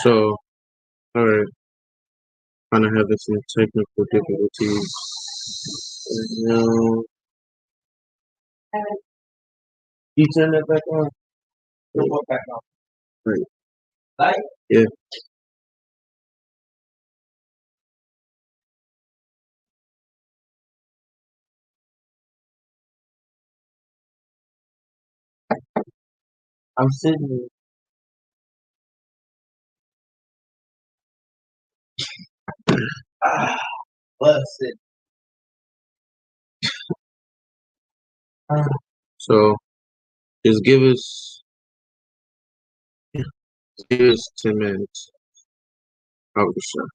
So, alright, kind of having some technical difficulties right now. You turn that back on? Back on. Right. Light? Yeah. I'm sitting. Ah, let's sit. So, just give us 10 minutes. Out the show.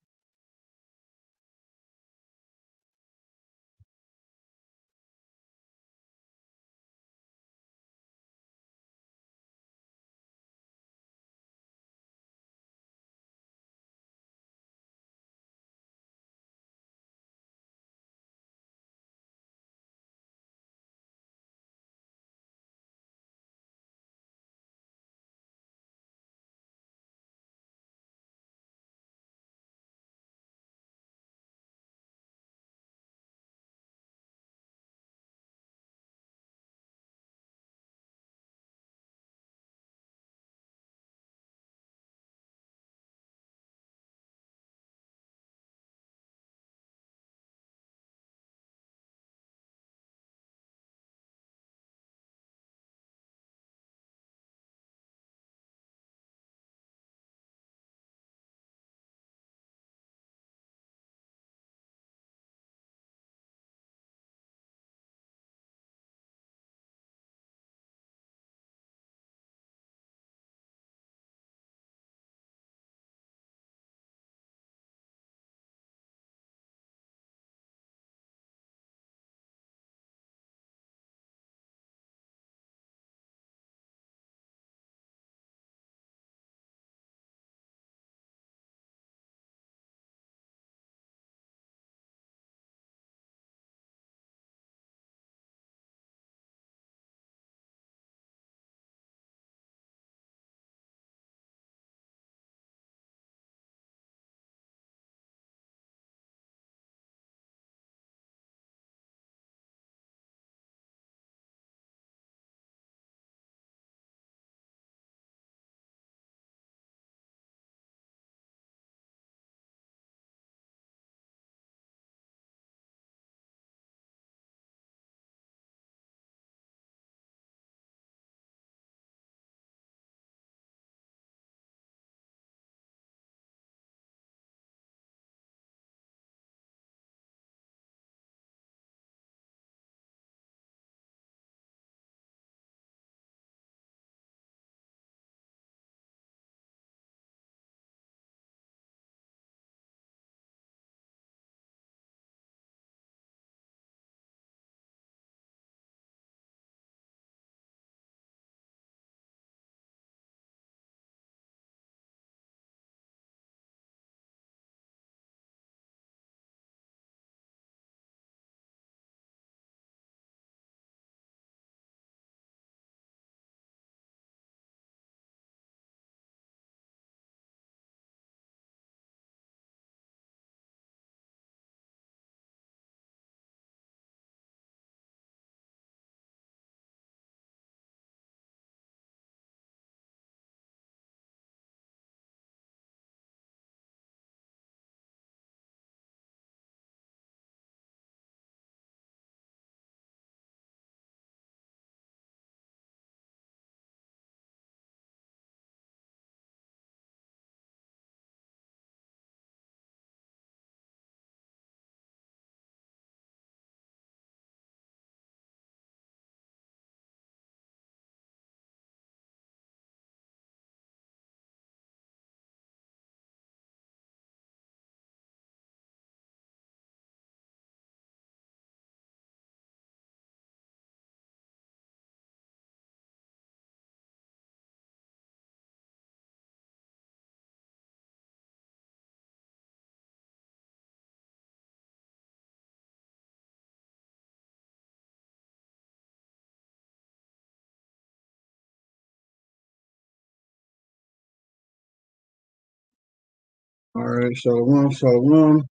All right, shalom, shalom.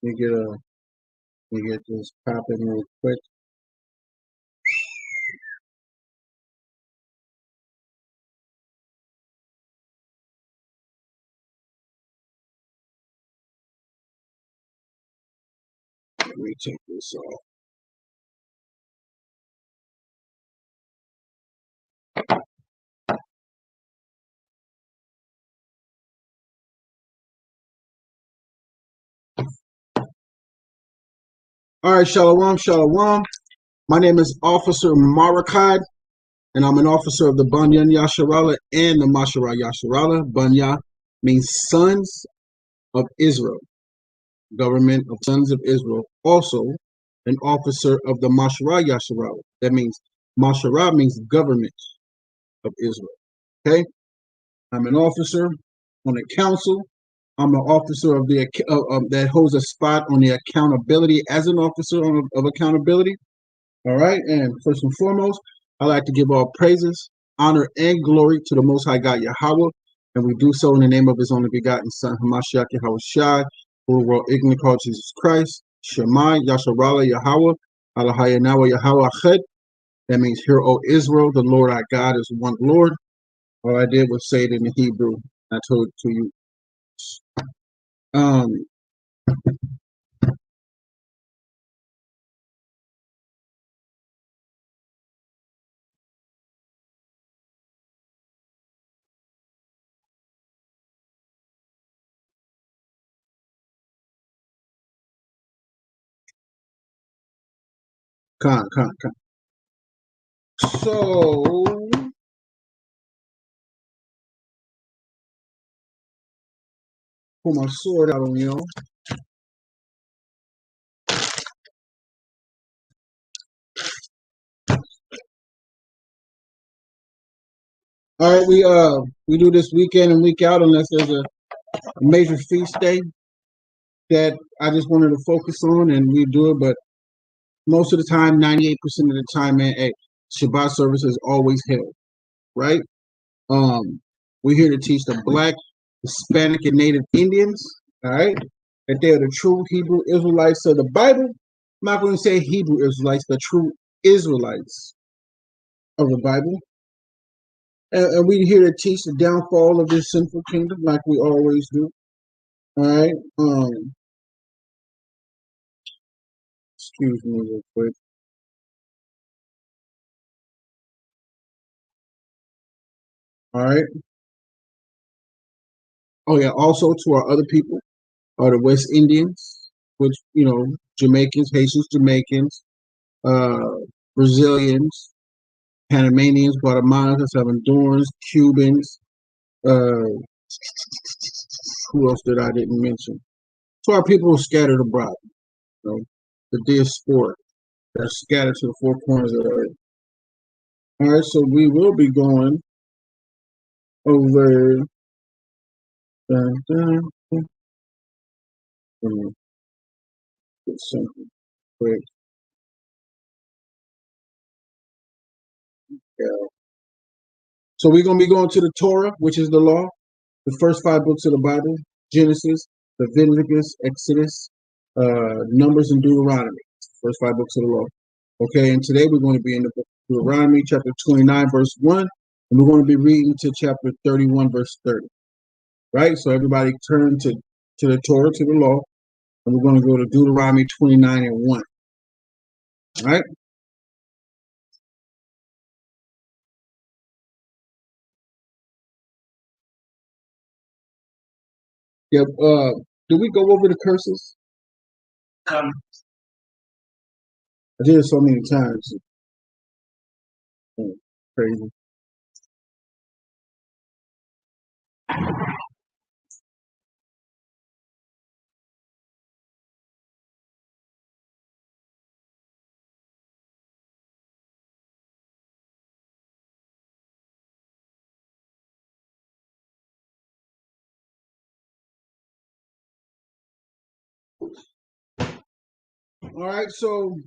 Let me get this popping real quick. Let me take this off. All right, shalom, shalom. My name is Officer Marakai, and I'm an officer of the Banyan Yasharala and the Mashara Yasharala. Banya means sons of Israel, government of sons of Israel. Also, an officer of the Mashara Yasharala. That means Mashara means government of Israel. Okay, I'm an officer on the council. I'm an officer of the that holds a spot on the accountability as an officer of accountability. All right, and first and foremost, I like to give all praises, honor, and glory to the Most High God Yahweh, and we do so in the name of His only begotten Son, Hamashiach Yahweh Shai, who the world ignorantly called Jesus Christ, Shemai Yasharala Yahweh, Alahayanawa Yahweh Ached. That means, "Hear, O Israel, the Lord our God is one Lord." All I did was say it in the Hebrew. I told it to you. Um, con. So, pull my sword out on y'all. All right, we do this week in and week out unless there's a major feast day that I just wanted to focus on, and we do it. But most of the time, 98% of the time, man, hey, Shabbat service is always held, right? Um, we're here to teach the Black, Hispanic, and Native Indians, all right, that they are the true Hebrew Israelites of the Bible. I'm not going to say Hebrew Israelites, the true Israelites of the Bible. And we're here to teach the downfall of this sinful kingdom, like we always do. All right. Excuse me real quick. All right. Oh yeah. Also to our other people are the West Indians, which Jamaicans, Haitians, Jamaicans, uh, Brazilians, Panamanians, Guatemalans, Salvadorans, Cubans. Uh, who else did I didn't mention? To our people who scattered abroad, the diaspora that are scattered to the four corners of the earth. All right. So we will be going over. Dun, dun, dun, get something quick. Yeah. So we're gonna be going to the Torah, which is the law, the first five books of the Bible: Genesis, Leviticus, Exodus, Numbers, and Deuteronomy. First five books of the law. Okay, and today we're going to be in the book of Deuteronomy, chapter 29, verse 1, and we're going to be reading to chapter 31, verse 30. Right? So everybody turn to the Torah, to the law, and we're going to go to Deuteronomy 29 and 1. All right? Yeah, did we go over the curses? I did it so many times. Crazy. All right, so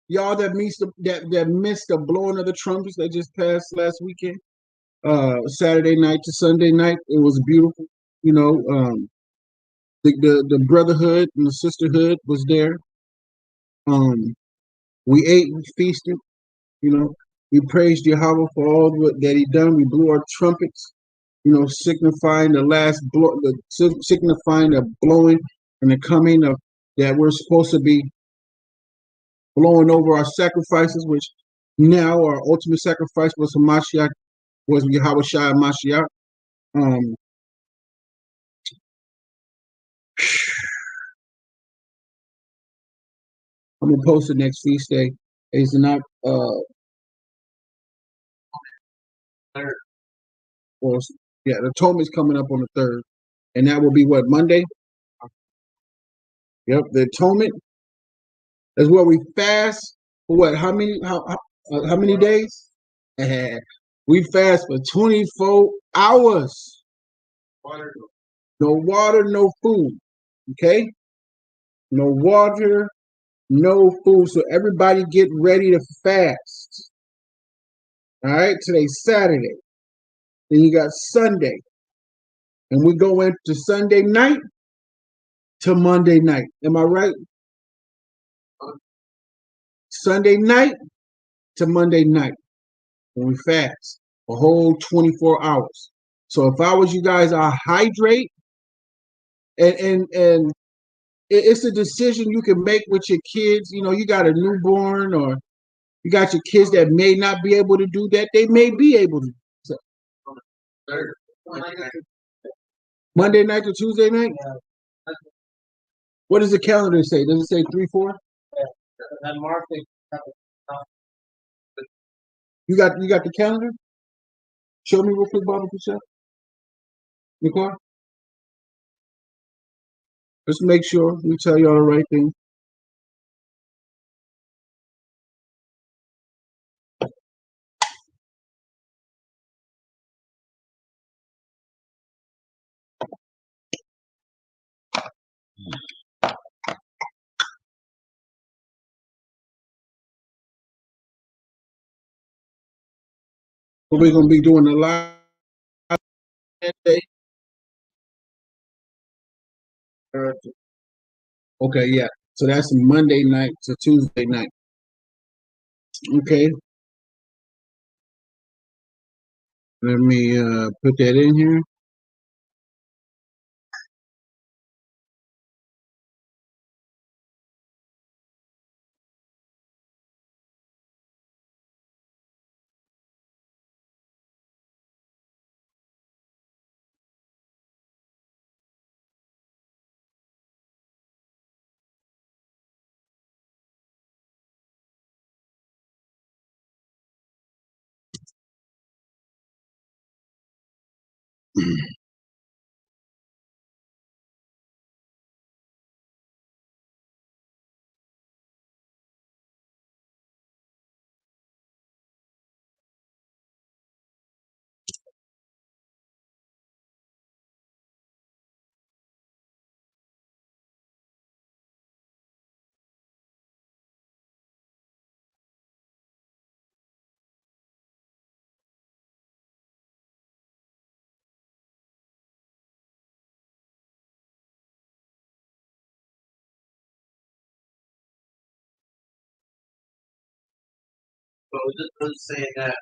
y'all that missed the blowing of the trumpets that just passed last weekend, Saturday night to Sunday night, it was beautiful. You know, The brotherhood and the sisterhood was there. We ate, we feasted, you know. We praised Yahweh for all that He done. We blew our trumpets, signifying the last blow, signifying the blowing and the coming of that we're supposed to be blowing over our sacrifices, which now our ultimate sacrifice was Hamashiach, was Yahweh Shai Mashiach. I'm gonna post the next feast day. It's not Third. or yeah, the atonement's coming up on the 3rd, and that will be what, Monday? Yep, the atonement is where we fast for what? How many days? We fast for 24 hours. Water. No water, no food. Okay? No water, no food. So everybody get ready to fast. All right, today's Saturday. Then you got Sunday. And we go into Sunday night to Monday night. Am I right? Sunday night to Monday night when we fast a whole 24 hours. So if I was you guys, I hydrate, and it's a decision you can make with your kids. You got a newborn, or you got your kids that may not be able to do that. They may be able to. So, Third. Monday night to Tuesday night? What does the calendar say? Does it say 3-4? And Mark, You got the calendar? Show me real quick, Bobby, Michelle. Nicole? Let's make sure we tell y'all the right thing. But we're gonna be doing a live that day. Okay, yeah. So that's Monday night to Tuesday night. Okay. Let me put that in here. but we're just saying that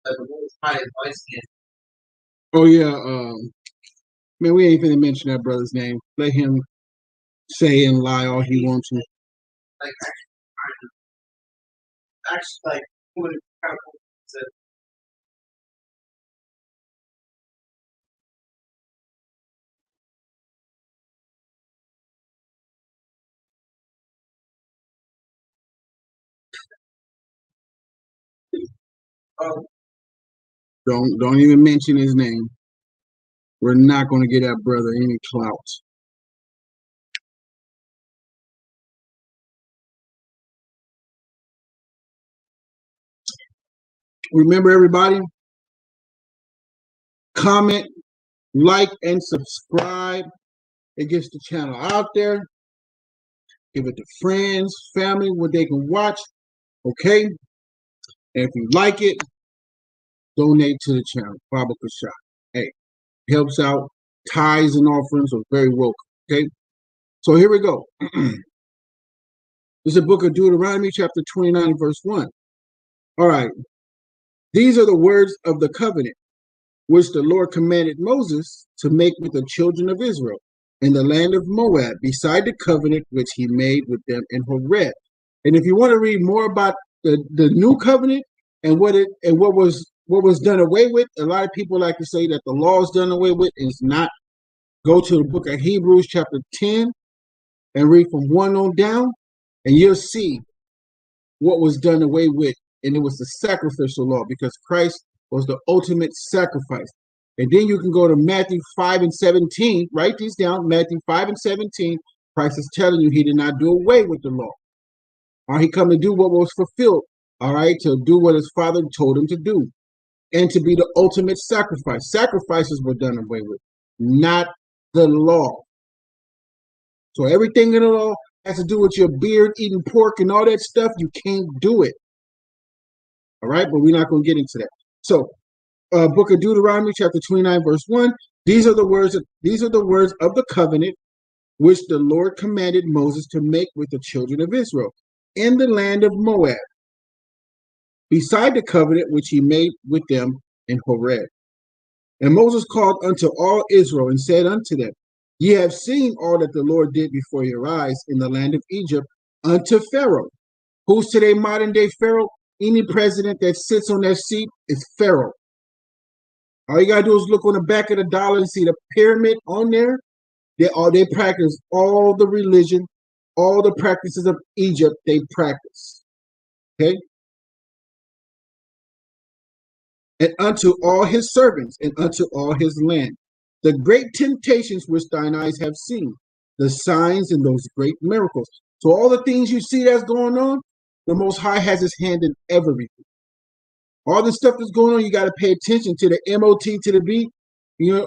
the Most High is licensed. Oh yeah, man, we ain't finna mention that brother's name. Let him say and lie all he wants to. Like actually, like put it kind of said. Don't even mention his name. We're not gonna get that brother any clout. Remember, everybody, comment, like, and subscribe. It gets the channel out there. Give it to friends, family, what they can watch. Okay? And if you like it, donate to the channel. Baba Kashah. Hey, helps out Tithes and offerings are very welcome. Okay, so here we go. This is the book of Deuteronomy, chapter 29, verse 1. All right, these are the words of the covenant which the Lord commanded Moses to make with the children of Israel in the land of Moab, beside the covenant which he made with them in Horeb. And if you want to read more about the new covenant and what was done away with, a lot of people like to say that the law is done away with. It's not. Go to the book of Hebrews, chapter 10, and read from 1 on down, and you'll see what was done away with. And it was the sacrificial law, because Christ was the ultimate sacrifice. And then you can go to Matthew 5 and 17. Write these down. Matthew 5 and 17. Christ is telling you he did not do away with the law. He come to do what was fulfilled. All right, to do what his Father told him to do, and to be the ultimate sacrifice. Sacrifices were done away with, not the law. So everything in the law has to do with your beard, eating pork, and all that stuff. You can't do it. All right, but we're not going to get into that. So, book of Deuteronomy, chapter 29, verse 1. These are the words of the covenant which the Lord commanded Moses to make with the children of Israel in the land of Moab, beside the covenant which he made with them in Horeb. And Moses called unto all Israel and said unto them, Ye have seen all that the Lord did before your eyes in the land of Egypt unto Pharaoh. Who's today modern day Pharaoh? Any president that sits on that seat is Pharaoh. All you gotta do is look on the back of the dollar and see the pyramid on there. They practice all the religion, all the practices of Egypt. They practice. Okay. And unto all his servants and unto all his land, the great temptations which thine eyes have seen, the signs and those great miracles. So all the things you see that's going on, the Most High has his hand in everything. All the stuff that's going on, you got to pay attention to the M-O-T to the B. You know,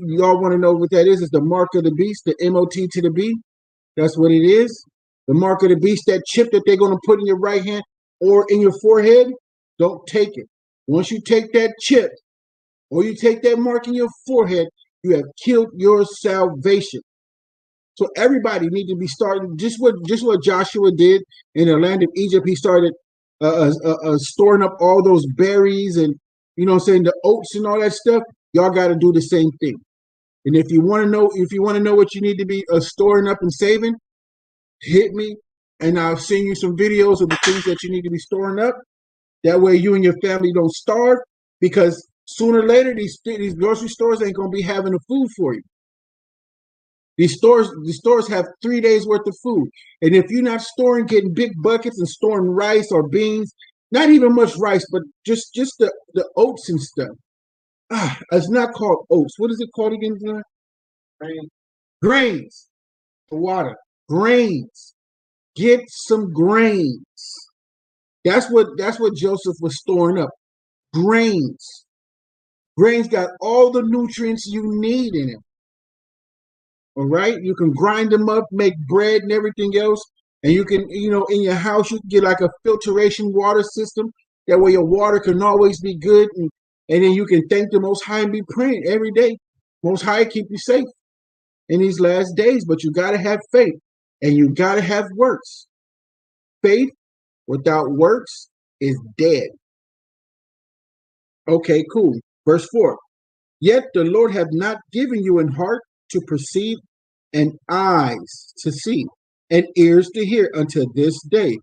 you all want to know what that is. It's the mark of the beast, the M-O-T to the B. That's what it is. The mark of the beast, that chip that they're going to put in your right hand or in your forehead, don't take it. Once you take that chip or you take that mark in your forehead, you have killed your salvation. So everybody needs to be starting just what Joshua did in the land of Egypt. He started storing up all those berries and, you know what I'm saying, the oats and all that stuff. Y'all got to do the same thing. And if you want to know what you need to be storing up and saving, hit me and I'll send you some videos of the things that you need to be storing up. That way you and your family don't starve, because sooner or later these grocery stores ain't gonna be having the food for you. These stores have 3 days worth of food. And if you're not getting big buckets and storing rice or beans, not even much rice, but just the oats and stuff. It's not called oats. What is it called again? Grains. Water. Grains. Get some grains. That's what Joseph was storing up. Grains. Grains got all the nutrients you need in it. All right? You can grind them up, make bread and everything else. And you can, in your house, you can get like a filtration water system. That way your water can always be good. And then you can thank the Most High and be praying every day. Most High keep you safe in these last days. But you got to have faith. And you got to have works. Faith without works is dead. Okay, cool. Verse 4. Yet the Lord hath not given you an heart to perceive, and eyes to see, and ears to hear unto this day.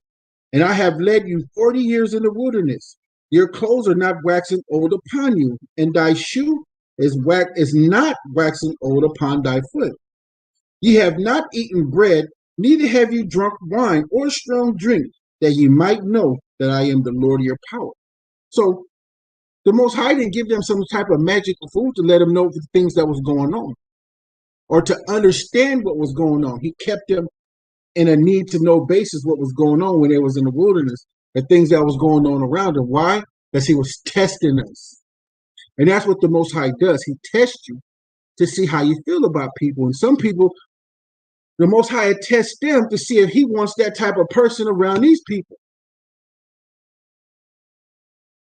And I have led you 40 years in the wilderness. Your clothes are not waxing old upon you, and thy shoe is not waxing old upon thy foot. Ye have not eaten bread, neither have you drunk wine or strong drink, that ye might know that I am the Lord of your power. So the Most High didn't give them some type of magical food to let them know the things that was going on, or to understand what was going on. He kept them in a need-to-know basis what was going on when they was in the wilderness, the things that was going on around them. Why? Because he was testing us. And that's what the Most High does. He tests you to see how you feel about people. And some people, the Most High tests them to see if he wants that type of person around these people.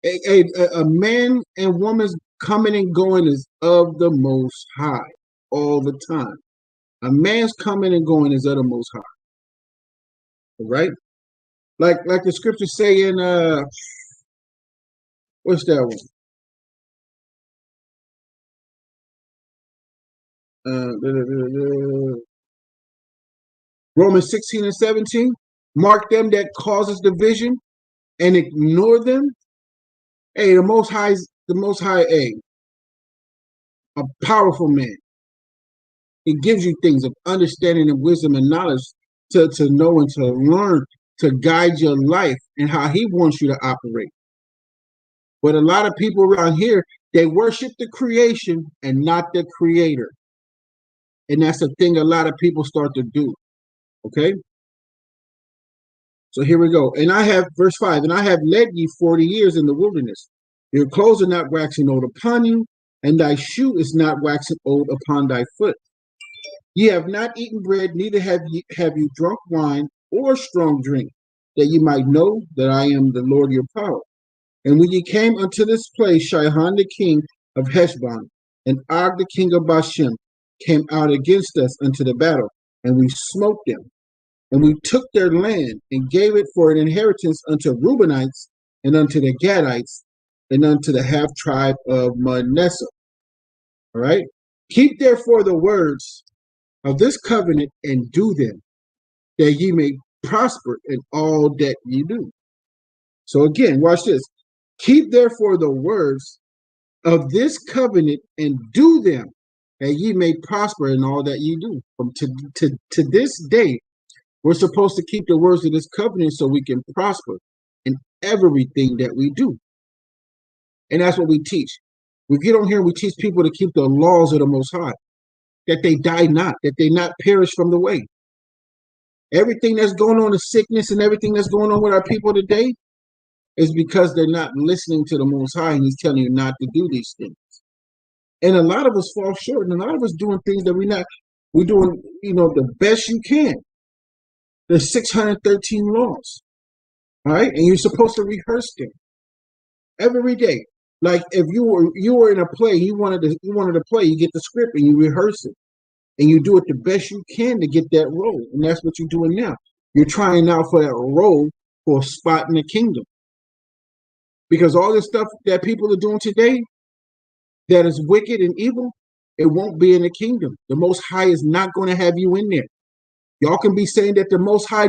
A man and woman's coming and going is of the Most High. all the time. A man's coming and going is of the Most High, right? Like the scriptures say in what's that one? Romans 16 and 17. Mark them that causes division and ignore them. Hey, the Most High, a powerful man. He gives you things of understanding and wisdom and knowledge to know and to learn, to guide your life and how he wants you to operate. But a lot of people around here, they worship the creation and not the creator. And that's the thing a lot of people start to do. Okay? So here we go. And I have, verse 5, and I have led ye 40 years in the wilderness. Your clothes are not waxing old upon you, and thy shoe is not waxing old upon thy foot. Ye have not eaten bread, neither have you drunk wine or strong drink, that ye might know that I am the Lord your power. And when ye came unto this place, Sihon the king of Heshbon, and Og the king of Bashan, came out against us unto the battle, and we smote them. And we took their land, and gave it for an inheritance unto Reubenites, and unto the Gadites, and unto the half tribe of Manasseh. All right? Keep therefore the words of this covenant, and do them, that ye may prosper in all that ye do. So again, watch this. Keep therefore the words of this covenant, and do them, that ye may prosper in all that ye do. From to this day, we're supposed to keep the words of this covenant so we can prosper in everything that we do. And that's what we teach. We get on here, we teach people to keep the laws of the Most High, that they die not, that they not perish from the way. Everything that's going on, the sickness and everything that's going on with our people today, is because they're not listening to the Most High, and he's telling you not to do these things. And a lot of us fall short, and a lot of us doing things that we're doing, the best you can. There's 613 laws, all right? And you're supposed to rehearse them every day. Like if you were in a play, you wanted to play, you get the script and you rehearse it. And you do it the best you can to get that role. And that's what you're doing now. You're trying out for that role for a spot in the kingdom. Because all this stuff that people are doing today that is wicked and evil, it won't be in the kingdom. The Most High is not going to have you in there. Y'all can be saying that the Most High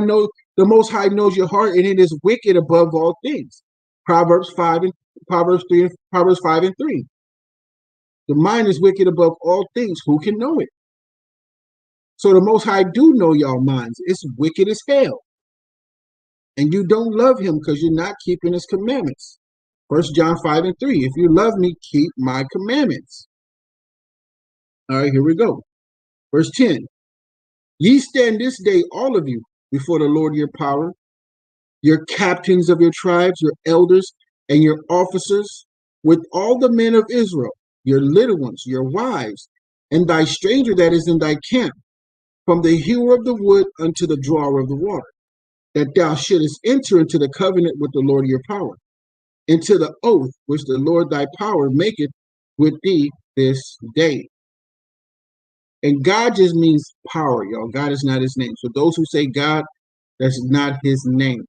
knows your heart, and it is wicked above all things. Proverbs 5 and 3. The mind is wicked above all things. Who can know it? So the Most High do know y'all minds. It's wicked as hell. And you don't love him because you're not keeping his commandments. 1 John 5 and 3. If you love me, keep my commandments. All right, here we go. Verse 10. Ye stand this day, all of you, before the Lord your power, your captains of your tribes, your elders, and your officers, with all the men of Israel, your little ones, your wives, and thy stranger that is in thy camp, from the hewer of the wood unto the drawer of the water, that thou shouldest enter into the covenant with the Lord your power, into the oath which the Lord thy power maketh with thee this day. And God just means power, y'all. God is not his name. So those who say God, that's not his name.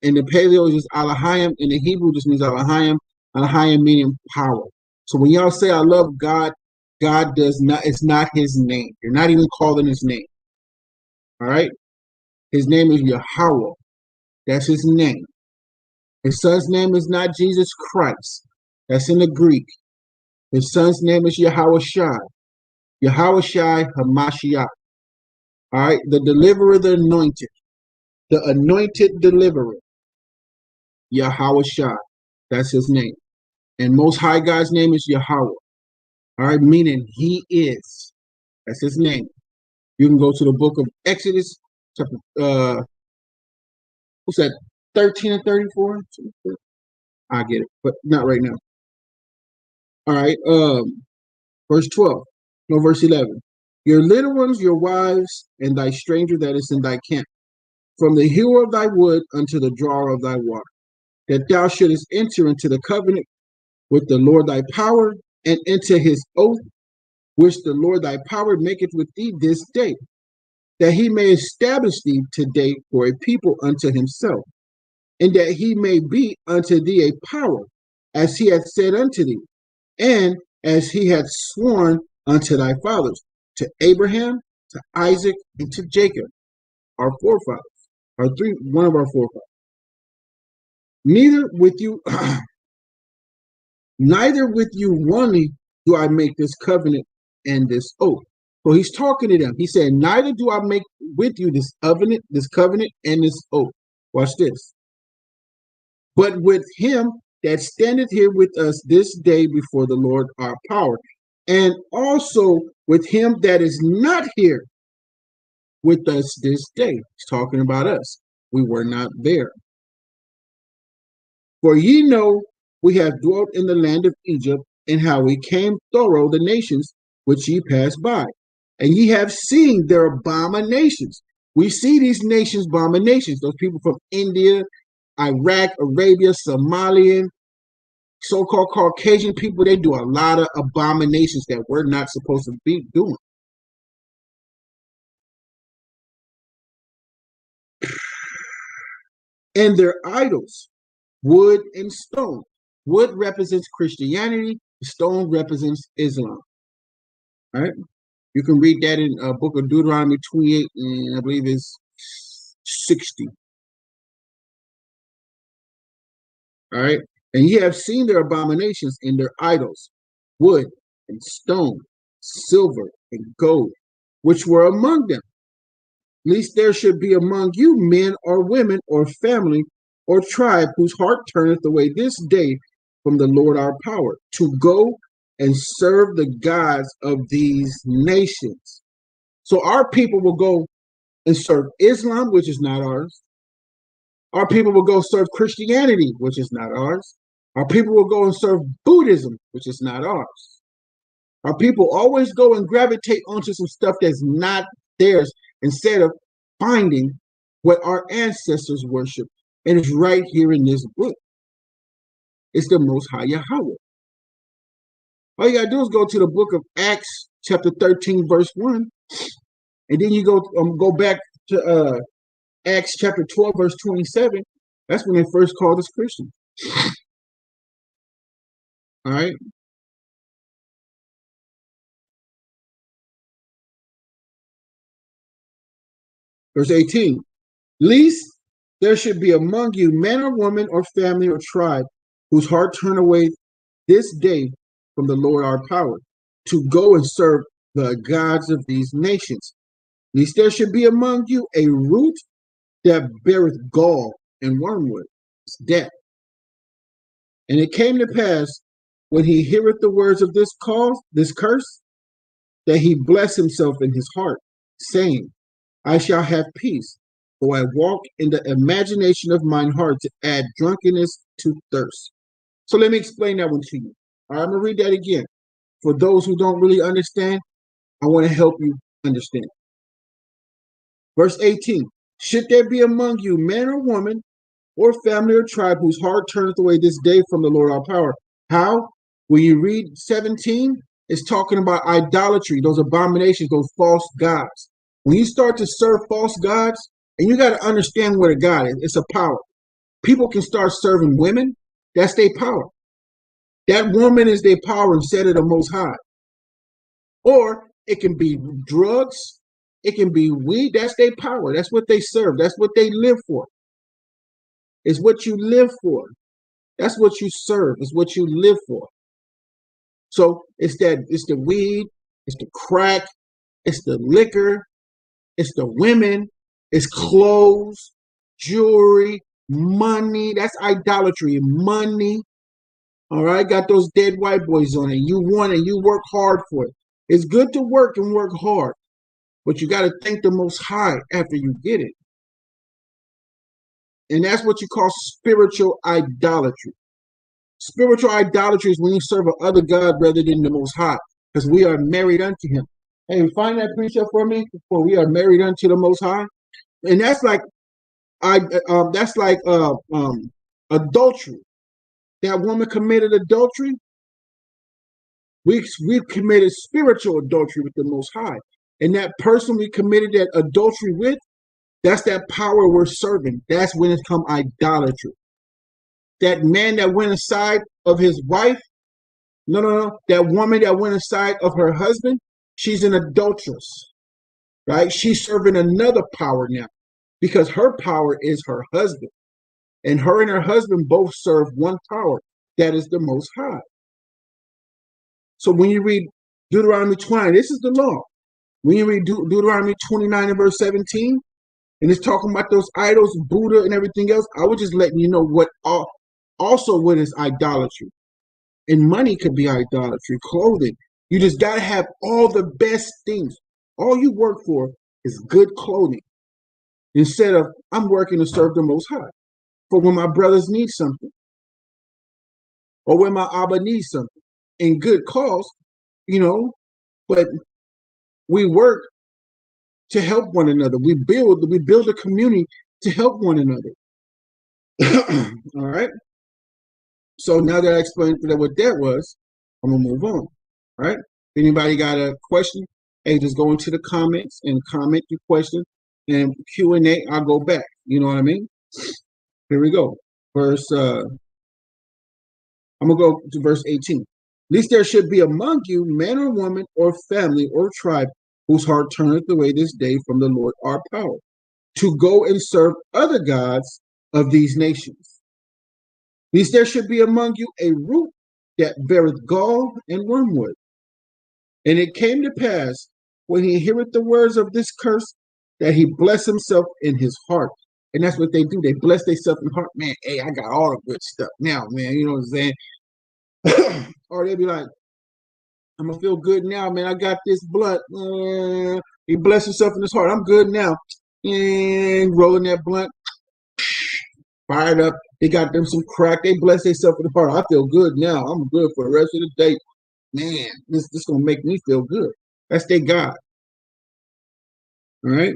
In the Paleo, it's just Elohim. In the Hebrew, just means Elohim. Elohim meaning power. So when y'all say I love God, God does not, it's not his name. You're not even calling his name. All right? His name is Yahweh. That's his name. His son's name is not Jesus Christ. That's in the Greek. His son's name is Yahweh Shai. Yahweh Shai Hamashiach. All right? The deliverer, the anointed deliverer. Yahweh Shai. That's his name. And Most High God's name is Yahweh. All right? Meaning he is. That's his name. You can go to the book of Exodus, chapter, what's that, 13 and 34? I get it, but not right now. All right, verse 12, no, verse 11. Your little ones, your wives, and thy stranger that is in thy camp, from the hewer of thy wood unto the drawer of thy water, that thou shouldest enter into the covenant with the Lord thy power, and into his oath which the Lord thy power maketh with thee this day, that he may establish thee today for a people unto himself, and that he may be unto thee a power, as he hath said unto thee, and as he hath sworn unto thy fathers, to Abraham, to Isaac, and to Jacob, our forefathers, one of our forefathers. Neither with you, neither with you only do I make this covenant and this oath. So he's talking to them. He said, neither do I make with you this covenant, and this oath. Watch this. But with him that standeth here with us this day before the Lord our power, and also with him that is not here with us this day. He's talking about us. We were not there. For ye know we have dwelt in the land of Egypt, and how we came thorough the nations which ye passed by. And ye have seen their abominations. We see these nations' abominations, those people from India, Iraq, Arabia, Somalian, so-called Caucasian people, they do a lot of abominations that we're not supposed to be doing. And their idols, wood and stone. Wood represents Christianity, stone represents Islam. All right? You can read that in book of Deuteronomy 28, and I believe it's 60. All right? And ye have seen their abominations in their idols, wood and stone, silver and gold, which were among them. Lest there should be among you men or women or family or tribe whose heart turneth away this day from the Lord our power, to go and serve the gods of these nations. So our people will go and serve Islam, which is not ours. Our people will go serve Christianity, which is not ours. Our people will go and serve Buddhism, which is not ours. Our people always go and gravitate onto some stuff that's not theirs instead of finding what our ancestors worship. And it's right here in this book. It's the Most High Yahweh. All you got to do is go to the book of Acts, chapter 13, verse 1. And then you go back to Acts chapter 12, verse 27. That's when they first called us Christians. All right. Verse 18. Least there should be among you man or woman or family or tribe whose heart turn away this day from the Lord our power, to go and serve the gods of these nations. Least there should be among you a root that beareth gall and wormwood. It's death. And it came to pass, when he heareth the words of this curse, that he blessed himself in his heart, saying, I shall have peace, though I walk in the imagination of mine heart to add drunkenness to thirst. So let me explain that one to you. All right, I'm going to read that again. For those who don't really understand, I want to help you understand. Verse 18, should there be among you man or woman or family or tribe whose heart turneth away this day from the Lord our power? How? When you read 17, it's talking about idolatry, those abominations, those false gods. When you start to serve false gods, and you got to understand what a god is, it's a power. People can start serving women, that's their power. That woman is their power instead of the Most High. Or it can be drugs, it can be weed, that's their power. That's what they serve, that's what they live for. It's what you live for. That's what you serve, it's what you live for. So it's the weed, it's the crack, it's the liquor, it's the women, it's clothes, jewelry, money. That's idolatry. Money. All right, got those dead white boys on it. You want it, you work hard for it. It's good to work and work hard, but you got to thank the Most High after you get it. And that's what you call spiritual idolatry. Spiritual idolatry is when you serve another God rather than the Most High, because we are married unto Him. Hey, find that precept for me. For we are married unto the Most High, and that's like adultery. That woman committed adultery. We've committed spiritual adultery with the Most High. And that person we committed that adultery with, that's that power we're serving. That's when it's come idolatry. That man that went aside of his wife, no. That woman that went aside of her husband, she's an adulteress, right? She's serving another power now because her power is her husband. And her husband both serve one power. That is the Most High. So when you read Deuteronomy 20, this is the law. When you read Deuteronomy 29 and verse 17, and it's talking about those idols, Buddha and everything else, I was just letting you know what what is idolatry. And money could be idolatry, clothing. You just got to have all the best things. All you work for is good clothing. Instead of, I'm working to serve the Most High. For when my brothers need something, or when my Abba needs something, in good cause, but we work to help one another. We build a community to help one another. All right. So now that I explained what that was, I'm gonna move on. All right. Anybody got a question? Hey, just go into the comments and comment your question, and Q&A. I'll go back. You know what I mean? Here we go. I'm gonna go to verse 18. At least there should be among you man or woman or family or tribe whose heart turneth away this day from the Lord our power, to go and serve other gods of these nations. At least there should be among you a root that beareth gall and wormwood. And it came to pass, when he heareth the words of this curse, that he bless himself in his heart. And that's what they do. They bless themselves in the heart. Man, hey, I got all the good stuff now, man. You know what I'm saying? Or they'll be like, I'm going to feel good now, man. I got this blunt. He bless himself in his heart. I'm good now. And rolling that blunt. Fired up. They got them some crack. They bless themselves in the heart. I feel good now. I'm good for the rest of the day. Man, this going to make me feel good. That's their God. All right?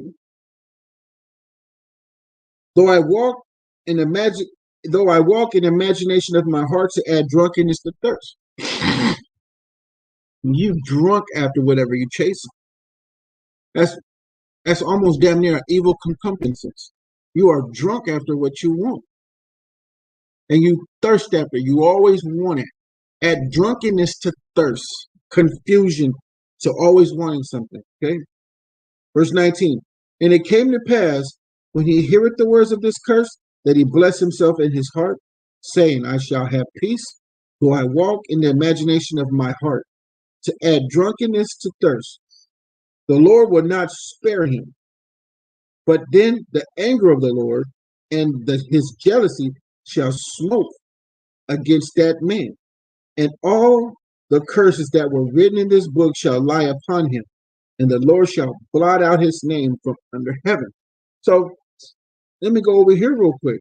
Though I walk in imagination of my heart to add drunkenness to thirst. You drunk after whatever you chasing. That's almost damn near an evil concupiscence. You are drunk after what you want. And you thirst after. You always want it. Add drunkenness to thirst. Confusion to always wanting something. Okay? Verse 19. And it came to pass, when he heareth the words of this curse, that he bless himself in his heart, saying, I shall have peace, though I walk in the imagination of my heart, to add drunkenness to thirst. The Lord will not spare him. But then the anger of the Lord and his jealousy shall smoke against that man, and all the curses that were written in this book shall lie upon him, and the Lord shall blot out his name from under heaven. So let me go over here real quick.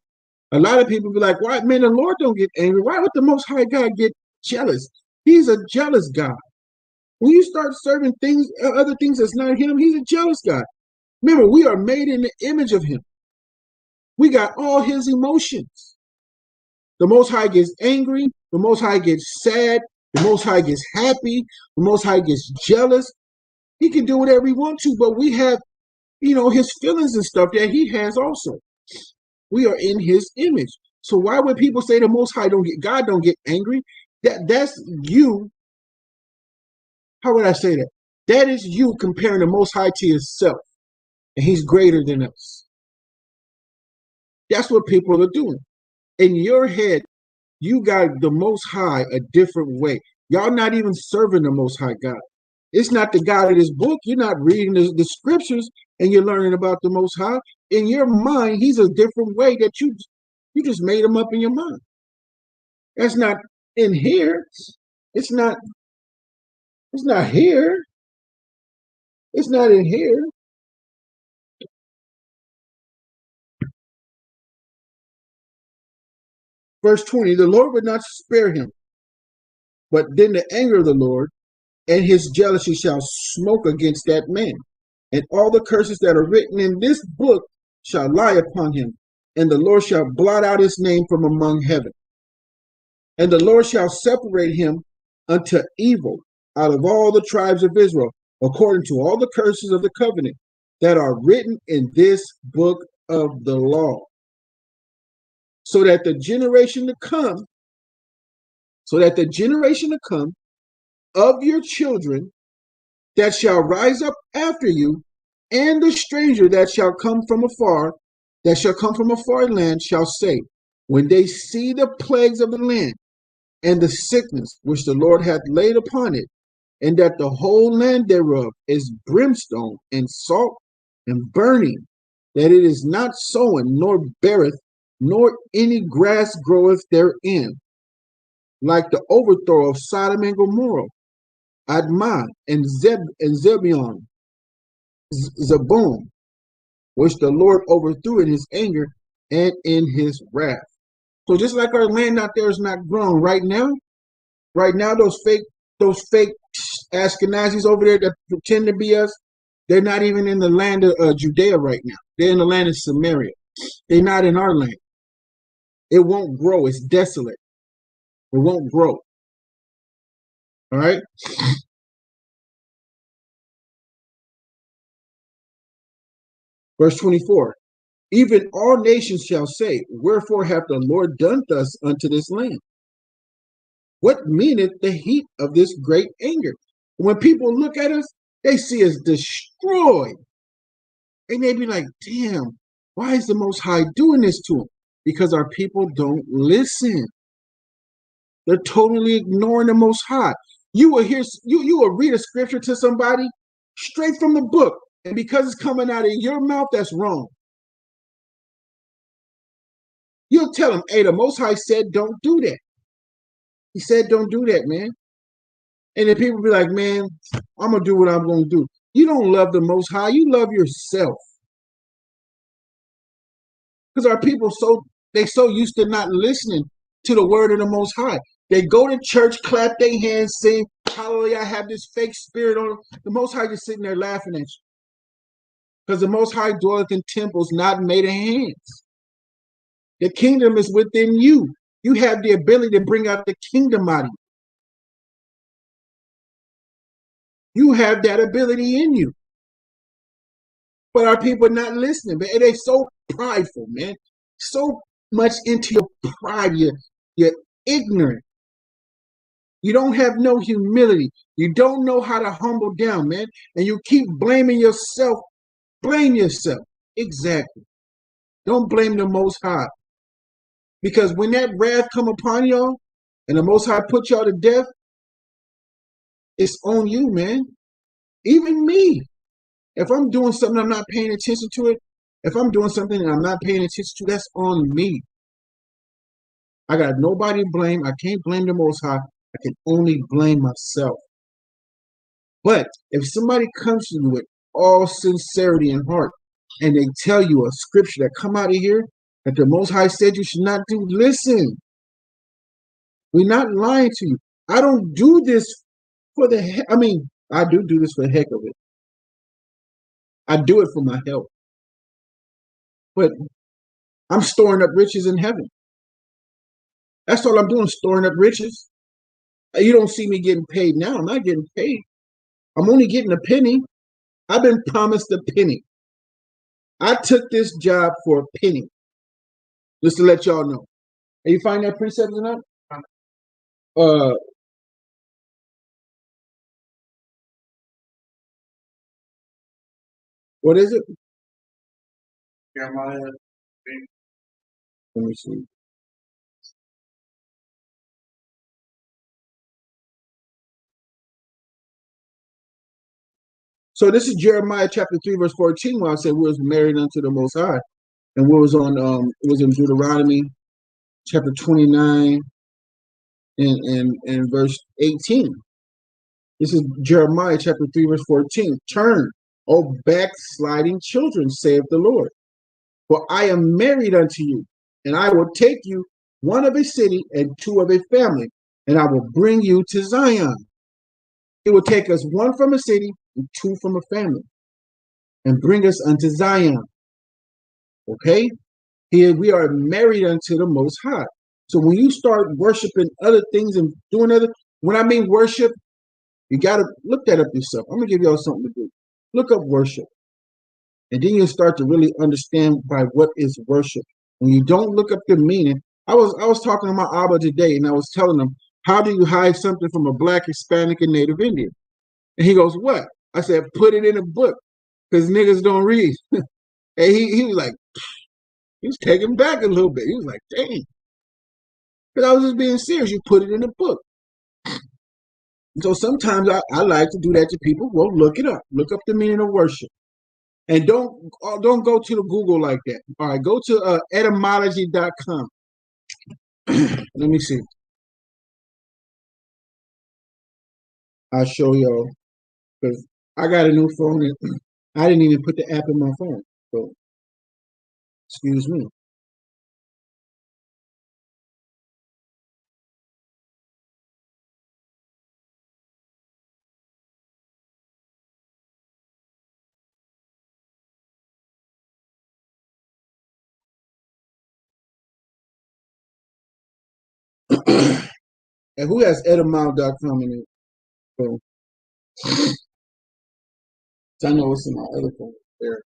A lot of people be like, why, man, the Lord don't get angry. Why would the Most High God get jealous? He's a jealous God. When you start serving things, other things that's not him, he's a jealous God. Remember, we are made in the image of him. We got all his emotions. The Most High gets angry. The Most High gets sad. The Most High gets happy. The Most High gets jealous. He can do whatever he wants to, but we have, his feelings and stuff that he has also. We are in his image. So why would people say the Most High God don't get angry? That's you. How would I say that? That is you comparing the Most High to yourself. And he's greater than us. That's what people are doing. In your head, you got the Most High a different way. Y'all not even serving the Most High God. It's not the God of this book. You're not reading the scriptures and you're learning about the Most High. In your mind, he's a different way that you just made him up in your mind. That's not in here. It's not here. It's not in here. Verse 20, the Lord would not spare him, but then the anger of the Lord and his jealousy shall smoke against that man. And all the curses that are written in this book shall lie upon him. And the Lord shall blot out his name from among heaven. And the Lord shall separate him unto evil out of all the tribes of Israel, according to all the curses of the covenant that are written in this book of the law, so that the generation to come, of your children that shall rise up after you, and the stranger that shall come from a far land shall say, when they see the plagues of the land, and the sickness which the Lord hath laid upon it, and that the whole land thereof is brimstone and salt and burning, that it is not sown, nor beareth, nor any grass groweth therein, like the overthrow of Sodom and Gomorrah, Admah and Zebulun, Zebulun, which the Lord overthrew in his anger and in his wrath. So just like our land out there is not grown right now, those fake Ashkenazis over there that pretend to be us, they're not even in the land of Judea right now. They're in the land of Samaria. They're not in our land. It won't grow. It's desolate. It won't grow. All right. Verse 24. Even all nations shall say, wherefore hath the Lord done thus unto this land? What meaneth the heat of this great anger? When people look at us, they see us destroyed. And they be like, damn, why is the Most High doing this to them? Because our people don't listen. They're totally ignoring the Most High. You will read a scripture to somebody straight from the book, and because it's coming out of your mouth, that's wrong. You'll tell them, hey, the Most High said don't do that. He said don't do that, man. And then people be like, man, I'm going to do what I'm going to do. You don't love the Most High. You love yourself. Because our people so used to not listening to the word of the Most High. They go to church, clap their hands, sing, hallelujah, I have this fake spirit on them. The Most High just sitting there laughing at you. Because the Most High dwelleth in temples not made of hands. The kingdom is within you. You have the ability to bring out the kingdom out of you. You have that ability in you. But our people are not listening. But they're so prideful, man. So much into your pride. You're ignorant. You don't have no humility. You don't know how to humble down, man. And you keep blaming yourself. Blame yourself. Exactly. Don't blame the Most High. Because when that wrath come upon y'all, and the Most High put y'all to death, it's on you, man. Even me. If I'm doing something I'm not paying attention to it, if I'm doing something and I'm not paying attention to, that's on me. I got nobody to blame. I can't blame the Most High. I can only blame myself. But if somebody comes to you with all sincerity and heart, and they tell you a scripture that come out of here that the Most High said you should not do, listen. We're not lying to you. I don't do this for the heck. I mean, I do this for the heck of it. I do it for my health. But I'm storing up riches in heaven. That's all I'm doing, storing up riches. You don't see me getting paid now. I'm not getting paid. I'm only getting a penny. I've been promised a penny. I took this job for a penny. Just to let y'all know. And you find that precept or not? What is it? Jeremiah. Let me see. So this is Jeremiah chapter 3, verse 14, where I said we was married unto the Most High. And we was on it was in Deuteronomy chapter 29 and verse 18. This is Jeremiah chapter 3, verse 14. Turn, O backsliding children, saith the Lord. For I am married unto you, and I will take you one of a city and two of a family, and I will bring you to Zion. It will take us one from a city and two from a family, and bring us unto Zion. Okay? Here we are married unto the Most High. So when you start worshiping other things and doing when I mean worship, You got to look that up yourself. I'm going to give y'all something to do. Look up worship. And then you'll start to really understand by what is worship. When you don't look up the meaning, I was talking to my Abba today, and I was telling him, how do you hide something from a Black, Hispanic, and Native Indian? And he goes, what? I said, put it in a book, because niggas don't read. And he was like, he was taken back a little bit. He was like, dang. Because I was just being serious. You put it in a book. So sometimes I like to do that to people. Well, look it up. Look up the meaning of worship. And don't go to the Google like that. All right, go to etymology.com. Let me see. I'll show y'all because I got a new phone and I didn't even put the app in my phone. So excuse me. And who has etymology.com in it? So I know it's in my other phone there.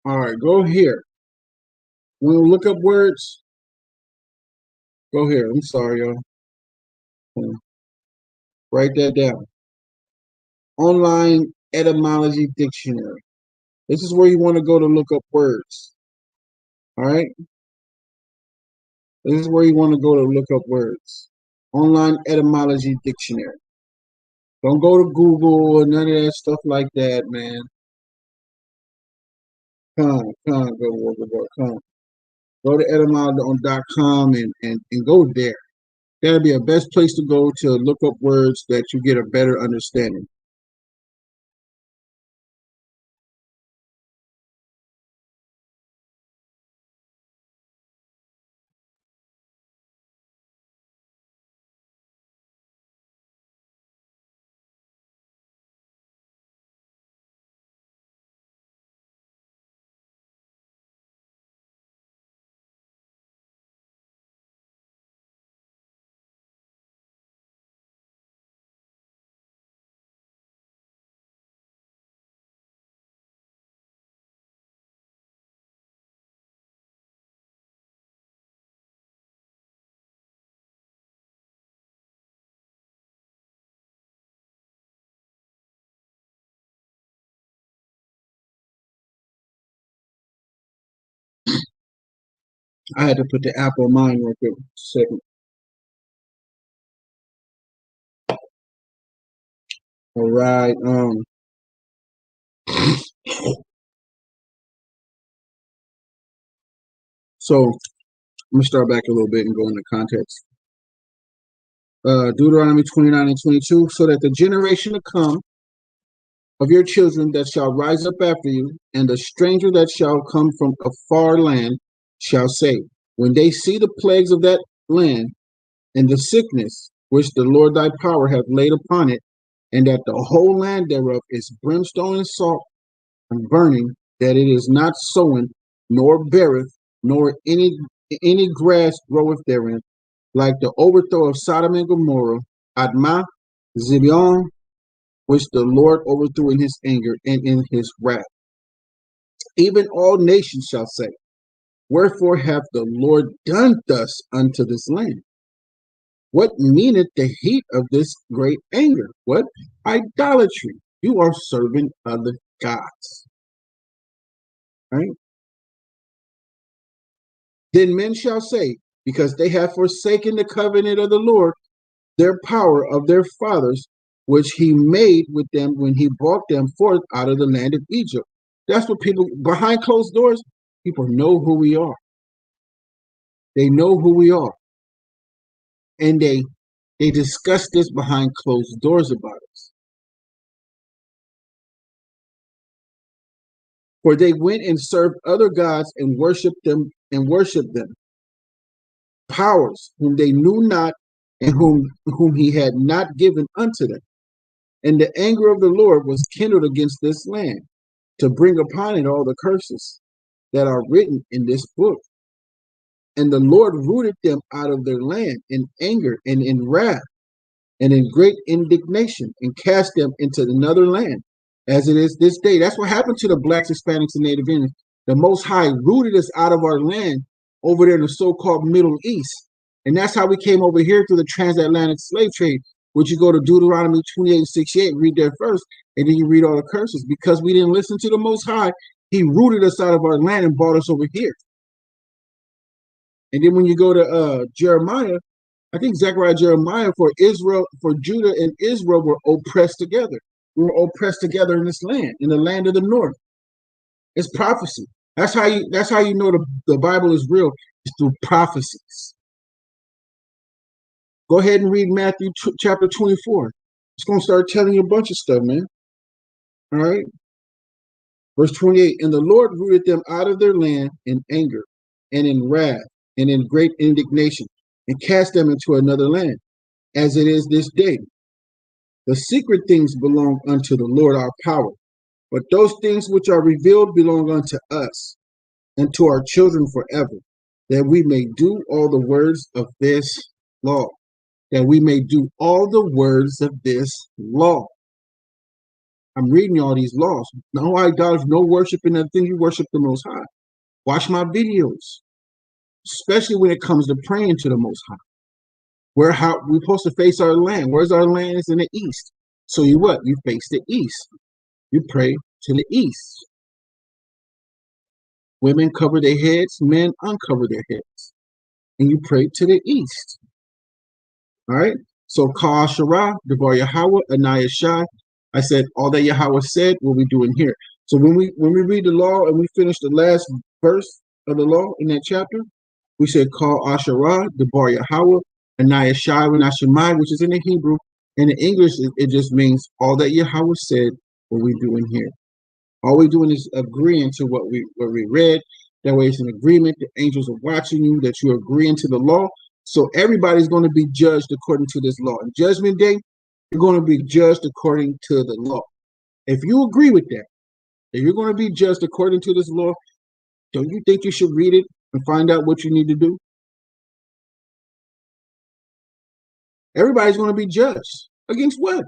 All right, go here. When you look up words, go here. I'm sorry, y'all. Write that down. Online etymology dictionary. This is where you want to go to look up words. All right. This is where you want to go to look up words. Online etymology dictionary. Don't go to Google or none of that stuff like that, man. Come. Go to etymology.com and go there. That'll be a best place to go to look up words that you get a better understanding. I had to put the app on mine real quick. Second. All right. So I'm gonna start back a little bit and go into context. Deuteronomy 29 and 22, so that the generation to come of your children that shall rise up after you, and the stranger that shall come from a far land shall say, when they see the plagues of that land, and the sickness which the Lord thy power hath laid upon it, and that the whole land thereof is brimstone and salt and burning, that it is not sown, nor beareth, nor any grass groweth therein, like the overthrow of Sodom and Gomorrah, Admah, Zibion, which the Lord overthrew in his anger and in his wrath. Even all nations shall say, wherefore hath the Lord done thus unto this land? What meaneth the heat of this great anger? What? Idolatry. You are serving other gods. Right? Then men shall say, because they have forsaken the covenant of the Lord, their power of their fathers, which he made with them when he brought them forth out of the land of Egypt. That's what people, behind closed doors, people know who we are. They know who we are. And they discuss this behind closed doors about us. For they went and served other gods and worshipped them, powers whom they knew not, and whom he had not given unto them. And the anger of the Lord was kindled against this land, to bring upon it all the curses that are written in this book. And the Lord rooted them out of their land in anger and in wrath and in great indignation, and cast them into another land, as it is this day. That's what happened to the blacks, Hispanics, and Native Indians. The Most High rooted us out of our land over there in the so-called Middle East. And that's how we came over here through the transatlantic slave trade, which you go to Deuteronomy 28 and 68, read there first, and then you read all the curses. Because we didn't listen to the Most High, he rooted us out of our land and brought us over here. And then when you go to Jeremiah, I think Zechariah, Jeremiah, for Israel, for Judah and Israel were oppressed together. We were oppressed together in this land, in the land of the north. It's prophecy. That's how you know the Bible is real. It's through prophecies. Go ahead and read Matthew chapter 24. It's going to start telling you a bunch of stuff, man. All right. Verse 28, and the Lord rooted them out of their land in anger and in wrath and in great indignation, and cast them into another land, as it is this day. The secret things belong unto the Lord our power, but those things which are revealed belong unto us and to our children forever, that we may do all the words of this law. That we may do all the words of this law. I'm reading all these laws. No idolatry, no worship in that thing. You worship the Most High. Watch my videos, especially when it comes to praying to the Most High. We're supposed to face our land. Where's our land? It's in the east. So you what? You face the east. You pray to the east. Women cover their heads, men uncover their heads. And you pray to the east. All right? So Ka Asherah, Devar Yahweh, Anaya Shai. I said all that Yahweh said, what we doing here. So when we read the law and we finish the last verse of the law in that chapter, we said Ka Asherah, Devar Yahweh, Anaya Shai, Shemai, which is in the Hebrew. In the English, it just means all that Yahweh said, what we doing here. All we're doing is agreeing to what we read. That way it's an agreement. The angels are watching you, that you're agreeing to the law. So everybody's going to be judged according to this law. On Judgment Day, you're going to be judged according to the law. If you agree with that you're going to be judged according to this law, don't you think you should read it and find out what you need to do? Everybody's going to be judged. Against what?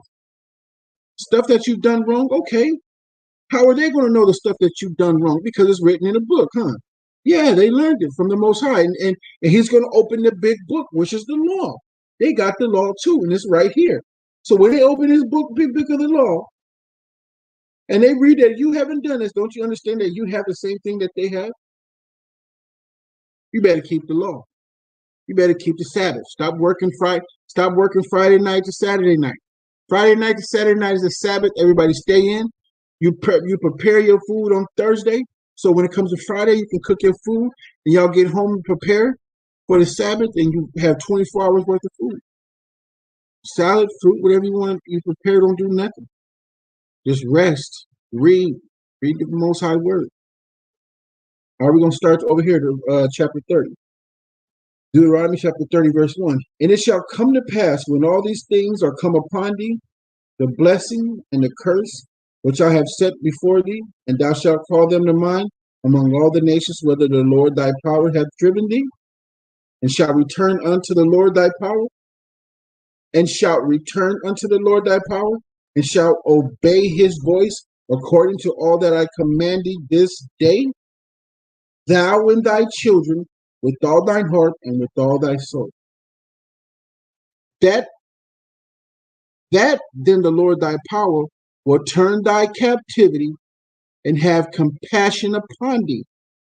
Stuff that you've done wrong? Okay. How are they going to know the stuff that you've done wrong? Because it's written in a book, huh? Yeah, they learned it from the Most High. And he's going to open the big book, which is the law. They got the law too, and it's right here. So when they open this book, big book of the law, and they read that you haven't done this, don't you understand that you have the same thing that they have? You better keep the law. You better keep the Sabbath. Stop working Friday night to Saturday night. Friday night to Saturday night is the Sabbath. Everybody stay in. You prepare your food on Thursday. So when it comes to Friday, you can cook your food and y'all get home and prepare for the Sabbath, and you have 24 hours worth of food. Salad, fruit, whatever you want, you prepare, don't do nothing. Just rest, read the Most High Word. All right, we're going to start over here to chapter 30. Deuteronomy chapter 30, verse 1. And it shall come to pass when all these things are come upon thee, the blessing and the curse which I have set before thee, and thou shalt call them to mind among all the nations, whether the Lord thy power hath driven thee, and shalt return unto the Lord thy power, and shalt return unto the Lord thy power, and shalt obey his voice according to all that I command thee this day, thou and thy children, with all thine heart and with all thy soul. That then the Lord thy power will turn thy captivity and have compassion upon thee,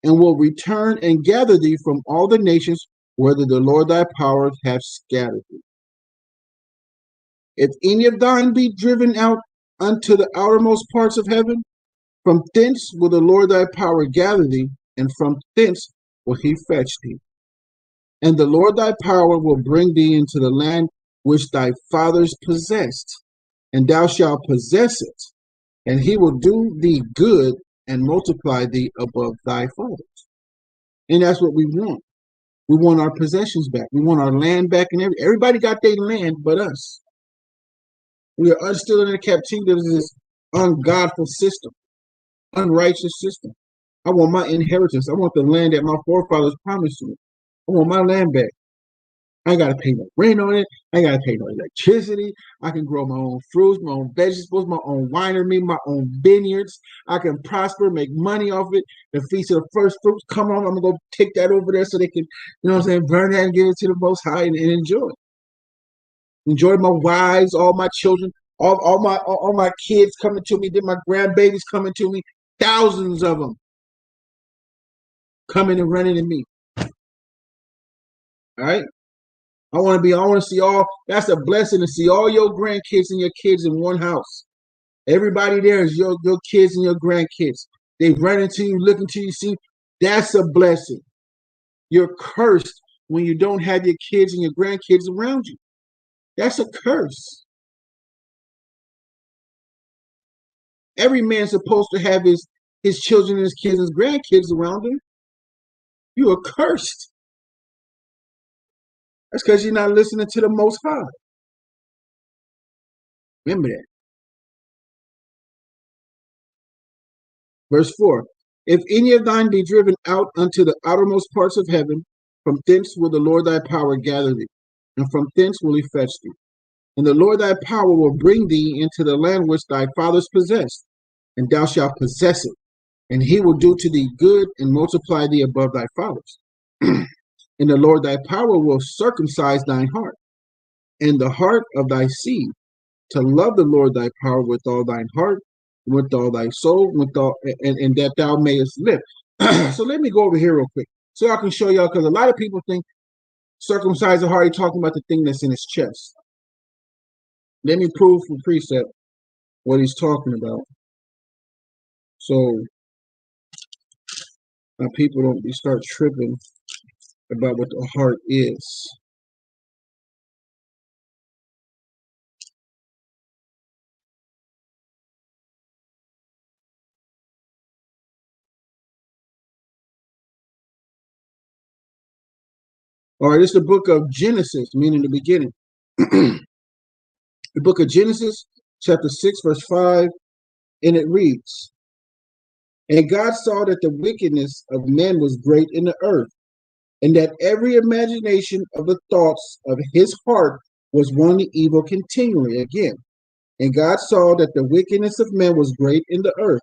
and will return and gather thee from all the nations, whether the Lord thy power hath scattered thee. If any of thine be driven out unto the outermost parts of heaven, from thence will the Lord thy power gather thee, and from thence will he fetch thee. And the Lord thy power will bring thee into the land which thy fathers possessed, and thou shalt possess it, and he will do thee good and multiply thee above thy fathers. And that's what we want. We want our possessions back. We want our land back, and everybody got their land but us. We are still in the captivity of this ungodful system, unrighteous system. I want my inheritance. I want the land that my forefathers promised to me. I want my land back. I ain't got to pay no rent on it. I ain't got to pay no electricity. I can grow my own fruits, my own vegetables, my own winery, my own vineyards. I can prosper, make money off it. The feast of the first fruits come on. I'm going to go take that over there so they can, you know what I'm saying, burn that and give it to the Most High and enjoy it. Enjoy my wives, all my children, all my kids coming to me, then my grandbabies coming to me, thousands of them coming and running to me. All right? I want to see all, that's a blessing to see all your grandkids and your kids in one house. Everybody there is your kids and your grandkids. They run into you, looking to you, see, that's a blessing. You're cursed when you don't have your kids and your grandkids around you. That's a curse. Every man's supposed to have his children and his kids and his grandkids around him. You are cursed. That's because you're not listening to the Most High. Remember that. Verse 4. If any of thine be driven out unto the outermost parts of heaven, from thence will the Lord thy power gather thee, and from thence will he fetch thee. And the Lord thy power will bring thee into the land which thy fathers possessed, and thou shalt possess it. And he will do to thee good and multiply thee above thy fathers. And the Lord thy power will circumcise thine heart, and the heart of thy seed, to love the Lord thy power with all thine heart, with all thy soul, and that thou mayest live. So let me go over here real quick, so I can show y'all, because a lot of people think circumcise the heart, he's talking about the thing that's in his chest. Let me prove from precept what he's talking about, so people don't start tripping about what the heart is. All right, it's the book of Genesis, meaning the beginning. The book of Genesis, chapter 6, verse 5, and it reads, And God saw that the wickedness of men was great in the earth, and that every imagination of the thoughts of his heart was only evil continually. Again, and God saw that the wickedness of men was great in the earth,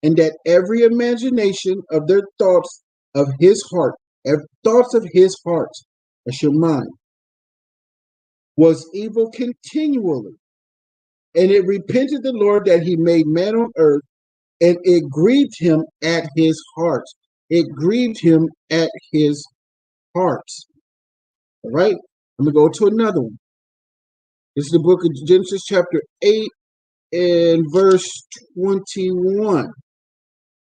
and that every imagination of their thoughts of his heart, that's your mind, was evil continually. And it repented the Lord that he made man on earth, and it grieved him at his heart. It grieved him at his heart. All right, I'm going to go to another one. This is the book of Genesis chapter 8 and verse 21.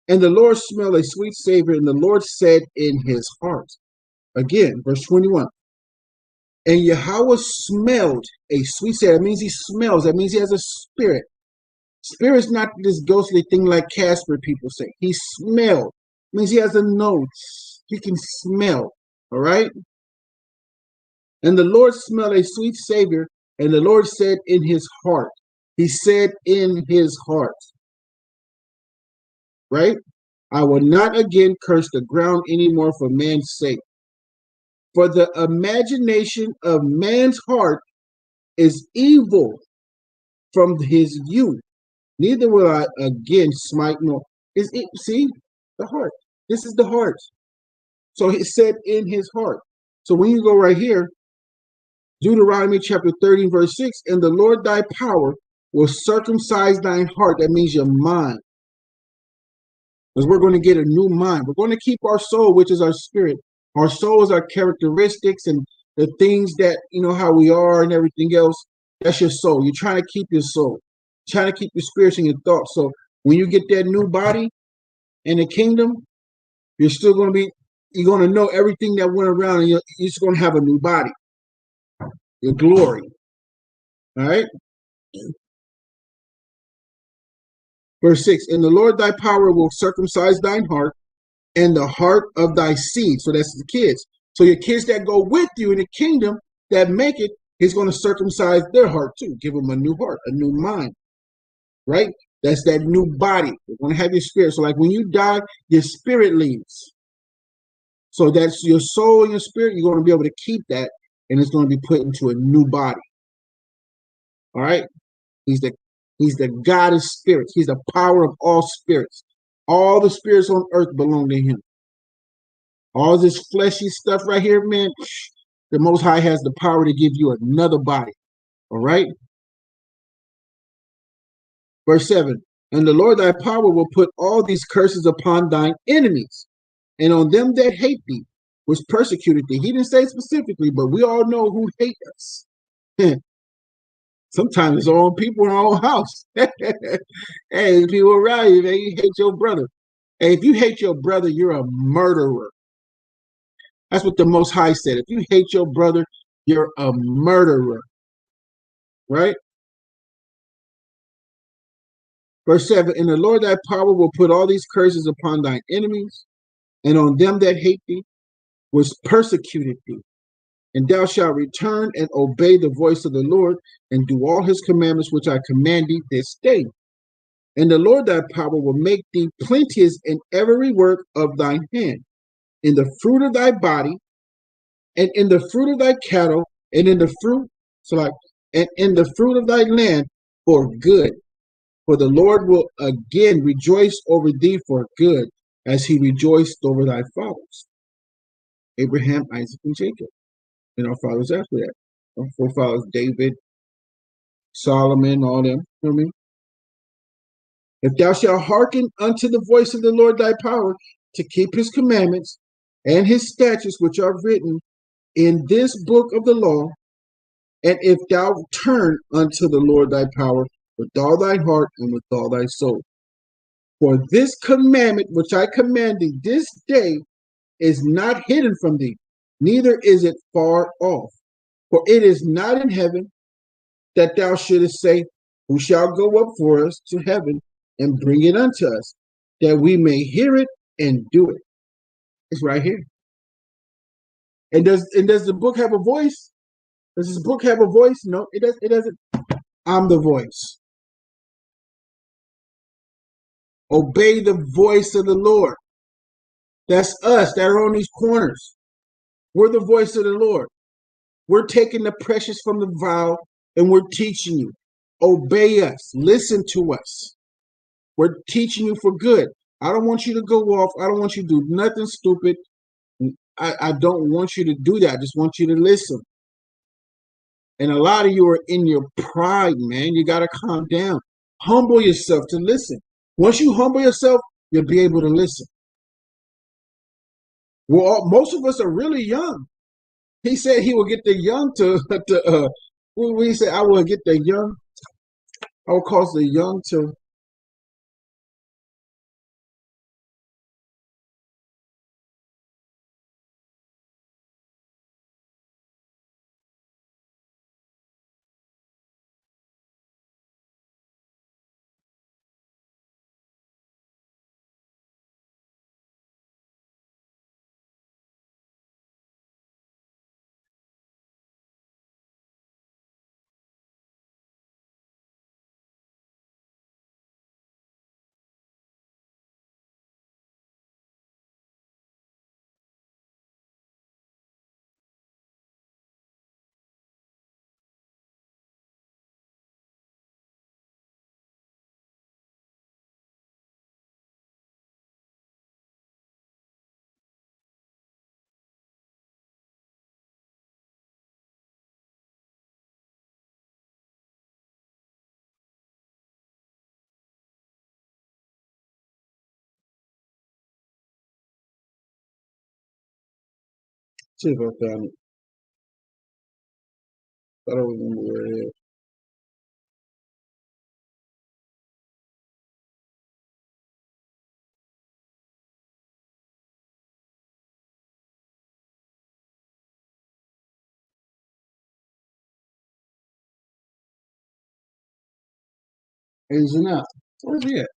And the Lord smelled a sweet savor, and the Lord said in his heart. Again, verse 21. And Yahweh smelled a sweet savor. That means he smells. That means he has a spirit. Spirit's not this ghostly thing like Casper people say. He smelled. Means he has a nose. He can smell. All right? And the Lord smelled a sweet savor, and the Lord said in his heart. He said in his heart. Right? I will not again curse the ground anymore for man's sake. For the imagination of man's heart is evil from his youth. Neither will I again smite nor. Is it? See the heart. This is the heart. So he said in his heart. So when you go right here, Deuteronomy chapter 30, verse 6, and the Lord thy power will circumcise thine heart. That means your mind. Because we're going to get a new mind. We're going to keep our soul, which is our spirit. Our soul is our characteristics and the things that, how we are and everything else. That's your soul. You're trying to keep your soul. You're trying to keep your spirits and your thoughts. So when you get that new body in the kingdom, you're still going to be, you're going to know everything that went around, and you're just going to have a new body. Your glory. All right? Verse 6, and the Lord thy power will circumcise thine heart and the heart of thy seed. So that's the kids. So your kids that go with you in the kingdom that make it, he's going to circumcise their heart too. Give them a new heart, a new mind. Right? That's that new body. You're going to have your spirit. So like when you die, your spirit leaves. So that's your soul and your spirit. You're going to be able to keep that, and it's going to be put into a new body. All right? He's the God of spirits. He's the power of all spirits. All the spirits on earth belong to him. All this fleshy stuff right here, man, the Most High has the power to give you another body. All right? Verse 7, and the Lord thy power will put all these curses upon thine enemies, and on them that hate thee, which persecuted thee. He didn't say specifically, but we all know who hate us. Sometimes it's our own people in our own house. Hey, people around you, man, you hate your brother. Hey, if you hate your brother, you're a murderer. That's what the Most High said. If you hate your brother, you're a murderer. Right? Verse 7, and the Lord thy power will put all these curses upon thine enemies, and on them that hate thee, which persecuted thee. And thou shalt return and obey the voice of the Lord, and do all his commandments which I command thee this day. And the Lord thy power will make thee plenteous in every work of thine hand, in the fruit of thy body, and in the fruit of thy cattle, and in the fruit, and in the fruit of thy land for good. For the Lord will again rejoice over thee for good, as he rejoiced over thy fathers, Abraham, Isaac, and Jacob, and our fathers after that. Our forefathers, David, Solomon, all them. You know what I mean? If thou shalt hearken unto the voice of the Lord thy power, to keep his commandments and his statutes which are written in this book of the law, and if thou turn unto the Lord thy power with all thy heart and with all thy soul. For this commandment which I command thee this day is not hidden from thee, neither is it far off. For it is not in heaven, that thou shouldest say, who shall go up for us to heaven and bring it unto us, that we may hear it and do it. It's right here. And does the book have a voice? Does this book have a voice? No, it doesn't. I'm the voice. Obey the voice of the Lord. That's us that are on these corners. We're the voice of the Lord. We're taking the precious from the vial, and we're teaching you. Obey us. Listen to us. We're teaching you for good. I don't want you to go off. I don't want you to do nothing stupid. I don't want you to do that. I just want you to listen. And a lot of you are in your pride, man. You got to calm down. Humble yourself to listen. Once you humble yourself, you'll be able to listen. Well, most of us are really young. He said he will get the young he said, I will get the young, I will cause the young to See if I found it. I don't remember where it is. Isn't that? Where's he at?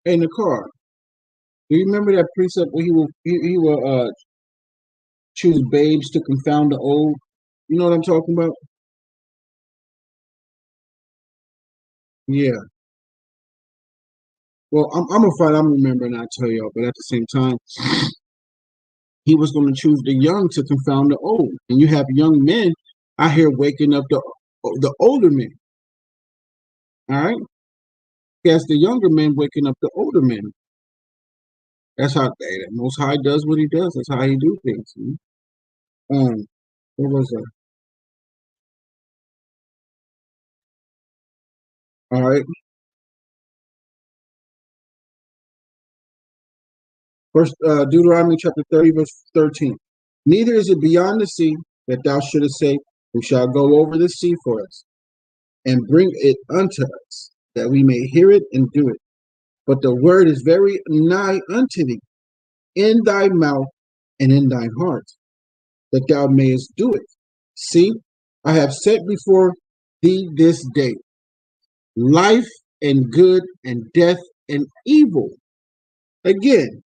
In the car. Do you remember that precept where he will choose babes to confound the old? You know what I'm talking about? Yeah. Well, I'm gonna find. I'm remembering. I tell y'all, but at the same time, he was going to choose the young to confound the old, and you have young men out here waking up the older men. All right, that's the younger men waking up the older men. That's how the Most High does what He does. That's how He do things. What was that? All right, first Deuteronomy chapter 30, verse 13. Neither is it beyond the sea that thou shouldest say, "Who shall go over the sea for us, and bring it unto us, that we may hear it and do it? But the word is very nigh unto thee, in thy mouth and in thine heart, that thou mayest do it. See, I have set before thee this day life and good, and death and evil." Again,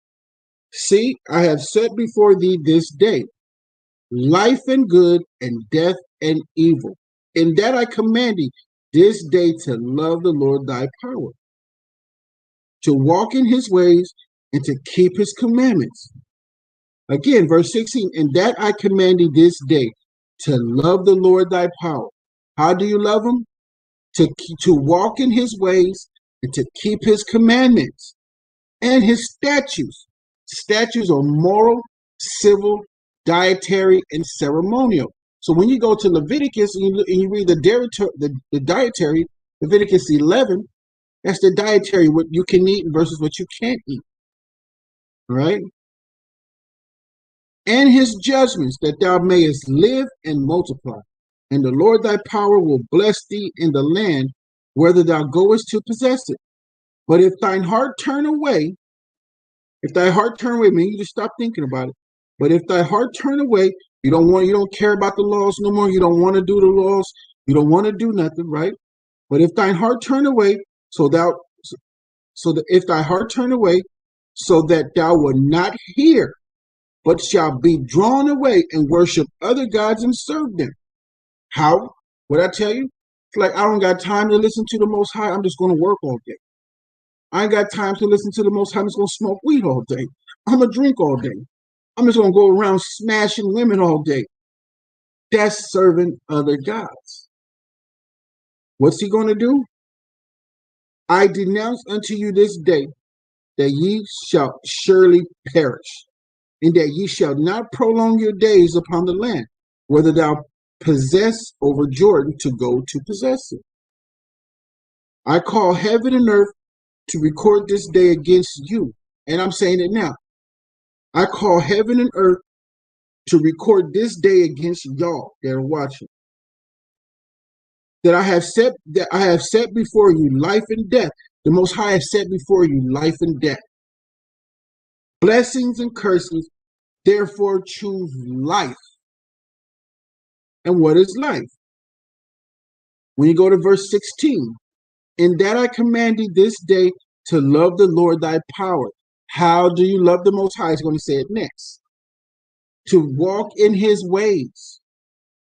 see, I have set before thee this day life and good, and death and evil. In that I command thee this day to love the Lord thy power, to walk in his ways, and to keep his commandments. Again, verse 16, and that I command thee this day to love the Lord thy power. How do you love him? To walk in his ways and to keep his commandments and his statutes. Statutes are moral, civil, dietary, and ceremonial. So when you go to Leviticus and you read the dietary, Leviticus 11, that's the dietary, what you can eat versus what you can't eat. Right? And his judgments, that thou mayest live and multiply. And the Lord thy power will bless thee in the land, whether thou goest to possess it. But if thine heart turn away, man, you just stop thinking about it. But if thy heart turn away, you don't care about the laws no more, you don't want to do the laws, you don't want to do nothing, right? But if thine heart turn away, if thy heart turn away, so that thou wilt not hear, but shall be drawn away and worship other gods and serve them. How? What I tell you? It's like I don't got time to listen to the Most High. I'm just going to work all day. I ain't got time to listen to the Most High. I'm just going to smoke weed all day. I'm going to drink all day. I'm just going to go around smashing women all day. That's serving other gods. What's he going to do? I denounce unto you this day that ye shall surely perish, and that ye shall not prolong your days upon the land, whether thou possess over Jordan to go to possess it. I call heaven and earth to record this day against you. And I'm saying it now. I call heaven and earth to record this day against y'all that are watching. That I have set before you life and death. The Most High has set before you life and death, blessings and curses. Therefore choose life. And what is life? When you go to verse 16, in that I command thee this day to love the Lord thy power. How do you love the Most High? He's going to say it next. To walk in his ways,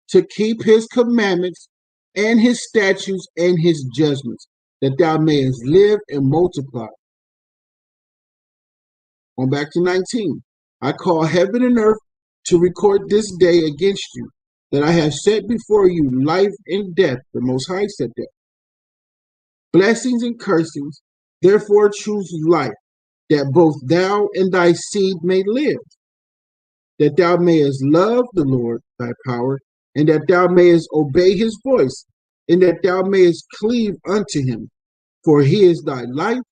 to keep his commandments and his statutes and his judgments, that thou mayest live and multiply. On back to 19. I call heaven and earth to record this day against you, that I have set before you life and death. The Most High said that. Blessings and cursings. Therefore choose life, that both thou and thy seed may live, that thou mayest love the Lord thy power, and that thou mayest obey his voice, and that thou mayest cleave unto him. For he is thy life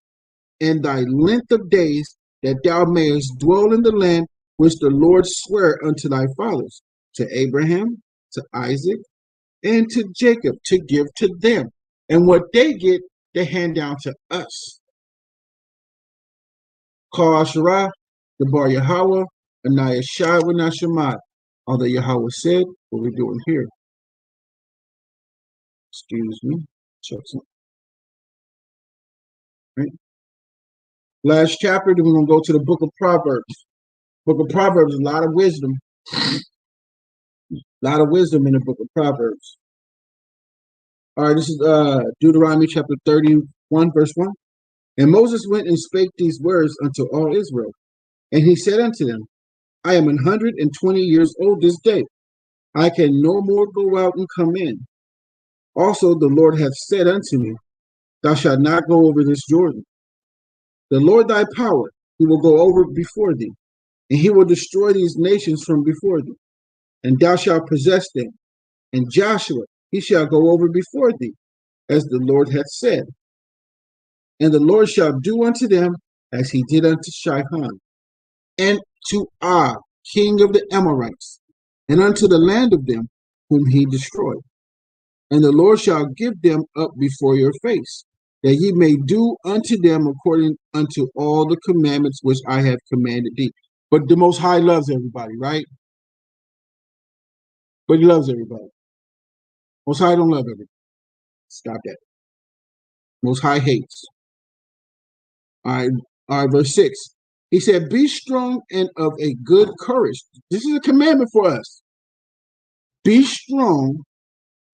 and thy length of days, that thou mayest dwell in the land which the Lord sware unto thy fathers, to Abraham, to Isaac, and to Jacob, to give to them. And what they get, they hand down to us. Kal Asherah, the Bar Yahweh, Anaya Shai Shemad. Although Yahweh said, what we're doing here. Excuse me. Check something. Right. Last chapter, then we're going to go to the book of Proverbs. Book of Proverbs, a lot of wisdom. A lot of wisdom in the book of Proverbs. All right, this is Deuteronomy chapter 31, verse 1. And Moses went and spake these words unto all Israel. And he said unto them, I am 120 years old this day. I can no more go out and come in. Also the Lord hath said unto me, Thou shalt not go over this Jordan. The Lord thy power, he will go over before thee, and he will destroy these nations from before thee, and thou shalt possess them. And Joshua, he shall go over before thee, as the Lord hath said. And the Lord shall do unto them as he did unto Sihon, and to Og, king of the Amorites, and unto the land of them whom he destroyed. And the Lord shall give them up before your face, that ye may do unto them according unto all the commandments which I have commanded thee. But the Most High loves everybody, right? But he loves everybody. Most High don't love everybody. Stop that. Most High hates. All right, verse 6. He said, Be strong and of a good courage. This is a commandment for us. Be strong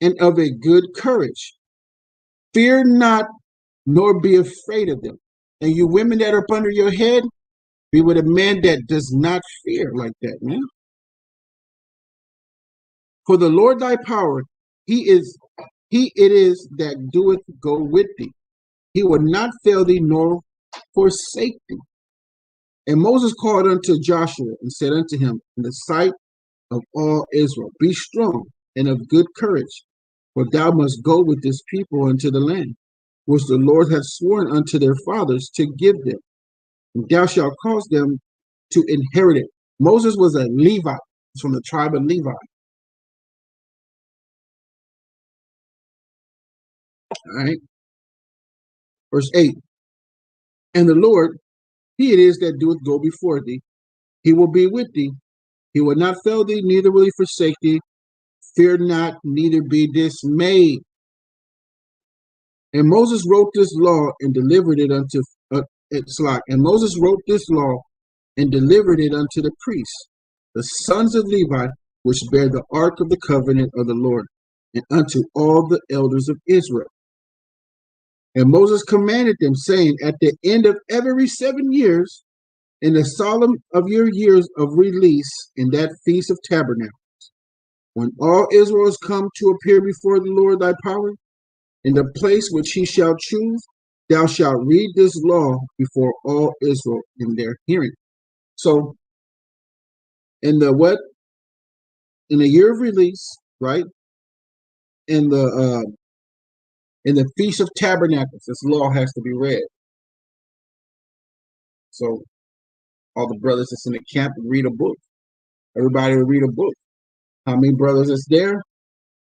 and of a good courage. Fear not, nor be afraid of them. And you women that are up under your head, be with a man that does not fear like that, man. For the Lord thy power, he it is that doeth go with thee. He will not fail thee nor forsake thee. And Moses called unto Joshua and said unto him in the sight of all Israel, Be strong and of good courage, for thou must go with this people into the land, which the Lord hath sworn unto their fathers to give them. And thou shalt cause them to inherit it. Moses was a Levite. He's from the tribe of Levi. All right. Verse 8. And the Lord, he it is that doeth go before thee. He will be with thee. He will not fail thee, neither will he forsake thee. Fear not, neither be dismayed. And Moses wrote this law and delivered it unto And Moses wrote this law and delivered it unto the priests, the sons of Levi, which bear the ark of the covenant of the Lord, and unto all the elders of Israel. And Moses commanded them, saying, At the end of every 7 years, in the solemn of your years of release, in that feast of tabernacles, when all Israel is come to appear before the Lord thy power, in the place which he shall choose, thou shalt read this law before all Israel in their hearing. So, in the what? In the year of release, right? In the Feast of Tabernacles, this law has to be read. So, all the brothers that's in the camp would read a book. Everybody would read a book. How many brothers is there?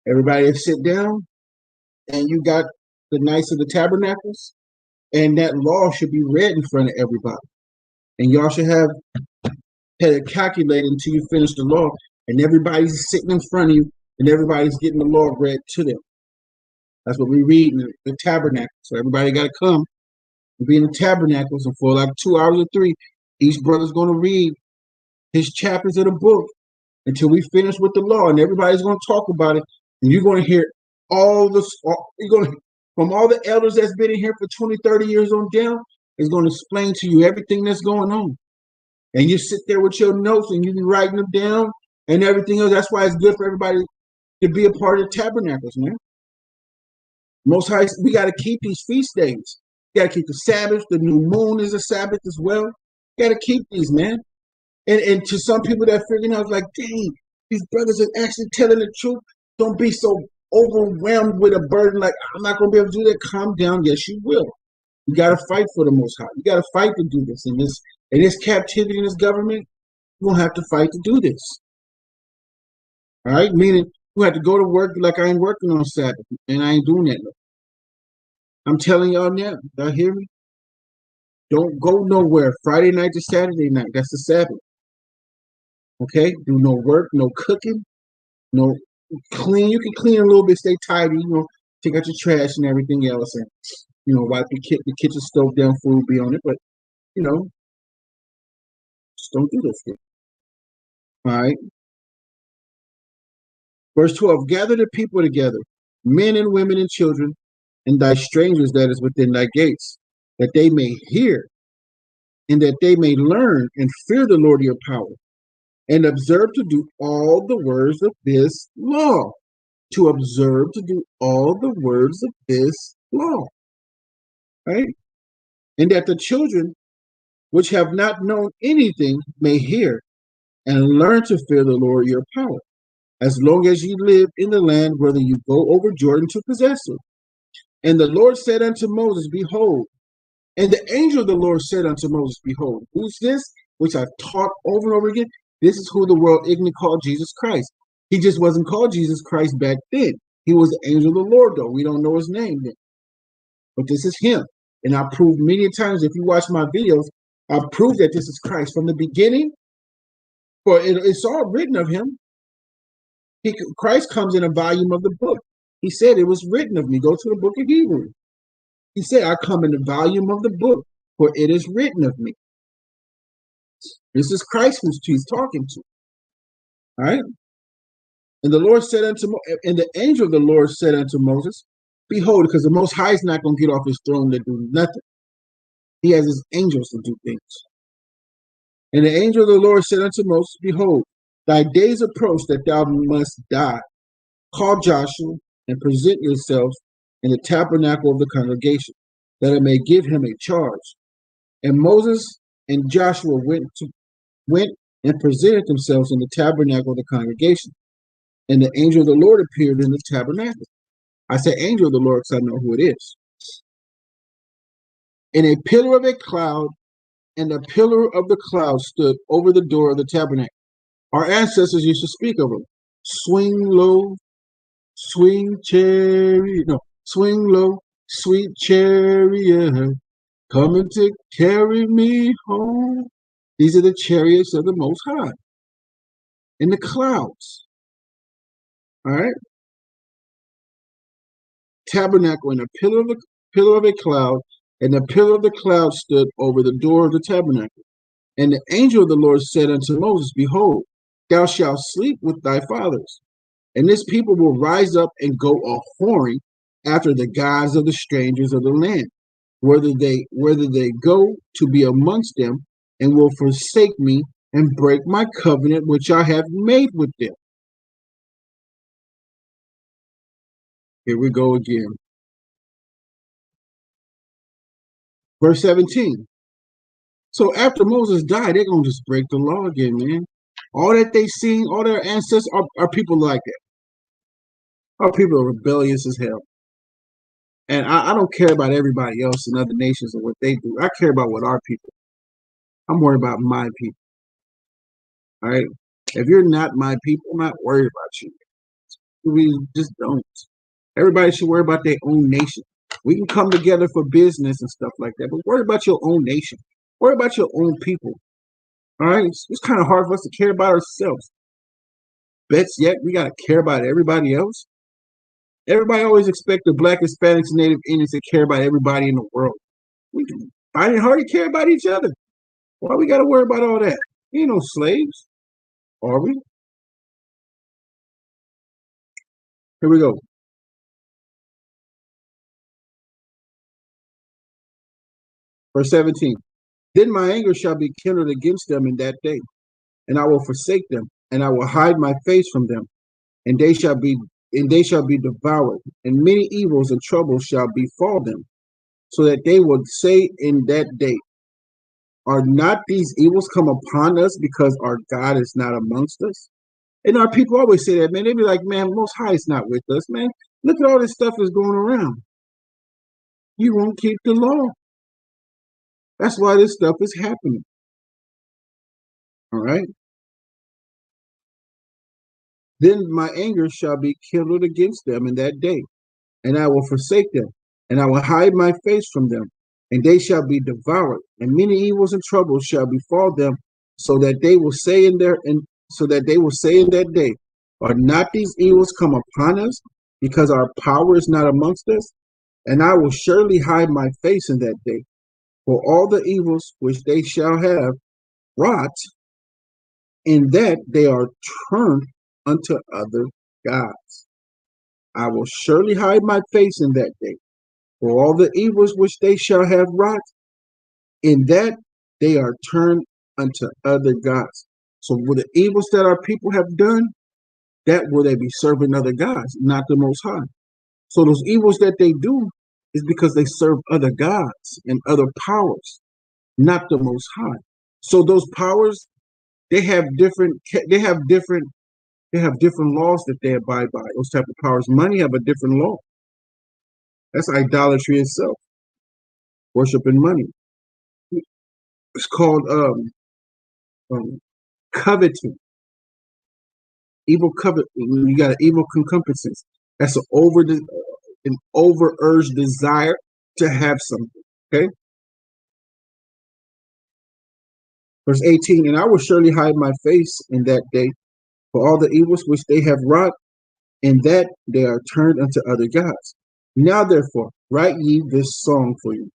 Everybody would sit down, and you got the Knights of the Tabernacles, and that law should be read in front of everybody. And y'all should have had it calculated until you finish the law, and everybody's sitting in front of you, and everybody's getting the law read to them. That's what we read in the tabernacle. So everybody got to come and be in the tabernacles, and for like 2 hours or 3, each brother's going to read his chapters of the book until we finish with the law, and everybody's going to talk about it, and you're going to hear from all the elders that's been in here for 20, 30 years on down, is going to explain to you everything that's going on. And you sit there with your notes and you be writing them down and everything else. That's why it's good for everybody to be a part of the tabernacles, man. Most High, we got to keep these feast days. You got to keep the Sabbath. The new moon is a Sabbath as well. You got to keep these, man. And to some people that figuring out, like, dang, these brothers are actually telling the truth. Don't be so overwhelmed with a burden like, I'm not going to be able to do that. Calm down. Yes, you will. You got to fight for the Most High. You got to fight to do this. In this captivity in this government, You're gonna have to fight to do this. All right, meaning you have to go to work like I ain't working on Sabbath, and I ain't doing that. I'm telling y'all now. Y'all hear me? Don't go nowhere. Friday night to Saturday night. That's the Sabbath. Okay? Do no work, no cooking, no clean. You can clean a little bit, stay tidy, take out your trash and everything else, and wipe the kitchen stove down, food be on it, but just don't do this thing. All right. Verse 12, gather the people together, men and women and children, and thy strangers that is within thy gates, that they may hear, and that they may learn and fear the Lord your power, and observe to do all the words of this law. To observe to do all the words of this law. Right? And that the children which have not known anything may hear and learn to fear the Lord your power, as long as ye live in the land whether you go over Jordan to possess it. And the Lord said unto Moses, behold, and the angel of the Lord said unto Moses, behold, who's this? Which I've taught over and over again. This is who the world ignorantly called Jesus Christ. He just wasn't called Jesus Christ back then. He was the angel of the Lord, though. We don't know his name then. But this is him. And I proved many times, if you watch my videos, I've proved that this is Christ from the beginning. For it's all written of him. Christ comes in a volume of the book. He said it was written of me. Go to the book of Hebrews. He said, I come in the volume of the book, for it is written of me. This is Christ who he's talking to. All right. And the Lord said and the angel of the Lord said unto Moses, behold, because the Most High is not going to get off his throne to do nothing. He has his angels to do things. And the angel of the Lord said unto Moses, behold, thy days approach that thou must die. Call Joshua and present yourselves in the tabernacle of the congregation, that I may give him a charge. And Moses and Joshua went and presented themselves in the tabernacle of the congregation. And the angel of the Lord appeared in the tabernacle. I say angel of the Lord because I know who it is. And a pillar of a cloud and a pillar of the cloud stood over the door of the tabernacle. Our ancestors used to speak of them. Swing low, swing chariot. No, swing low, sweet chariot, coming to carry me home. These are the chariots of the Most High in the clouds. All right. Tabernacle and a pillar of a cloud, and the pillar of the cloud stood over the door of the tabernacle. And the angel of the Lord said unto Moses, behold, thou shalt sleep with thy fathers, and this people will rise up and go a whoring after the gods of the strangers of the land, whether they go to be amongst them, and will forsake me and break my covenant which I have made with them. Here we go again. Verse 17. So after Moses died, they're going to just break the law again, man. All that they seen, all their ancestors are people like that. Our people are rebellious as hell. And I don't care about everybody else in other nations and what they do. I care about what our people. I'm worried about my people. All right? If you're not my people, I'm not worried about you. We just don't. Everybody should worry about their own nation. We can come together for business and stuff like that, but worry about your own nation. Worry about your own people. All right? It's kind of hard for us to care about ourselves. Bets yet we got to care about everybody else. Everybody always expect the Black, Hispanics, and Native Indians to care about everybody in the world. We find it hard to care about each other. Why we got to worry about all that? We ain't no slaves, are we? Here we go. Verse 17. Then my anger shall be kindled against them in that day, and I will forsake them, and I will hide my face from them, and they shall be devoured, and many evils and troubles shall befall them, so that they will say in that day, are not these evils come upon us because our God is not amongst us? And our people always say that, man. They be like, man, Most High is not with us, man. Look at all this stuff that's going around. You won't keep the law. That's why this stuff is happening. All right? Then my anger shall be kindled against them in that day, and I will forsake them, and I will hide my face from them, and they shall be devoured, and many evils and troubles shall befall them, so that they will say in that day, are not these evils come upon us, because our power is not amongst us? And I will surely hide my face in that day, for all the evils which they shall have wrought, in that they are turned unto other gods. I will surely hide my face in that day, for all the evils which they shall have wrought, in that they are turned unto other gods. So with the evils that our people have done, that will they be serving other gods, not the Most High. So those evils that they do is because they serve other gods and other powers, not the Most High. So those powers, they have different, they have different, they have different laws that they abide by. Those type of powers, money have a different law. That's idolatry itself, worshiping money. It's called coveting, evil covet. You got an evil concupiscence. That's an over urged desire to have something. Okay. Verse 18, and I will surely hide my face in that day for all the evils which they have wrought, in that they are turned unto other gods. Now therefore write ye this song for you,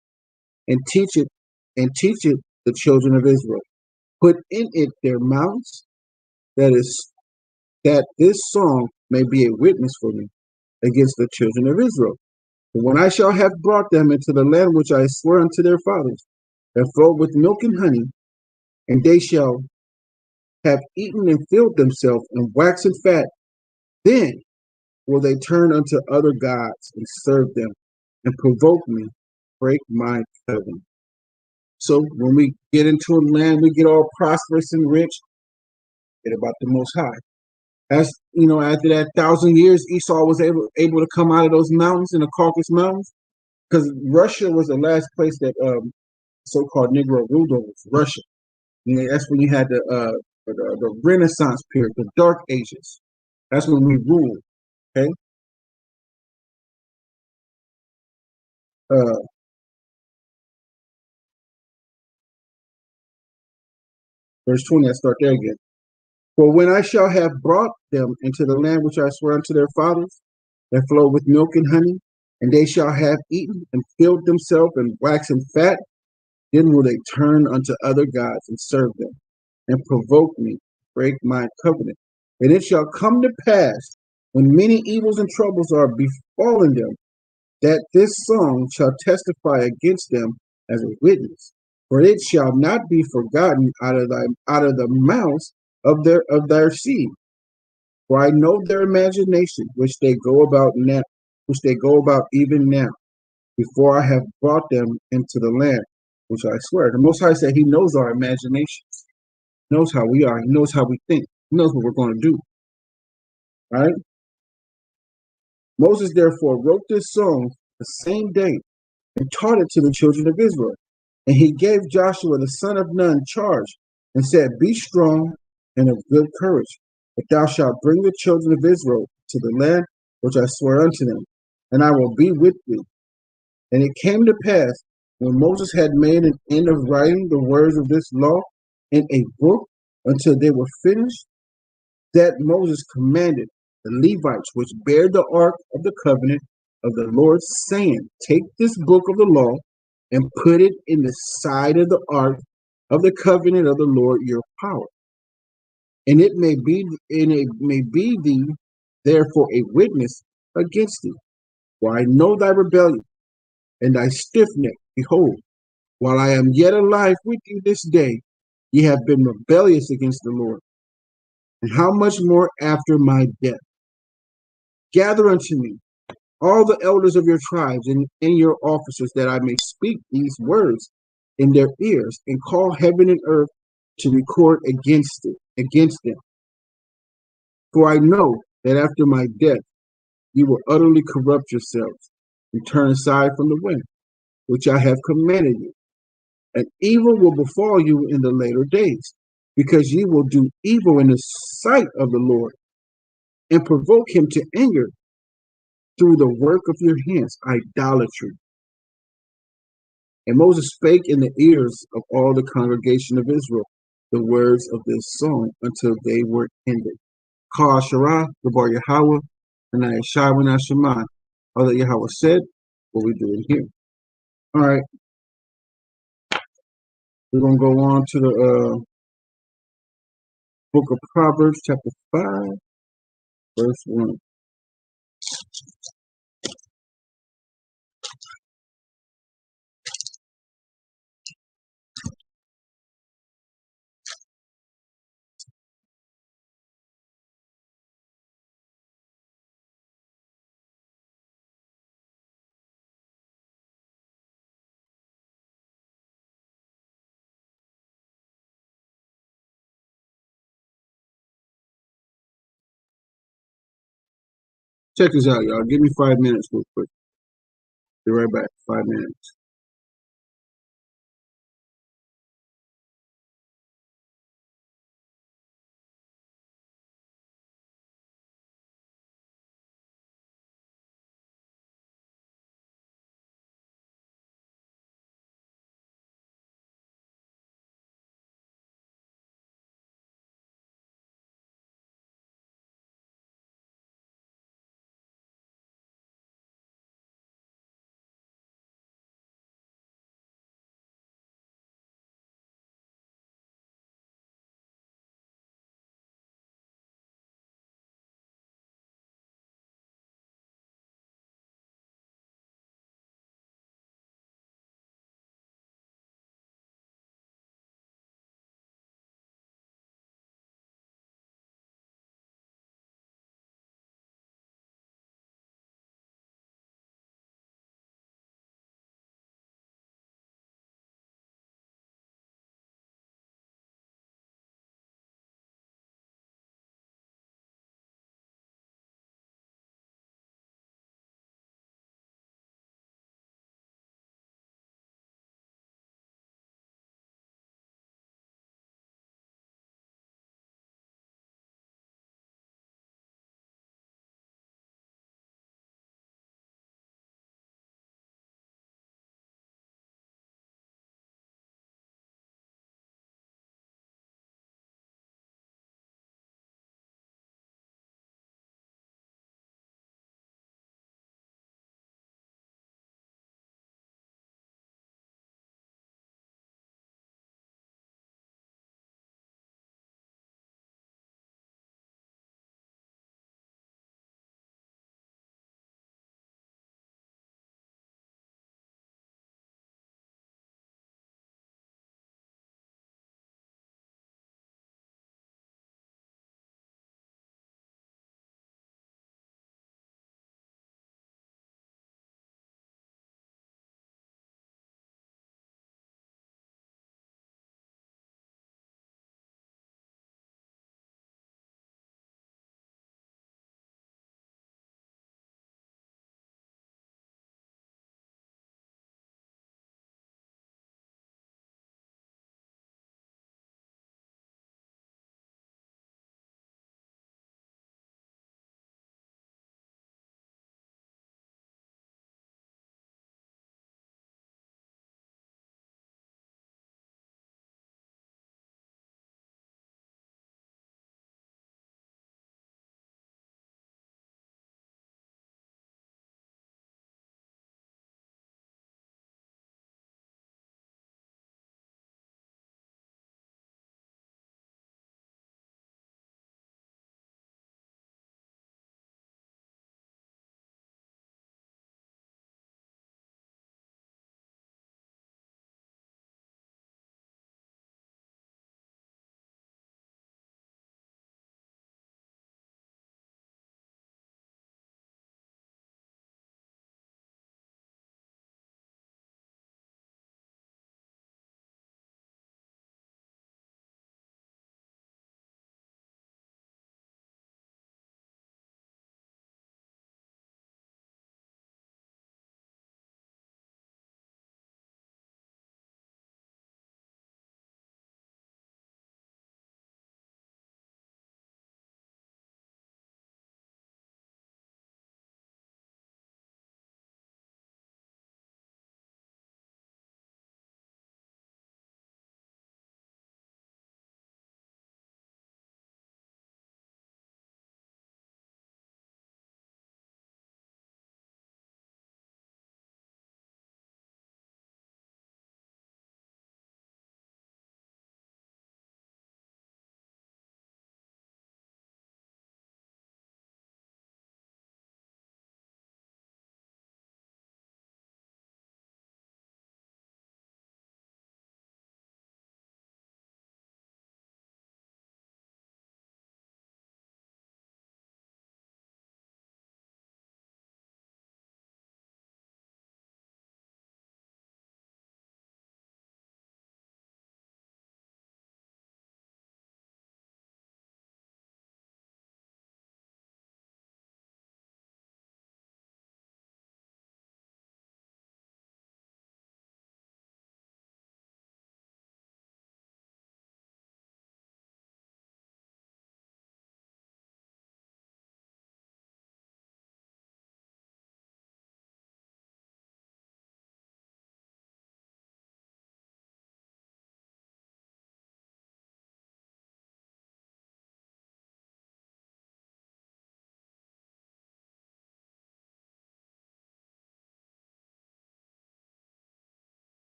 and teach it the children of Israel. Put in it their mouths, that this song may be a witness for me against the children of Israel. For when I shall have brought them into the land which I swear unto their fathers, that flow with milk and honey, and they shall have eaten and filled themselves and waxen fat, then will they turn unto other gods and serve them and provoke me, break my covenant. So when we get into a land, we get all prosperous and rich, get about the Most High. As you know, after that 1,000 years, Esau was able to come out of those mountains in the Caucasus Mountains, because Russia was the last place that so-called Negro ruled over. Russia. You know, that's when you had the Renaissance period, the Dark Ages. That's when we ruled. Okay. Verse 20. I start there again. For when I shall have brought them into the land which I swear unto their fathers, that flow with milk and honey, and they shall have eaten and filled themselves and waxen fat, then will they turn unto other gods and serve them, and provoke me, break my covenant. And it shall come to pass, when many evils and troubles are befallen them, that this song shall testify against them as a witness. For it shall not be forgotten out of the mouths of their seed. For I know their imagination, which they go about even now, before I have brought them into the land which I swear. The Most High said He knows our imaginations, He knows how we are, He knows how we think, He knows what we're going to do. Right? Moses therefore wrote this song the same day and taught it to the children of Israel. And he gave Joshua the son of Nun charge, and said, Be strong and of good courage, but thou shalt bring the children of Israel to the land which I swear unto them, and I will be with thee. And it came to pass, when Moses had made an end of writing the words of this law in a book until they were finished, that Moses commanded the Levites which bear the ark of the covenant of the Lord, saying, Take this book of the law and put it in the side of the ark of the covenant of the Lord your power. And it may be thee therefore a witness against thee. For I know thy rebellion and thy stiff neck. Behold, while I am yet alive with you this day, ye have been rebellious against the Lord. And how much more after my death? Gather unto me all the elders of your tribes and your officers, that I may speak these words in their ears, and call heaven and earth to record against them. For I know that after my death you will utterly corrupt yourselves, and turn aside from the way which I have commanded you. And evil will befall you in the later days, because ye will do evil in the sight of the Lord, and provoke him to anger through the work of your hands, idolatry. And Moses spake in the ears of all the congregation of Israel the words of this song until they were ended. Ka Asherah, Gabar Yahweh, and Ayashai Shema. All that Yahweh said, what we do in here. All right, we're going to go on to the book of Proverbs, chapter 5, verse 1. Check this out, y'all. Give me 5 minutes real quick. Be right back. 5 minutes.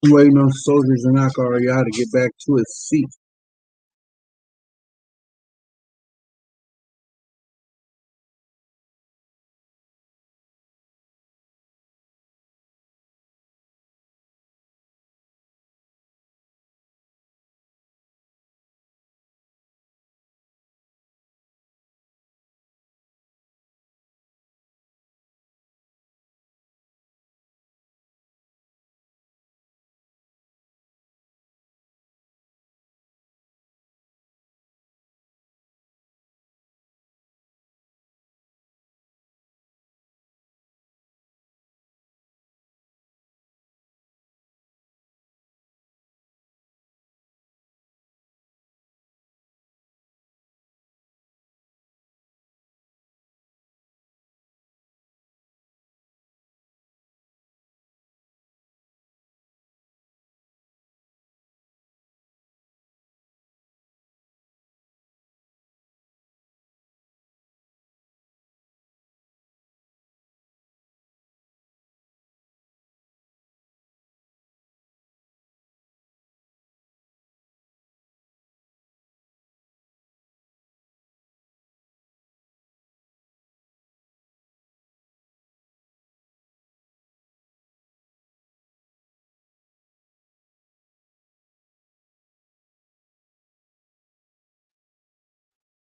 Waiting on soldiers in Akaria to get back to his seat.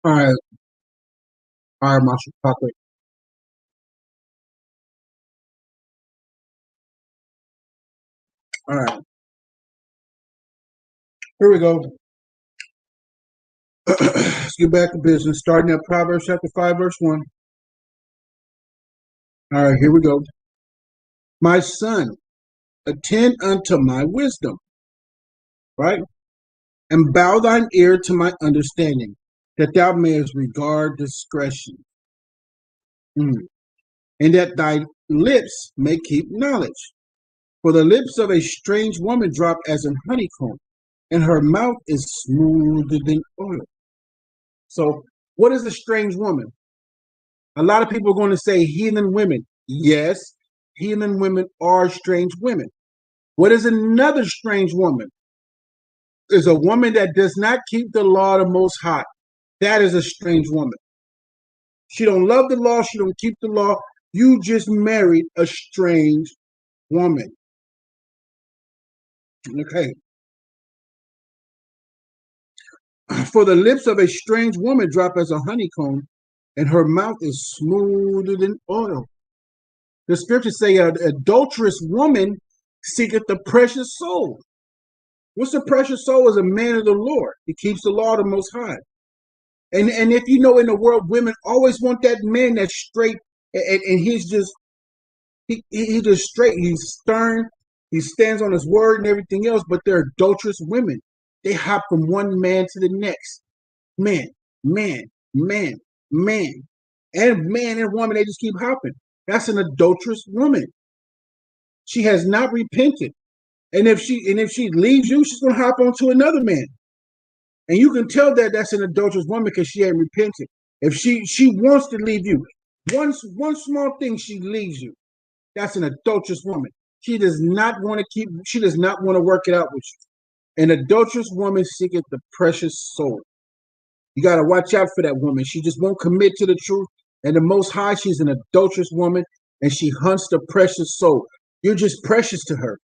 All right, Marshal Puppet. All right, here we go. Let's get back to business. Starting at Proverbs chapter 5, verse 1. All right, here we go. My son, attend unto my wisdom, right? And bow thine ear to my understanding, that thou mayest regard discretion. And that thy lips may keep knowledge. For the lips of a strange woman drop as an honeycomb, and her mouth is smoother than oil. So, what is a strange woman? A lot of people are going to say heathen women. Yes, heathen women are strange women. What is another strange woman? Is a woman that does not keep the law of the Most High. That is a strange woman. She don't love the law. She don't keep the law. You just married a strange woman. Okay. For the lips of a strange woman drop as a honeycomb, and her mouth is smoother than oil. The scriptures say an adulterous woman seeketh the precious soul. What's a precious soul? Is a man of the Lord. He keeps the law of the Most High. And if you know, in the world, women always want that man that's straight, and he's just he just straight. He's stern. He stands on his word and everything else. But they're adulterous women. They hop from one man to the next. Man, man, man, man, and man and woman. They just keep hopping. That's an adulterous woman. She has not repented. And if she leaves you, she's gonna hop onto another man. And you can tell that that's an adulterous woman because she ain't repented. If she wants to leave you, one small thing, she leaves you. That's an adulterous woman. She does not want to work it out with you. An adulterous woman seeketh the precious soul. You got to watch out for that woman. She just won't commit to the truth. And the Most High, she's an adulterous woman, and she hunts the precious soul. You're just precious to her.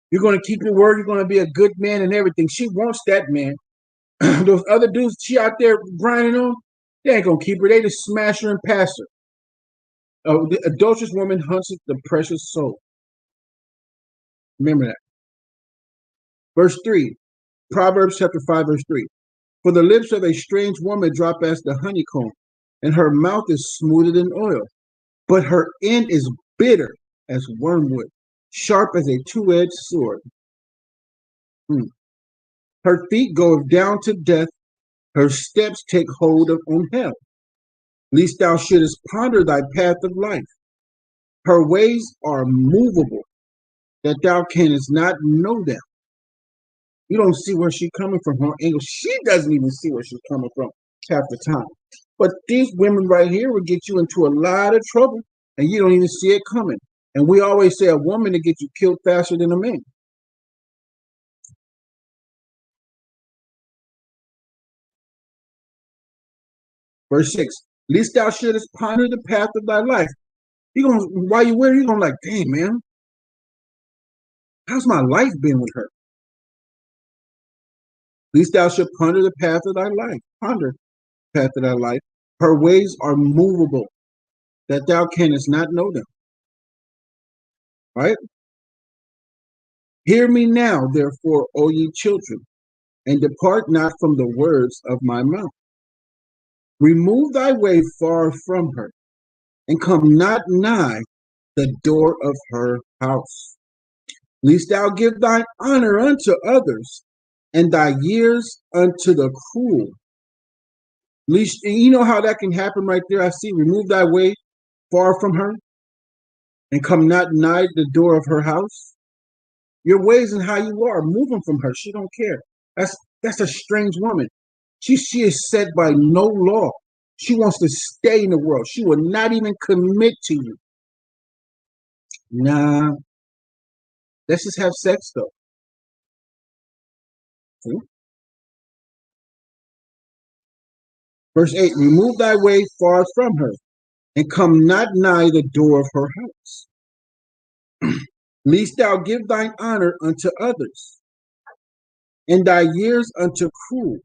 You're going to keep your word. You're going to be a good man and everything. She wants that man. Those other dudes she out there grinding on, they ain't going to keep her. They just smash her and pass her. The adulterous woman hunts the precious soul. Remember that. Verse 3, Proverbs chapter 5, verse 3. For the lips of a strange woman drop as the honeycomb, and her mouth is smoother than oil. But her end is bitter as wormwood, sharp as a two-edged sword. Her feet go down to death, her steps take hold on hell. Lest thou shouldest ponder thy path of life. Her ways are movable, that thou canst not know them. You don't see where she's coming from, her angle. She doesn't even see where she's coming from half the time. But these women right here will get you into a lot of trouble, and you don't even see it coming. And we always say a woman to get you killed faster than a man. Verse 6. Least thou shouldest ponder the path of thy life. You gonna while you with her, you gonna like, dang man, how's my life been with her? Least thou should ponder the path of thy life. Ponder the path of thy life. Her ways are movable, that thou canst not know them. Right? Hear me now, therefore, O ye children, and depart not from the words of my mouth. Remove thy way far from her, and come not nigh the door of her house. Lest thou give thine honor unto others, and thy years unto the cruel. Least, and you know how that can happen right there. I see, remove thy way far from her, and come not nigh the door of her house. Your ways and how you are moving from her. She don't care. That's a strange woman. She is set by no law. She wants to stay in the world. She will not even commit to you. Nah, let's just have sex though. See? Verse 8, remove thy way far from her, and come not nigh the door of her house. Lest thou give thine honor unto others, and thy years unto cruel.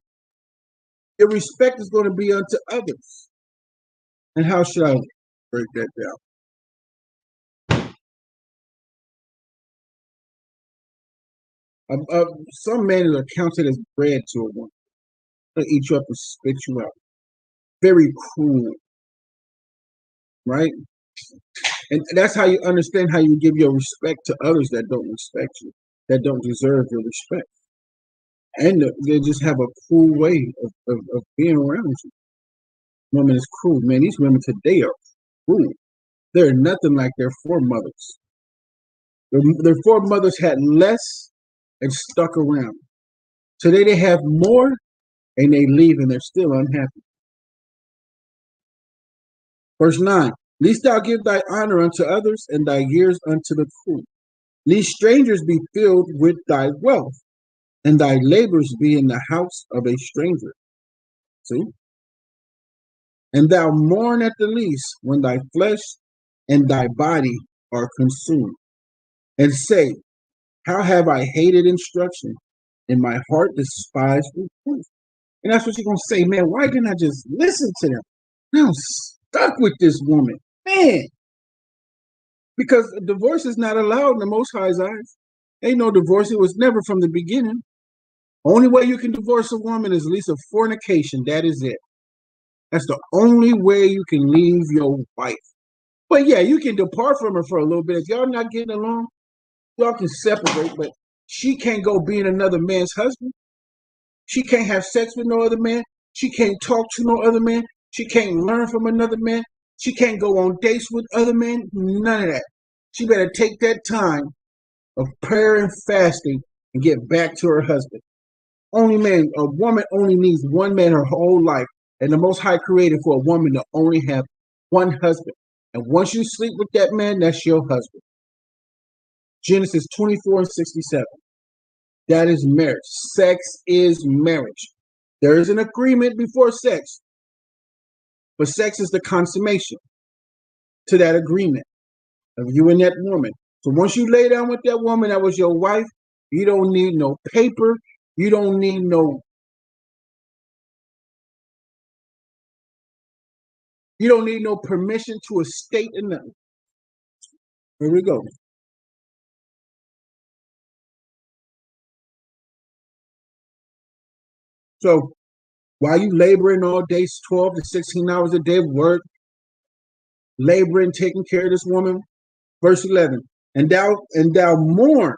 Your respect is going to be unto others. And how should I break that down? Some men are counted as bread to a woman. They'll eat you up and spit you out. Very cruel, right? And that's how you understand how you give your respect to others that don't respect you, that don't deserve your respect. And they just have a cruel way of being around you. Woman is cruel. Man, these women today are cruel. They're nothing like their foremothers. Their foremothers had less and stuck around. Today they have more and they leave and they're still unhappy. Verse 9, lest thou give thy honor unto others and thy years unto the cruel. Lest strangers be filled with thy wealth and thy labors be in the house of a stranger. See? And thou mourn at the least when thy flesh and thy body are consumed. And say, how have I hated instruction, and my heart despised reproof. And that's what you're going to say, man, why didn't I just listen to them? Now I'm stuck with this woman. Man, because divorce is not allowed in the Most High's eyes. Ain't no divorce. It was never from the beginning. Only way you can divorce a woman is at least a fornication. That is it. That's the only way you can leave your wife. But yeah, you can depart from her for a little bit. If y'all not getting along, y'all can separate, but she can't go be another man's husband. She can't have sex with no other man. She can't talk to no other man. She can't learn from another man. She can't go on dates with other men. None of that. She better take that time of prayer and fasting and get back to her husband. Only man, a woman only needs one man her whole life. And the Most High created for a woman to only have one husband. And once you sleep with that man, that's your husband. Genesis 24:67. That is marriage. Sex is marriage. There is an agreement before sex, but sex is the consummation to that agreement of you and that woman. So once you lay down with that woman that was your wife, you don't need no paper. You don't need no permission to a state or nothing. Here we go. So while you laboring all day, 12 to 16 hours a day of work, laboring, taking care of this woman, verse 11, and thou mourn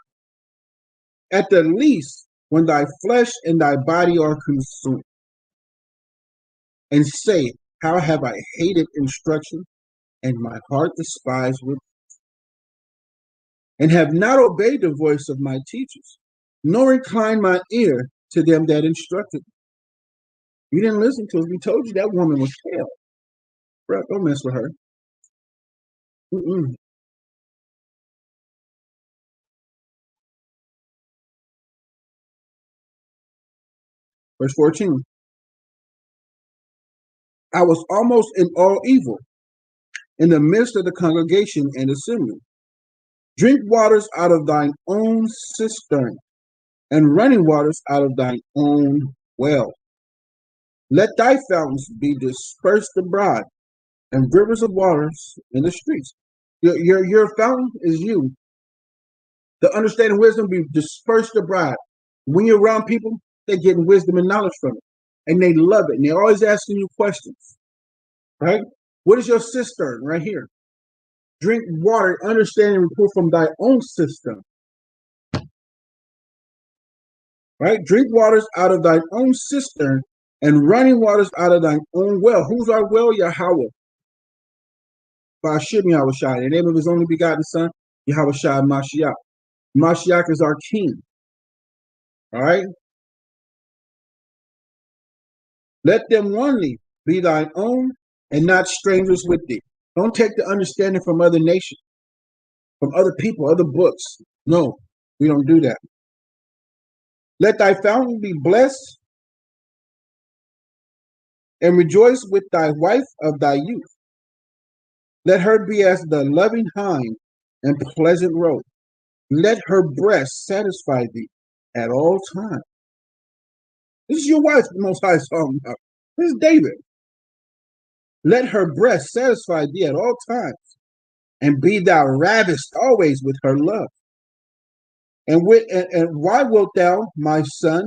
at the least when thy flesh and thy body are consumed, and say, how have I hated instruction, and my heart despised reproof, and have not obeyed the voice of my teachers, nor inclined my ear to them that instructed me. You didn't listen to us. We told you that woman was hell. Bro, don't mess with her. Mm-mm. Verse 14. I was almost in all evil, in the midst of the congregation and assembly. Drink waters out of thine own cistern, and running waters out of thine own well. Let thy fountains be dispersed abroad, and rivers of waters in the streets. Your fountain is you. The understanding wisdom be dispersed abroad. When you're around people, they're getting wisdom and knowledge from it. And they love it. And they're always asking you questions. Right? What is your cistern right here? Drink water, understanding and pour from thy own cistern. Right? Drink waters out of thine own cistern and running waters out of thine own well. Who's our well? Yahweh. By Hashem Yahushua, in the name of his only begotten son, Yahushua Mashiach. Mashiach is our king. All right? Let them only be thine own and not strangers with thee. Don't take the understanding from other nations, from other people, other books. No, we don't do that. Let thy fountain be blessed and rejoice with thy wife of thy youth. Let her be as the loving hind and pleasant roe. Let her breast satisfy thee at all times. This is your wife, the Most High is talking about. This is David. Let her breast satisfy thee at all times, and be thou ravished always with her love. And why wilt thou, my son,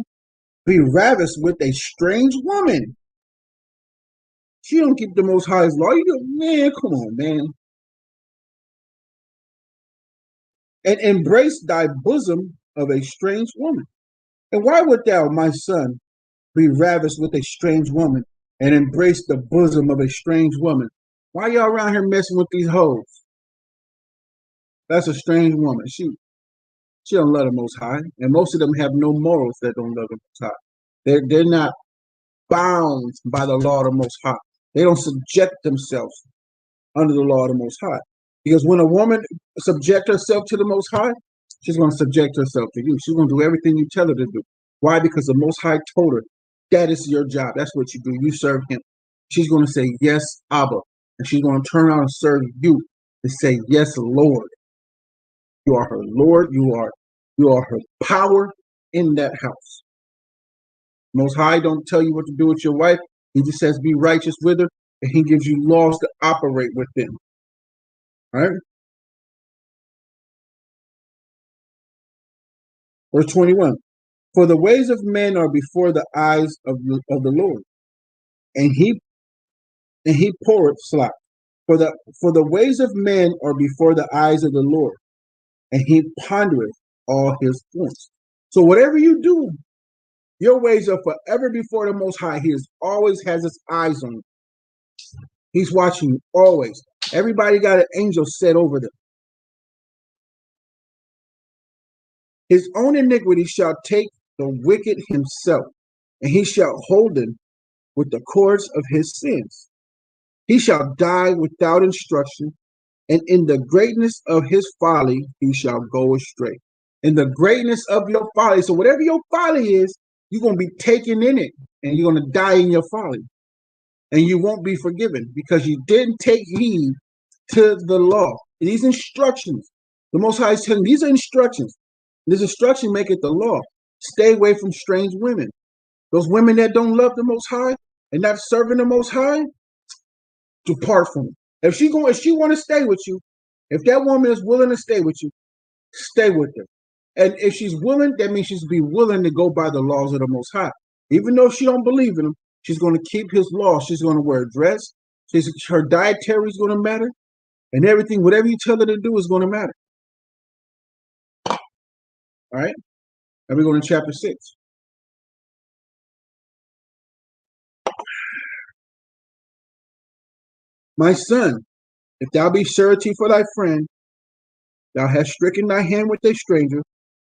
be ravished with a strange woman? She don't keep the Most High's law. You go, man, come on, man. And embrace thy bosom of a strange woman. And why wilt thou, my son, be ravished with a strange woman and embrace the bosom of a strange woman? Why y'all around here messing with these hoes? That's a strange woman. She don't love the Most High. And most of them have no morals that don't love the Most High. They're not bound by the law of the Most High. They don't subject themselves under the law of the Most High. Because when a woman subject herself to the Most High, she's going to subject herself to you. She's going to do everything you tell her to do. Why? Because the Most High told her, that is your job. That's what you do. You serve him. She's going to say, yes, Abba. And she's going to turn around and serve you and say, yes, Lord. You are her Lord. You are her power in that house. Most High don't tell you what to do with your wife. He just says be righteous with her, and he gives you laws to operate within. All right? Verse 21. For the ways of men are before the eyes of the Lord, and he poureth slack. For the ways of men are before the eyes of the Lord, and he pondereth all his points. So whatever you do, your ways are forever before the Most High. He always has his eyes on you. He's watching you always. Everybody got an angel set over them. His own iniquity shall take the wicked himself, and he shall hold him with the cords of his sins. He shall die without instruction, and in the greatness of his folly he shall go astray. In the greatness of your folly. So whatever your folly is, you're going to be taken in it, and you're going to die in your folly. And you won't be forgiven because you didn't take heed to the law. These instructions, the Most High is telling these are instructions. This instruction make it the law. Stay away from strange women. Those women that don't love the Most High and not serving the Most High, depart from them. If she want to stay with you, if that woman is willing to stay with you, stay with her. And if she's willing, that means she's be willing to go by the laws of the Most High. Even though she don't believe in him, she's going to keep his law. She's going to wear a dress. Her dietary is going to matter. And everything, whatever you tell her to do is going to matter. All right? Now we're going to chapter 6. My son, if thou be surety for thy friend, thou hast stricken thy hand with a stranger,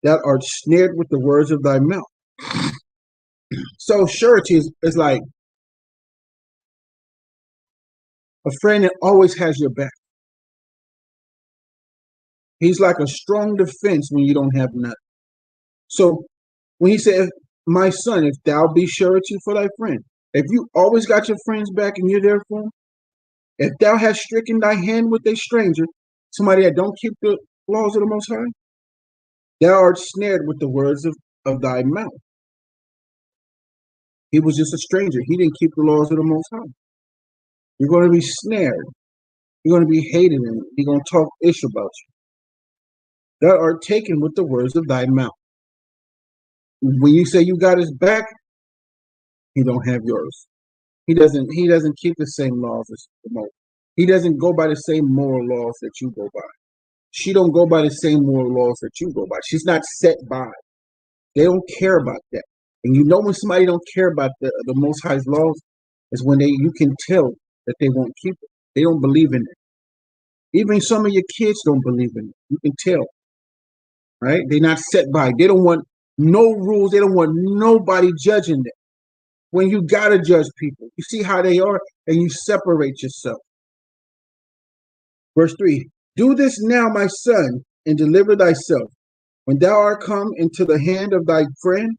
thou art snared with the words of thy mouth. So surety is like a friend that always has your back. He's like a strong defense when you don't have nothing. So when he said, my son, if thou be surety for thy friend, If you always got your friends back and you're there for them, if thou hast stricken thy hand with a stranger, somebody that don't keep the laws of the Most High, thou art snared with the words of thy mouth. He was just a stranger. He didn't keep the laws of the Most High. You're going to be snared. You're going to be hated, and he's going to talk ish about you. Thou art taken with the words of thy mouth. When you say you got his back, he don't have yours. He doesn't keep the same laws as the Most. He doesn't go by the same moral laws that you go by. She don't go by the same moral laws that you go by. She's not set by. They don't care about that. And you know when somebody don't care about the Most High's laws is when you can tell that they won't keep it. They don't believe in it. Even some of your kids don't believe in it. You can tell, right? They're not set by. They don't want no rules. They don't want nobody judging them. When you gotta judge people, you see how they are, and you separate yourself. Verse 3, do this now, my son, and deliver thyself. When thou art come into the hand of thy friend,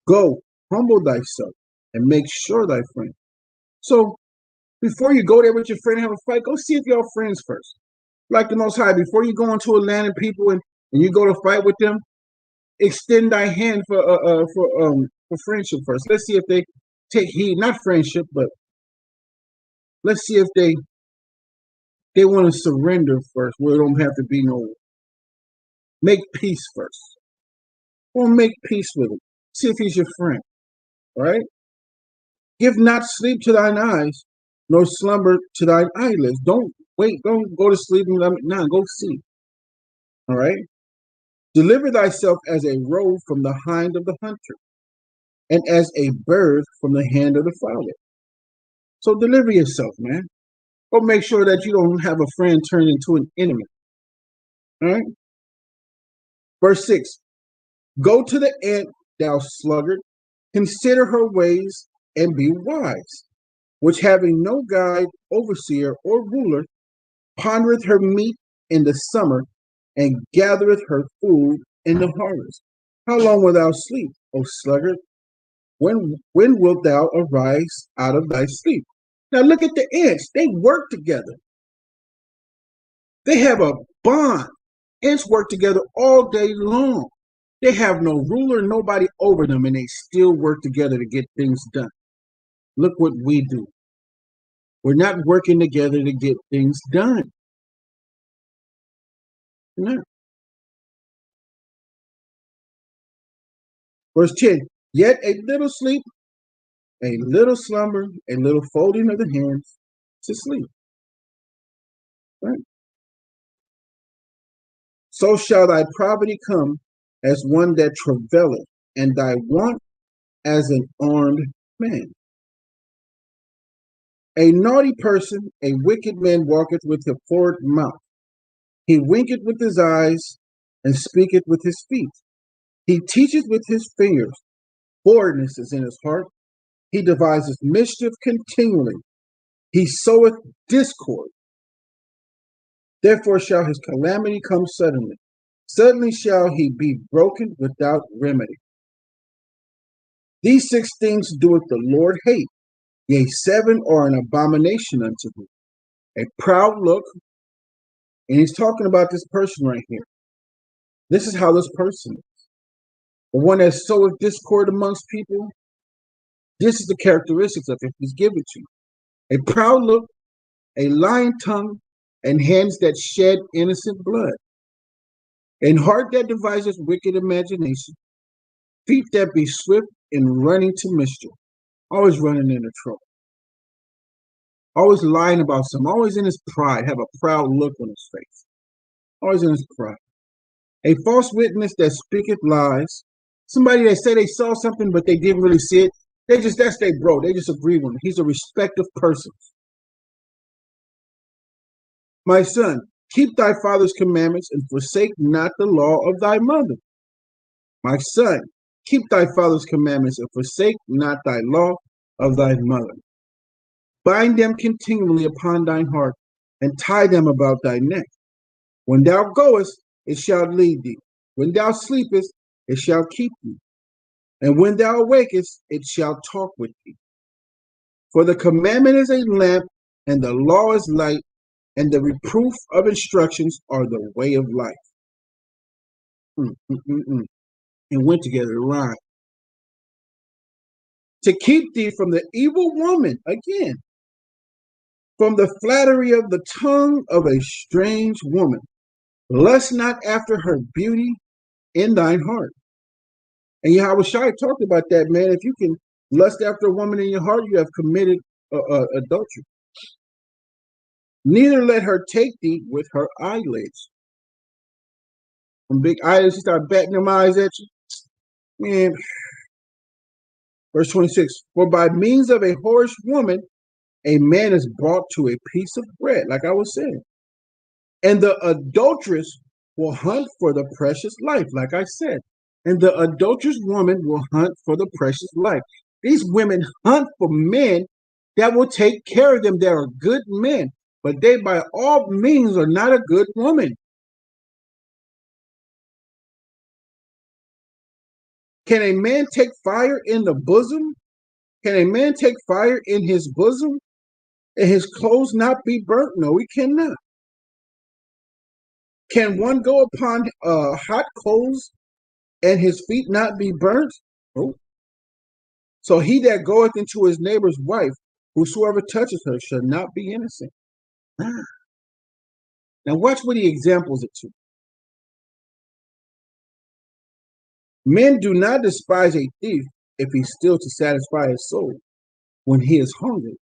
go, humble thyself, and make sure thy friend. So before you go there with your friend and have a fight, go see if y'all friends first. Like the Most High, before you go into a land of people and you go to fight with them, extend thy hand for friendship first. Let's see if they take heed, not friendship, but let's see if they want to surrender first, where it don't have to be no. Make peace first. Or make peace with him. See if he's your friend. All right? Give not sleep to thine eyes, nor slumber to thine eyelids. Don't wait. Don't go to sleep and go see. All right? Deliver thyself as a roe from the hind of the hunter, and as a bird from the hand of the fowler. So deliver yourself, man. Go make sure that you don't have a friend turn into an enemy. All right? Verse 6. Go to the ant, thou sluggard, consider her ways, and be wise, which having no guide, overseer, or ruler, pondereth her meat in the summer, and gathereth her food in the harvest. How long wilt thou sleep, O sluggard? When wilt thou arise out of thy sleep? Now look at the ants. They work together. They have a bond. Ants work together all day long. They have no ruler, nobody over them, and they still work together to get things done. Look what we do. We're not working together to get things done. No. Verse 10, yet a little sleep, a little slumber, a little folding of the hands to sleep. Right? So shall thy poverty come as one that travaileth, and thy want as an armed man. A naughty person, a wicked man walketh with a forward mouth. He winketh with his eyes, and speaketh with his feet. He teacheth with his fingers. Forwardness is in his heart. He devises mischief continually. He soweth discord. Therefore shall his calamity come suddenly. Suddenly shall he be broken without remedy. These 6 things doeth the Lord hate. Yea, 7 are an abomination unto him. A proud look, and he's talking about this person right here. This is how this person is. The one that soweth discord amongst people. This is the characteristics of it. He's given to you. A proud look, a lying tongue, and hands that shed innocent blood, and heart that devises wicked imagination, feet that be swift in running to mischief, always running into trouble, always lying about something, always in his pride, have a proud look on his face, always in his pride. A false witness that speaketh lies, somebody that say they saw something but they didn't really see it. That's their bro. They just agree with him. He's a respective person. My son, keep thy father's commandments and forsake not the law of thy mother. My son, keep thy father's commandments and forsake not thy law of thy mother. Bind them continually upon thine heart and tie them about thy neck. When thou goest, it shall lead thee. When thou sleepest, it shall keep thee. And when thou awakest, it shall talk with thee. For the commandment is a lamp, and the law is light, and the reproof of instructions are the way of life. And went together to rhyme. To keep thee from the evil woman, again, from the flattery of the tongue of a strange woman. Lust not after her beauty in thine heart. And Yahweh Shai talked about that, man. If you can lust after a woman in your heart, you have committed adultery. Neither let her take thee with her eyelids. When big eyelids, she start batting them eyes at you. Man, verse 26, for by means of a whorish woman, a man is brought to a piece of bread, like I was saying. And the adulteress will hunt for the precious life, like I said. And the adulterous woman will hunt for the precious life. These women hunt for men that will take care of them, that are good men. But they by all means are not a good woman. Can a man take fire in the bosom? Can a man take fire in his bosom and his clothes not be burnt? No, he cannot. Can one go upon hot coals and his feet not be burnt? Oh. So he that goeth into his neighbor's wife, whosoever touches her, shall not be innocent. Now watch what he examples it to. Men do not despise a thief if he steal to satisfy his soul when he is hungry.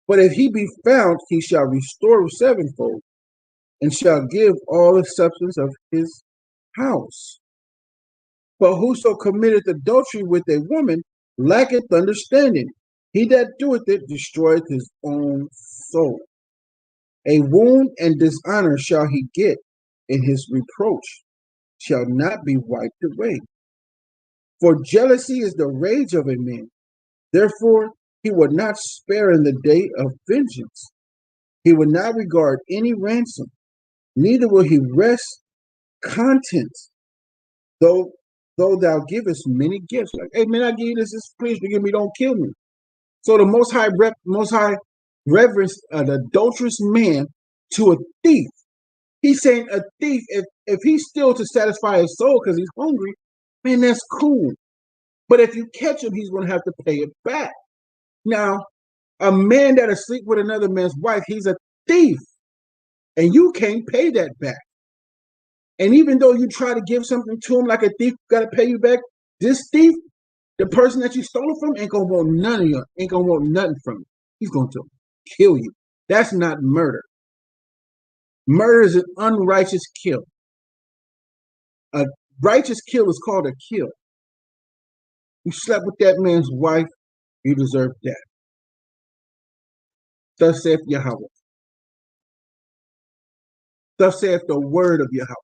But if he be found, he shall restore sevenfold, and shall give all the substance of his house. But whoso committeth adultery with a woman lacketh understanding. He that doeth it destroyeth his own soul. A wound and dishonor shall he get, and his reproach shall not be wiped away. For jealousy is the rage of a man. Therefore he will not spare in the day of vengeance. He will not regard any ransom, neither will he rest content, though thou givest many gifts. Like, hey man, I give you this, please forgive me, don't kill me. So the Most High reverenced an adulterous man to a thief. He's saying a thief, if he's still to satisfy his soul because he's hungry, man, that's cool. But if you catch him, he's going to have to pay it back. Now, a man that is asleep with another man's wife, he's a thief, and you can't pay that back. And even though you try to give something to him like a thief got to pay you back, this thief, the person that you stole it from, ain't gonna want none of you. Ain't gonna want nothing from you. He's going to kill you. That's not murder. Murder is an unrighteous kill. A righteous kill is called a kill. You slept with that man's wife, you deserve death. Thus saith Yahweh. Thus saith the word of Yahweh.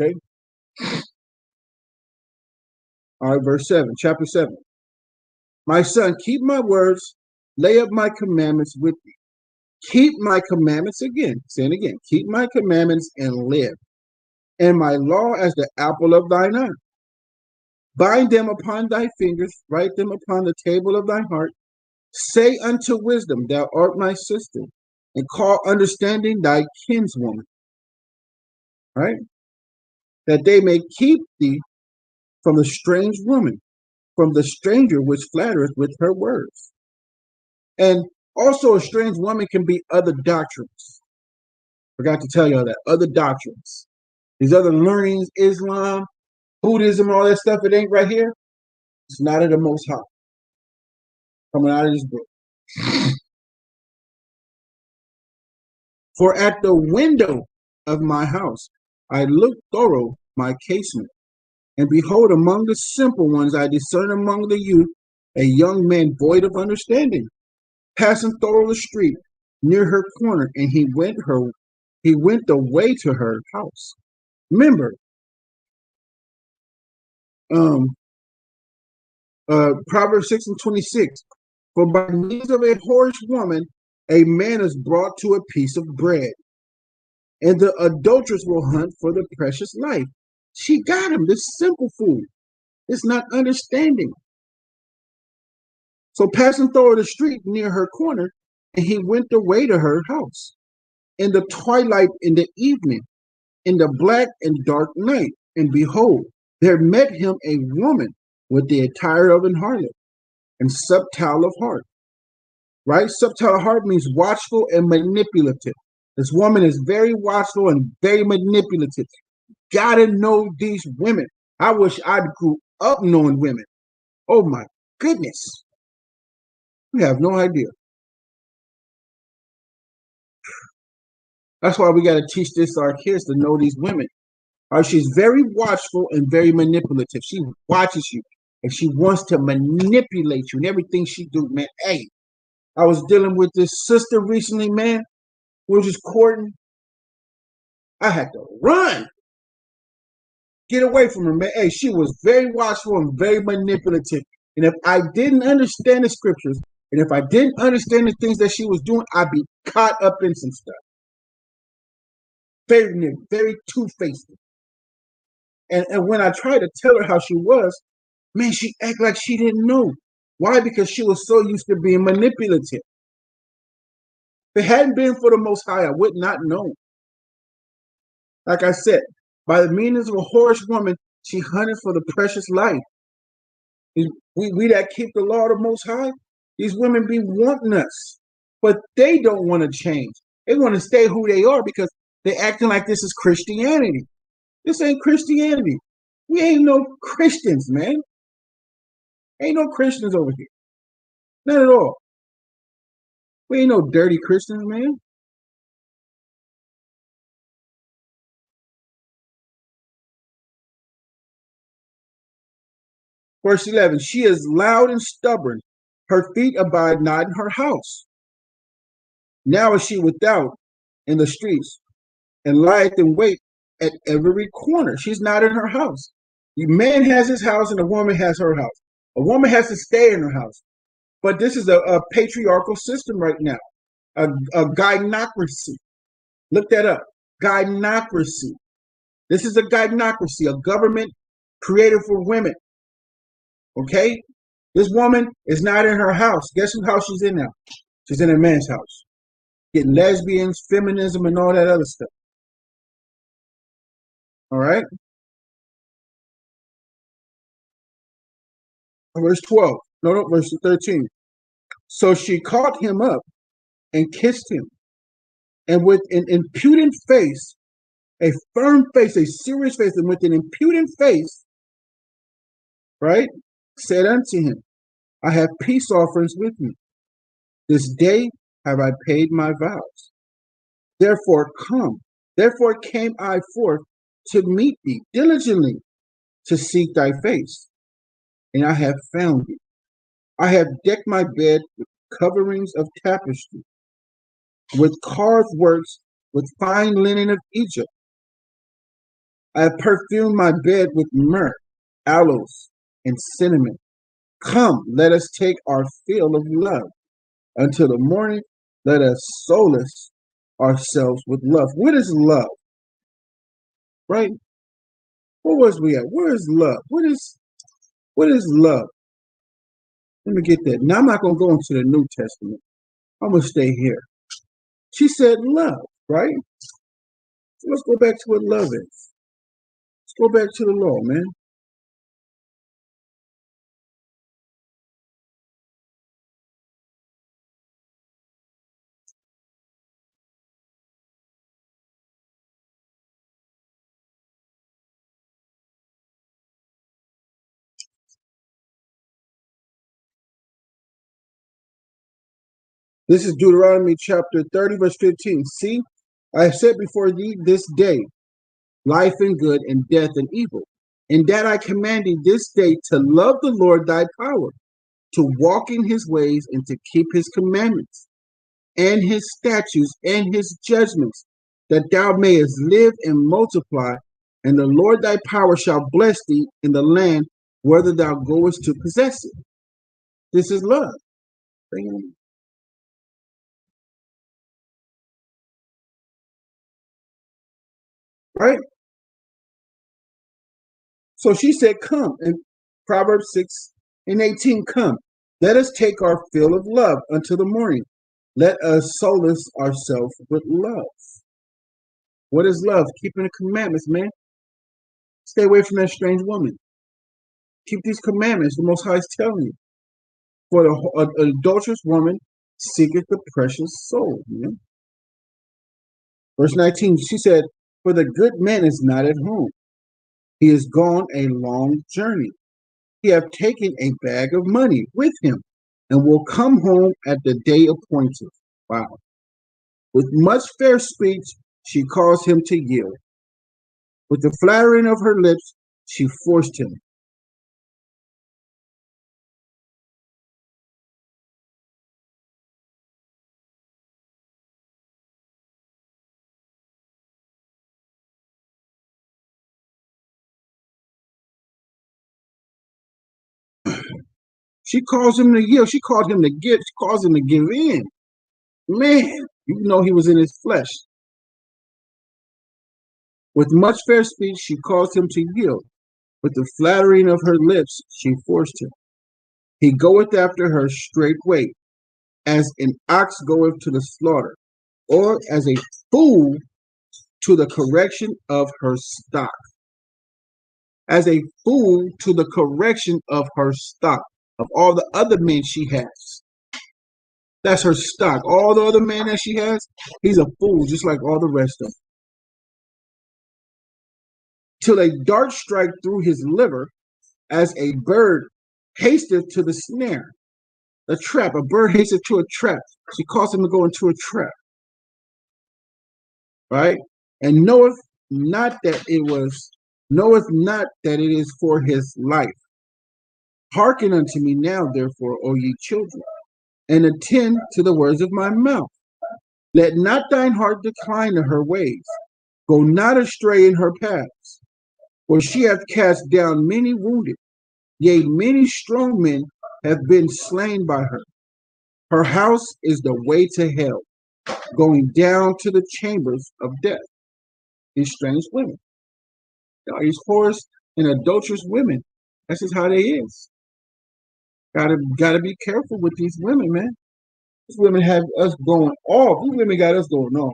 Okay? All right, verse 7, chapter 7. My son, keep my words, lay up my commandments with thee. Keep my commandments again, saying again, keep my commandments and live. And my law as the apple of thine eye. Bind them upon thy fingers, write them upon the table of thy heart. Say unto wisdom, thou art my sister, and call understanding thy kinswoman. Right? That they may keep thee from the strange woman, from the stranger which flattereth with her words. And also a strange woman can be other doctrines. Forgot to tell y'all that. Other doctrines. These other learnings, Islam, Buddhism, all that stuff, it ain't right here. It's not of the Most High. Coming out of this book. For at the window of my house I look thorough my casement, and behold, among the simple ones I discern among the youth a young man void of understanding, passing through the street near her corner, and he went the way to her house. Remember, Proverbs 6:26. For by means of a whorish woman, a man is brought to a piece of bread, and the adulteress will hunt for the precious life. She got him, this simple food. It's not understanding. So passing through the street near her corner, and he went away to her house. In the twilight, in the evening, in the black and dark night, and behold, there met him a woman with the attire of an harlot and subtile of heart. Right? Subtile of heart means watchful and manipulative. This woman is very watchful and very manipulative. Gotta know these women. I wish I grew up knowing women. Oh my goodness. We have no idea. That's why we got to teach this to our kids to know these women. She's very watchful and very manipulative. She watches you and she wants to manipulate you in everything she do, man. Hey, I was dealing with this sister recently, man. We were just courting. I had to run. Get away from her, man. Hey, she was very watchful and very manipulative. And if I didn't understand the scriptures, and if I didn't understand the things that she was doing, I'd be caught up in some stuff. Very two-faced. And when I tried to tell her how she was, man, she acted like she didn't know. Why? Because she was so used to being manipulative. If it hadn't been for the Most High, I would not know. Like I said, by the means of a whorish woman, she hunted for the precious life. We that keep the law of the Most High, these women be wanting us. But they don't want to change. They want to stay who they are because they're acting like this is Christianity. This ain't Christianity. We ain't no Christians, man. Ain't no Christians over here. Not at all. We ain't no dirty Christians, man. Verse 11, she is loud and stubborn. Her feet abide not in her house. Now is she without in the streets and lieth in wait at every corner. She's not in her house. The man has his house and a woman has her house. A woman has to stay in her house. But this is a patriarchal system right now, a gynocracy. Look that up. Gynocracy. This is a gynocracy, a government created for women. Okay? This woman is not in her house. Guess whose house she's in now? She's in a man's house. Getting lesbians, feminism, and all that other stuff. All right? Verse 12. No, verse 13. So she caught him up and kissed him. And with an impudent face, a firm face, a serious face, and with an impudent face, right, said unto him, I have peace offerings with me. This day have I paid my vows. Therefore came I forth to meet thee diligently to seek thy face. And I have found thee. I have decked my bed with coverings of tapestry, with carved works, with fine linen of Egypt. I have perfumed my bed with myrrh, aloes, and cinnamon. Come, let us take our fill of love. Until the morning, let us solace ourselves with love. What is love? Right? Where was we at? Where is love? What is love? Let me get that. Now I'm not going to go into the New Testament. I'm going to stay here. She said love, right? So let's go back to what love is. Let's go back to the law, man. This is Deuteronomy chapter 30, verse 15. See, I have set before thee this day life and good, and death and evil. And that I command thee this day to love the Lord thy power, to walk in his ways, and to keep his commandments, and his statutes, and his judgments, that thou mayest live and multiply, and the Lord thy power shall bless thee in the land whether thou goest to possess it. This is love. Right? So she said, come. In Proverbs 6 and 18, come. Let us take our fill of love until the morning. Let us solace ourselves with love. What is love? Keeping the commandments, man. Stay away from that strange woman. Keep these commandments. The Most High is telling you. For the adulterous woman seeketh the precious soul. Man. Verse 19, she said, for the good man is not at home. He is gone a long journey. He hath taken a bag of money with him, and will come home at the day appointed. Wow. With much fair speech, she caused him to yield. With the flattering of her lips, she forced him. She caused him to yield. She called him to give. She caused him to give in. Man, you know he was in his flesh. With much fair speech, she caused him to yield. With the flattering of her lips, she forced him. He goeth after her straightway, as an ox goeth to the slaughter, or as a fool to the correction of her stock. As a fool to the correction of her stock. Of all the other men she has. That's her stock. All the other men that she has, he's a fool, just like all the rest of them. Till a dart strike through his liver, as a bird hasteth to the snare. A trap. A bird hasteth to a trap. She caused him to go into a trap. Right? And knoweth not that it is for his life. Hearken unto me now, therefore, O ye children, and attend to the words of my mouth. Let not thine heart decline to her ways. Go not astray in her paths. For she hath cast down many wounded, yea, many strong men have been slain by her. Her house is the way to hell, going down to the chambers of death. These strange women. These whores and adulterous women. That's just how they is. Gotta be careful with these women, man. These women have us going off. These women got us going off.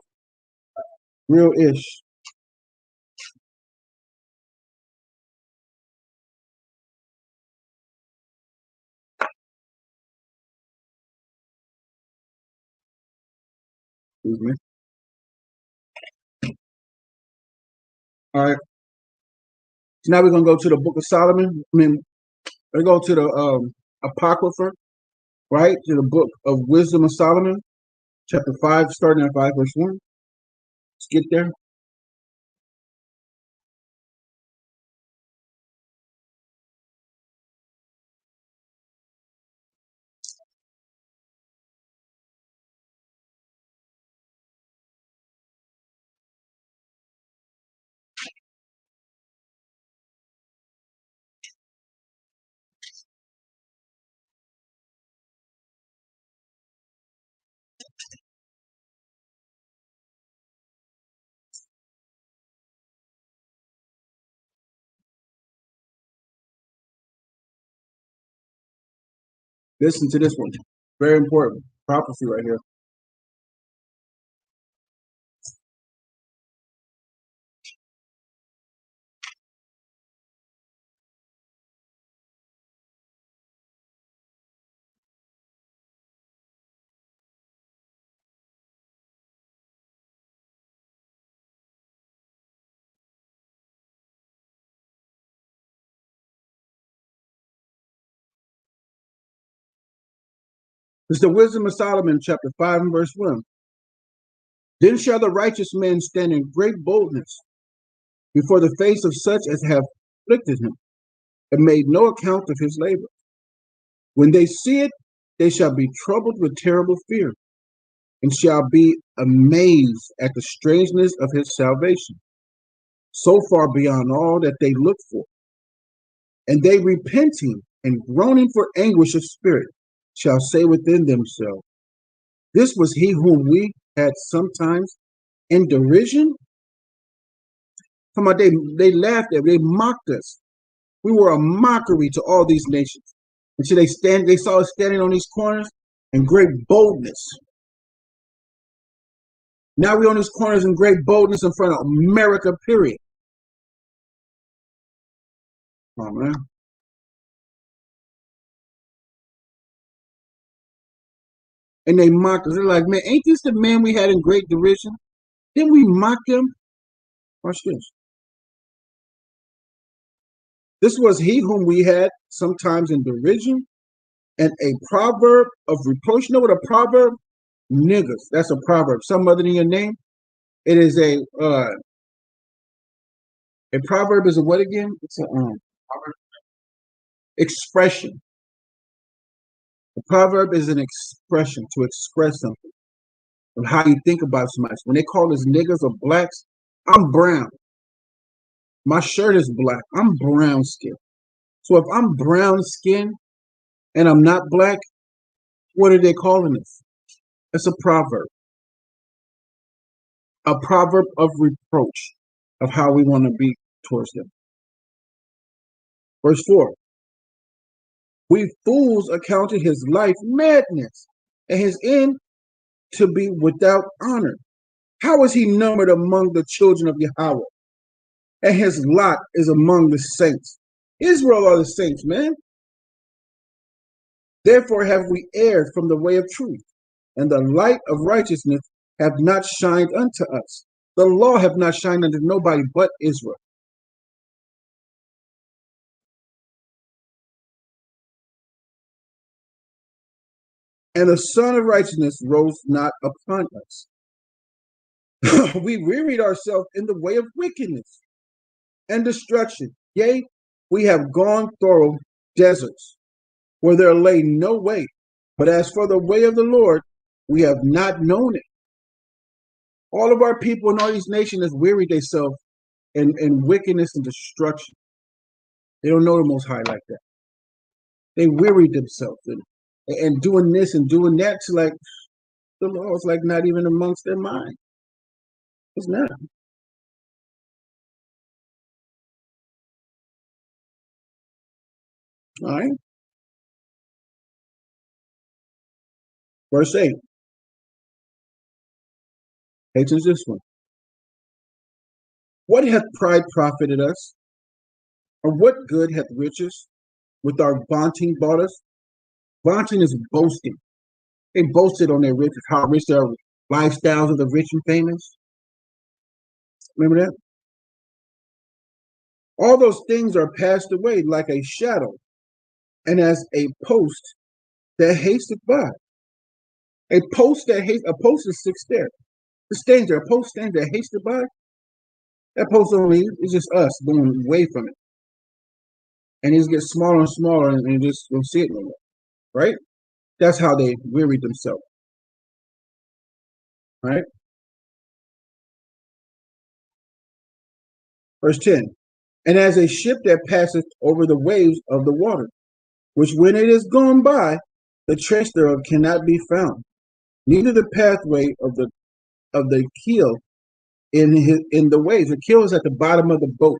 Real ish. Excuse me. All right. So now we're gonna go to the Book of Solomon. We go to the Apocrypha, right? To the Book of Wisdom of Solomon, chapter 5, starting at 5, verse 1. Let's get there. Listen to this one. Very important prophecy right here. It's the Wisdom of Solomon, chapter 5, and verse 1. Then shall the righteous man stand in great boldness before the face of such as have afflicted him, and made no account of his labor. When they see it, they shall be troubled with terrible fear, and shall be amazed at the strangeness of his salvation, so far beyond all that they look for. And they repenting and groaning for anguish of spirit shall say within themselves, this was he whom we had sometimes in derision. Come on, they laughed at, they mocked us. We were a mockery to all these nations. And so they saw us standing on these corners in great boldness. Now we're on these corners in great boldness in front of America, period. Oh, man. And they mocked us. They're like, man, ain't this the man we had in great derision? Didn't we mock him? Watch this. This was he whom we had sometimes in derision and a proverb of reproach. You know what a proverb? Niggas. That's a proverb. Some other than your name. It is a proverb is a what again? It's a expression. A proverb is an expression to express something of how you think about somebody. When they call us niggas or blacks, I'm brown. My shirt is black. I'm brown skin. So if I'm brown skin and I'm not black, what are they calling us? It's a proverb. A proverb of reproach of how we want to be towards them. Verse 4. We fools accounted his life madness and his end to be without honor. How is he numbered among the children of Yahweh? And his lot is among the saints. Israel are the saints, man. Therefore have we erred from the way of truth, and the light of righteousness have not shined unto us. The law have not shined unto nobody but Israel. And the Son of Righteousness rose not upon us. We wearied ourselves in the way of wickedness and destruction. Yea, we have gone through deserts where there lay no way. But as for the way of the Lord, we have not known it. All of our people in all these nations have wearied themselves in wickedness and destruction. They don't know the Most High like that. They wearied themselves and doing this and doing that to like the law is like not even amongst their mind. It's not. All right. Verse 8. Hey, to this one. What hath pride profited us? Or what good hath riches with our vaunting bought us? Vaunting is boasting. They boasted on their riches, how rich their lifestyles of the rich and famous. Remember that? All those things are passed away like a shadow, and as a post that hasteth by. A post is six there. The stands there, a post stands that hasteth by. That post only is just us going away from it. And it just gets smaller and smaller, and you just don't see it no more. Right? That's how they wearied themselves. Right? Verse 10. And as a ship that passeth over the waves of the water, which when it is gone by, the trace thereof cannot be found, neither the pathway of the keel in the waves. The keel is at the bottom of the boat.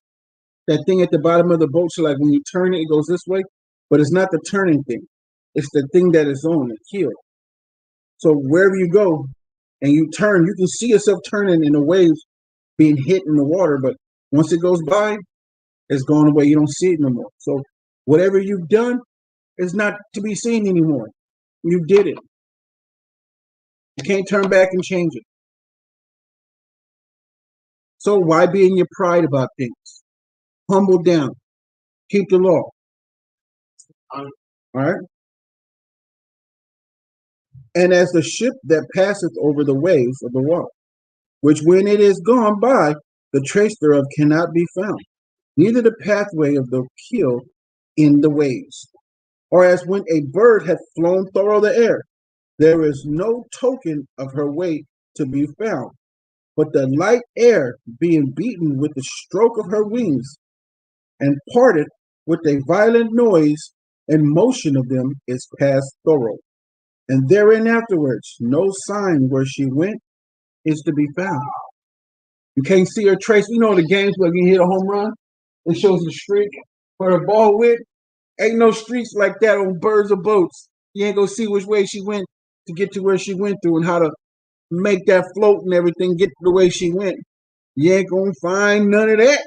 That thing at the bottom of the boat, so like when you turn it, it goes this way, but it's not the turning thing. It's the thing that is on the keel. So wherever you go and you turn, you can see yourself turning in the waves being hit in the water, but once it goes by, it's gone away. You don't see it no more. So whatever you've done is not to be seen anymore. You did it. You can't turn back and change it. So why be in your pride about things? Humble down. Keep the law. All right. And as the ship that passeth over the waves of the water, which when it is gone by, the trace thereof cannot be found, neither the pathway of the keel in the waves. Or as when a bird hath flown through the air, there is no token of her way to be found, but the light air being beaten with the stroke of her wings, and parted with a violent noise and motion of them is passed thorough. And therein afterwards, no sign where she went is to be found. You can't see her trace. You know the games where you hit a home run, it shows the streak where the ball went, Ain't no streets like that on birds or boats. You ain't gonna see which way she went to get to where she went through and how to make that float and everything get the way she went. You ain't gonna find none of that.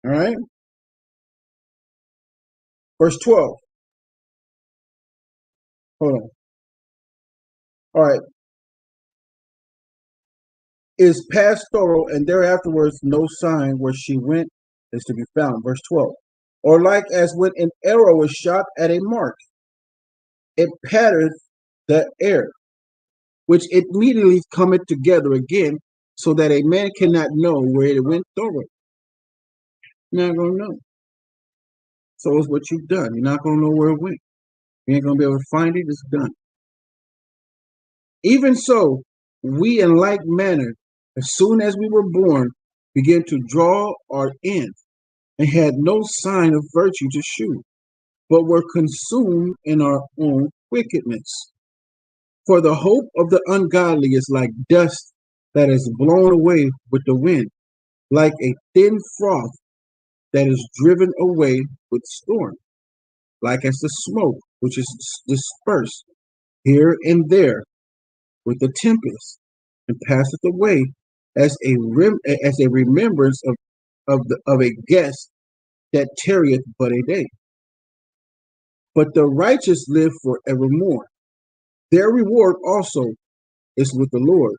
All right. Verse 12. Hold on. All right. Is past thorough, and thereafterwards no sign where she went is to be found. Verse 12. Or like as when an arrow is shot at a mark, it pattereth the air, which immediately cometh together again, so that a man cannot know where it went through. You're not gonna know. So it's what you've done. You're not gonna know where it went. You ain't gonna be able to find it. It's done. Even so, we in like manner, as soon as we were born, began to draw our end, and had no sign of virtue to shew, but were consumed in our own wickedness. For the hope of the ungodly is like dust that is blown away with the wind, like a thin froth that is driven away with storm, like as the smoke which is dispersed here and there with the tempest, and passeth away as a remembrance of a guest that tarrieth but a day. But the righteous live forevermore. Their reward also is with the Lord,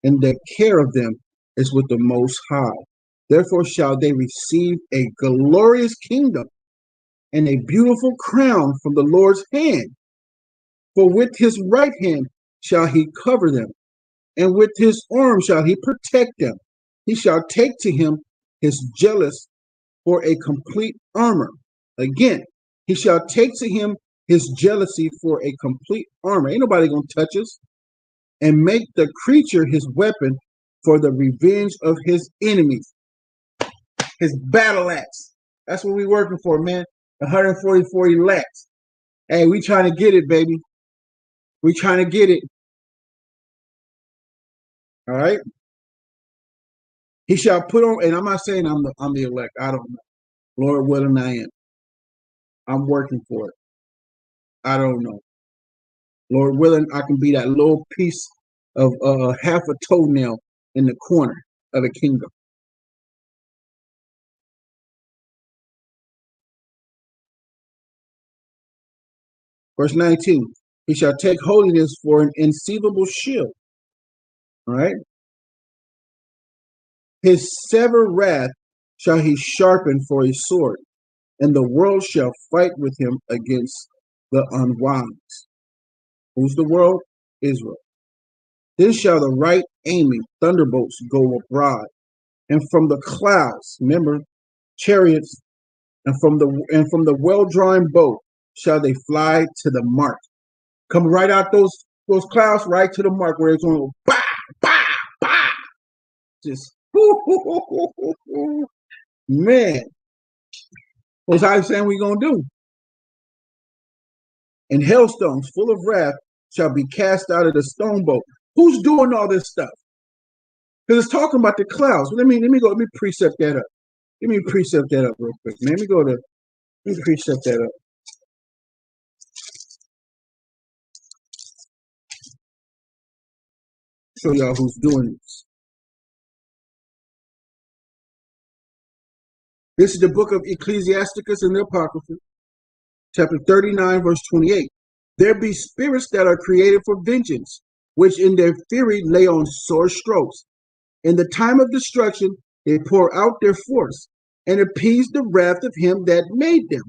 and the care of them is with the Most High. Therefore shall they receive a glorious kingdom and a beautiful crown from the Lord's hand. For with his right hand shall he cover them, and with his arm shall he protect them. He shall take to him his jealous for a complete armor. Again, he shall take to him his jealousy for a complete armor. Ain't nobody gonna touch us. And make the creature his weapon for the revenge of his enemies. His battle axe. That's what we working for, man. 144 elect. Hey, we trying to get it, baby. We trying to get it. All right. He shall put on, and I'm not saying I'm the elect. I don't know. Lord willing, I am. I'm working for it. I don't know. Lord willing, I can be that little piece of half a toenail in the corner of the kingdom. Verse 19. He shall take holiness for an inseeable shield. All right. His severed wrath shall he sharpen for a sword, and the world shall fight with him against the unwise. Who's the world? Israel. Then shall the right aiming thunderbolts go abroad, and from the clouds, remember, chariots, and from the well-drawn bow shall they fly to the mark. Come right out those clouds, right to the mark where it's going to go, bah, bah, bah. Just, man. What's I saying we going to do? And hailstones full of wrath shall be cast out of the stone boat. Who's doing all this stuff? Because it's talking about the clouds. Let me precept that up. Let me precept that up real quick, man. Let me precept that up. Show y'all who's doing this. This is the book of Ecclesiasticus and the Apocrypha, chapter 39, verse 28. There be spirits that are created for vengeance, which in their fury lay on sore strokes. In the time of destruction, they pour out their force and appease the wrath of him that made them.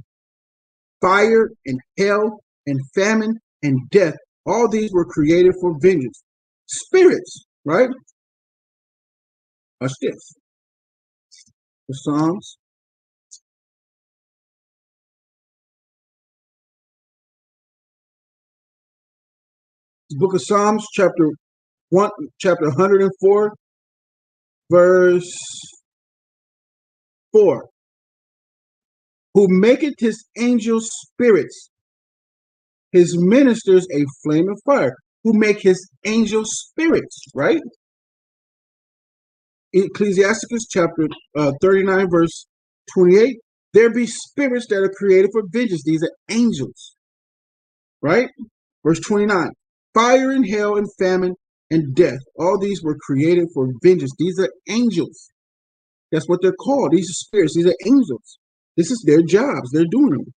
Fire and hail and famine and death, all these were created for vengeance. Spirits, right? Watch this. The Psalms. The book of Psalms, chapter 104, verse 4. Who maketh his angels spirits, his ministers a flame of fire. Who make his angels spirits, right? Ecclesiasticus chapter 39, verse 28. There be spirits that are created for vengeance. These are angels, right? Verse 29. Fire and hell and famine and death. All these were created for vengeance. These are angels. That's what they're called. These are spirits. These are angels. This is their jobs. They're doing them.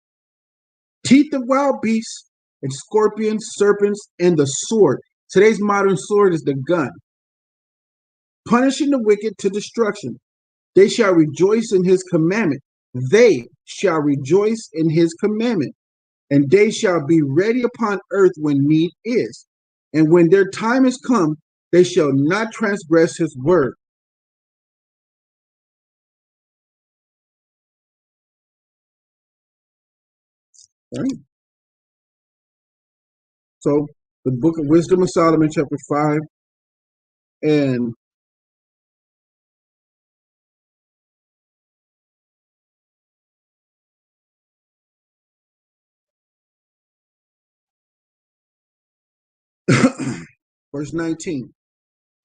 Teeth of wild beasts and scorpions, serpents, and the sword. Today's modern sword is the gun. Punishing the wicked to destruction. They shall rejoice in his commandment. They shall rejoice in his commandment. And they shall be ready upon earth when need is. And when their time is come, they shall not transgress his word. Right? So the book of Wisdom of Solomon, chapter 5, and verse 19.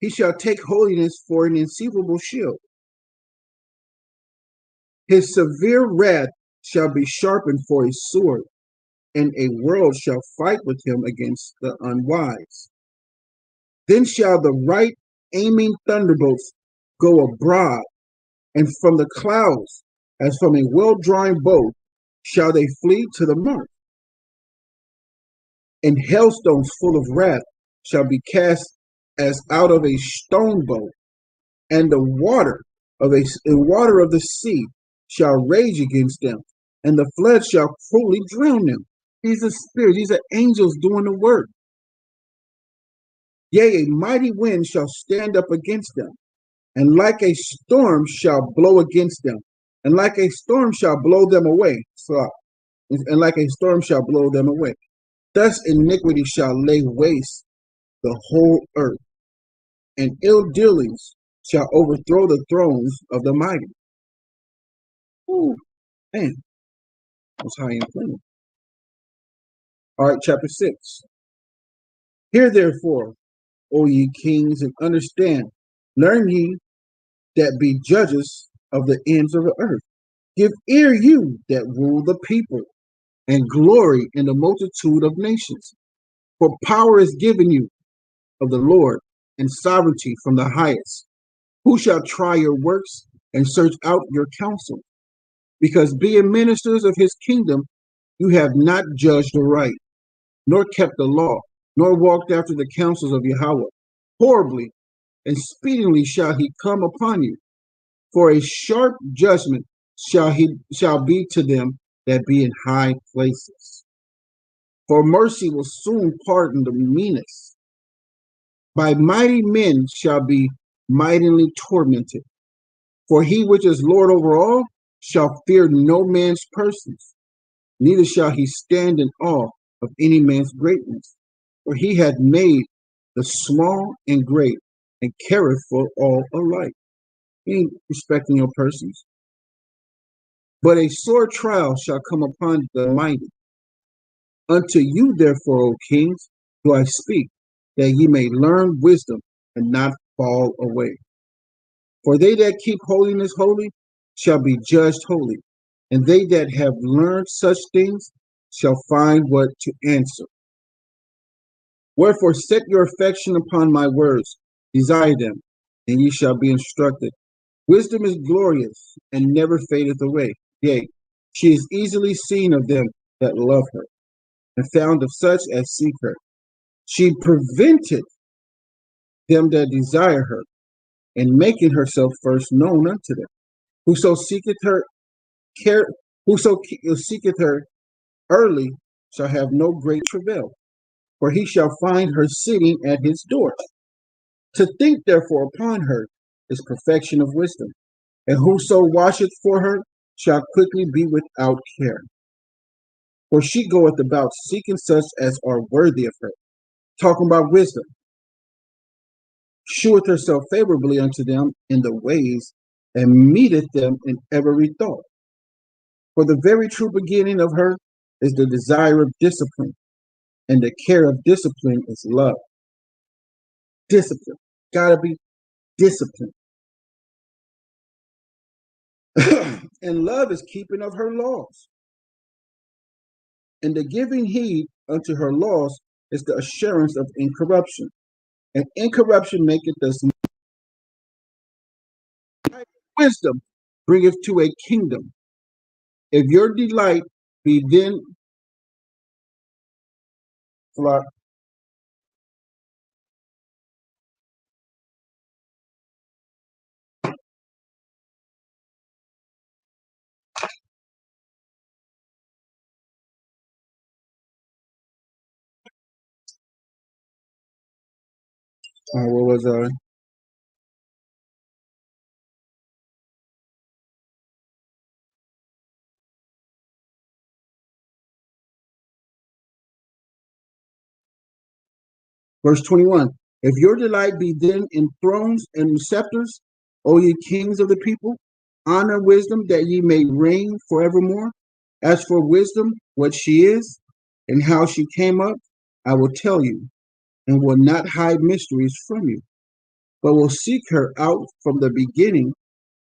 He shall take holiness for an inseparable shield. His severe wrath shall be sharpened for a sword, and a world shall fight with him against the unwise. Then shall the right aiming thunderbolts go abroad, and from the clouds, as from a well-drawn bow, shall they flee to the mark. And hailstones full of wrath shall be cast as out of a stone bow, and the water of the sea shall rage against them, and the flood shall fully drown them. These are spirits, these are angels doing the work. Yea, a mighty wind shall stand up against them, and like a storm shall blow against them, and like a storm shall blow them away. And like a storm shall blow them away. Thus iniquity shall lay waste the whole earth, and ill dealings shall overthrow the thrones of the mighty. Ooh, man, that's high and clean. All right, chapter 6. Hear therefore, O ye kings, and understand. Learn ye that be judges of the ends of the earth. Give ear, you that rule the people, and glory in the multitude of nations. For power is given you of the Lord, and sovereignty from the highest. Who shall try your works and search out your counsel? Because being ministers of his kingdom, you have not judged aright, nor kept the law, nor walked after the counsels of Yahweh. Horribly and speedily shall he come upon you, for a sharp judgment shall be to them that be in high places. For mercy will soon pardon the meanest. By mighty men shall be mightily tormented. For he which is Lord over all shall fear no man's persons, neither shall he stand in awe of any man's greatness. For he hath made the small and great, and careth for all alike. He ain't respecting your persons. But a sore trial shall come upon the mighty. Unto you, therefore, O kings, do I speak, that ye may learn wisdom and not fall away. For they that keep holiness holy shall be judged holy, and they that have learned such things shall find what to answer. Wherefore set your affection upon my words, desire them, and ye shall be instructed. Wisdom is glorious, and never fadeth away. Yea, she is easily seen of them that love her, and found of such as seek her. She preventeth them that desire her, and making herself first known unto them. Whoso seeketh her seeketh her early shall have no great travail, for he shall find her sitting at his door. To think therefore upon her is perfection of wisdom, and whoso watcheth for her shall quickly be without care. For she goeth about seeking such as are worthy of her. Talking about wisdom. Sheweth herself favorably unto them in the ways, and meeteth them in every thought. For the very true beginning of her is the desire of discipline, and the care of discipline is love. Discipline. Gotta be disciplined. And love is keeping of her laws. And the giving heed unto her laws is the assurance of incorruption. And incorruption maketh us wisdom, bringeth to a kingdom. If your delight be then what was verse 21. If your delight be then in thrones and scepters, O ye kings of the people, honor wisdom that ye may reign forevermore. As for wisdom, what she is, and how she came up, I will tell you, and will not hide mysteries from you, but will seek her out from the beginning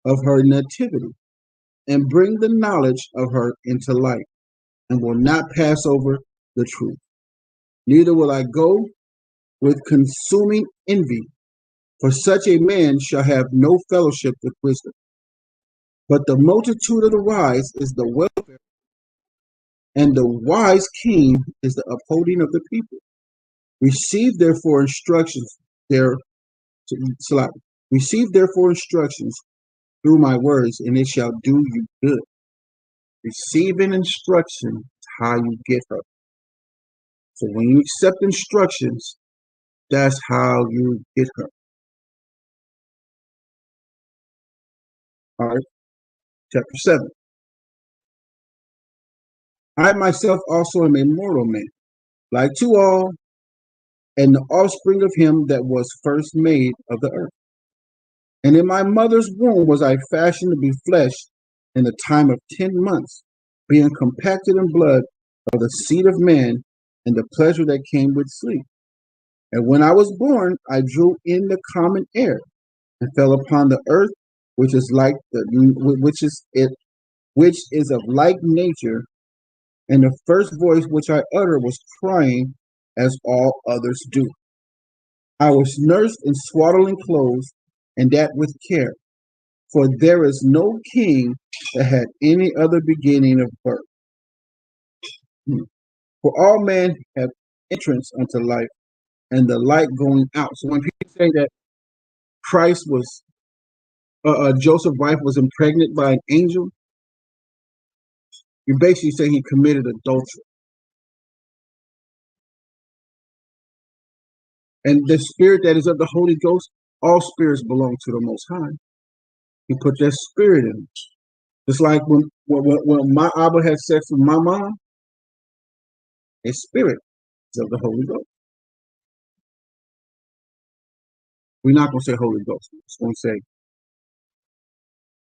of her nativity, and bring the knowledge of her into light, and will not pass over the truth. Neither will I go with consuming envy, for such a man shall have no fellowship with wisdom. But the multitude of the wise is the welfare, and the wise king is the upholding of the people. Receive therefore instructions there. Receive therefore instructions through my words, and it shall do you good. Receiving instruction is how you get her. So when you accept instructions, that's how you get her. All right, chapter 7. I myself also am a mortal man, like to all, and the offspring of him that was first made of the earth. And in my mother's womb was I fashioned to be flesh in the time of 10 months, being compacted in blood of the seed of man, and the pleasure that came with sleep. And when I was born, I drew in the common air, and fell upon the earth, which is like which is of like nature. And the first voice which I uttered was crying, as all others do. I was nursed in swaddling clothes, and that with care. For there is no king that had any other beginning of birth. For all men have entrance unto life, and the light going out. So when people say that Christ was, Joseph's wife was impregnated by an angel, you basically say he committed adultery. And the spirit that is of the Holy Ghost, all spirits belong to the Most High. He put that spirit in him. Just like when my Abba had sex with my mom, his spirit is of the Holy Ghost. We're not going to say Holy Ghost. We're just going to say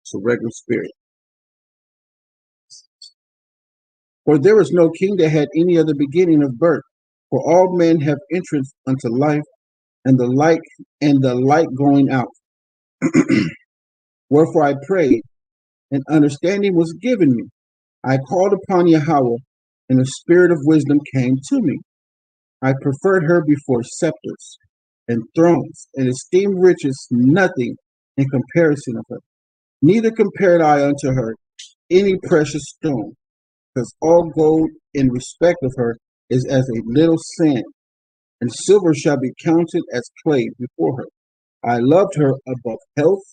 it's a regular spirit. For there is no king that had any other beginning of birth. For all men have entrance unto life, and the light going out. Wherefore I prayed, and understanding was given me. I called upon Yahweh, and the spirit of wisdom came to me. I preferred her before scepters and thrones, and esteemed riches nothing in comparison of her. Neither compared I unto her any precious stone, because all gold in respect of her is as a little sand, and silver shall be counted as clay before her. I loved her above health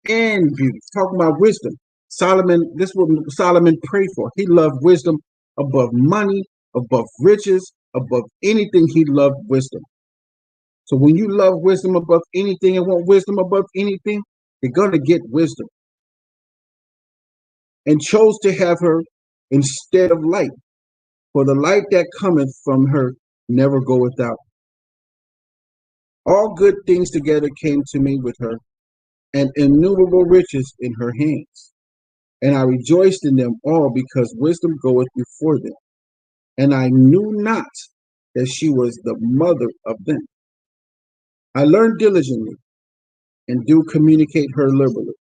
and beauty. Talking about wisdom. Solomon, this is what Solomon prayed for. He loved wisdom above money, above riches, above anything. He loved wisdom. So when you love wisdom above anything and want wisdom above anything, you're going to get wisdom. And chose to have her instead of light. For the light that cometh from her never goeth out. All good things together came to me with her, and innumerable riches in her hands. And I rejoiced in them all, because wisdom goeth before them. And I knew not that she was the mother of them. I learned diligently, and do communicate her liberally.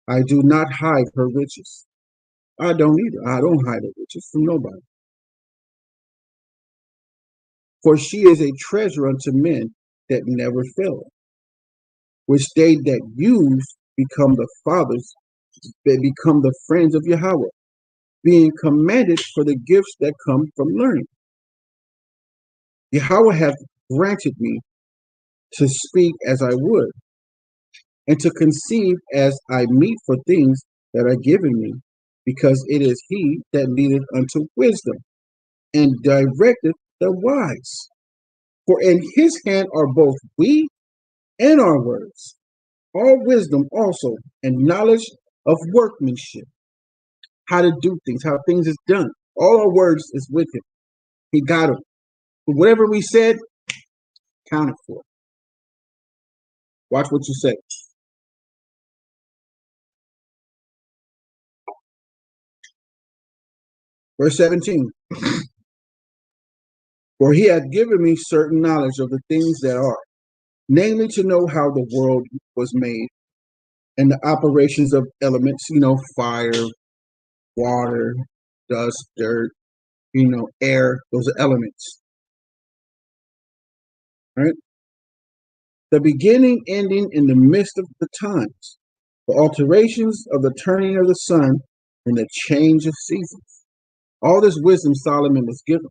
I do not hide her riches. I don't either. I don't hide her riches from nobody. For she is a treasure unto men that never fail, which they that use become the fathers, they become the friends of Yahweh, being commanded for the gifts that come from learning. Yahweh hath granted me to speak as I would, and to conceive as I meet for things that are given me, because it is he that leadeth unto wisdom, and directeth the wise. For in his hand are both we and our words, all wisdom also, and knowledge of workmanship, how to do things, how things is done. All our words is with him. He got them. But whatever we said, counted for. Watch what you say. Verse 17. For he hath given me certain knowledge of the things that are, namely to know how the world was made, and the operations of elements, fire, water, dust, dirt, air, those are elements. Right? The beginning, ending, in the midst of the times, the alterations of the turning of the sun, and the change of seasons. All this wisdom Solomon was given.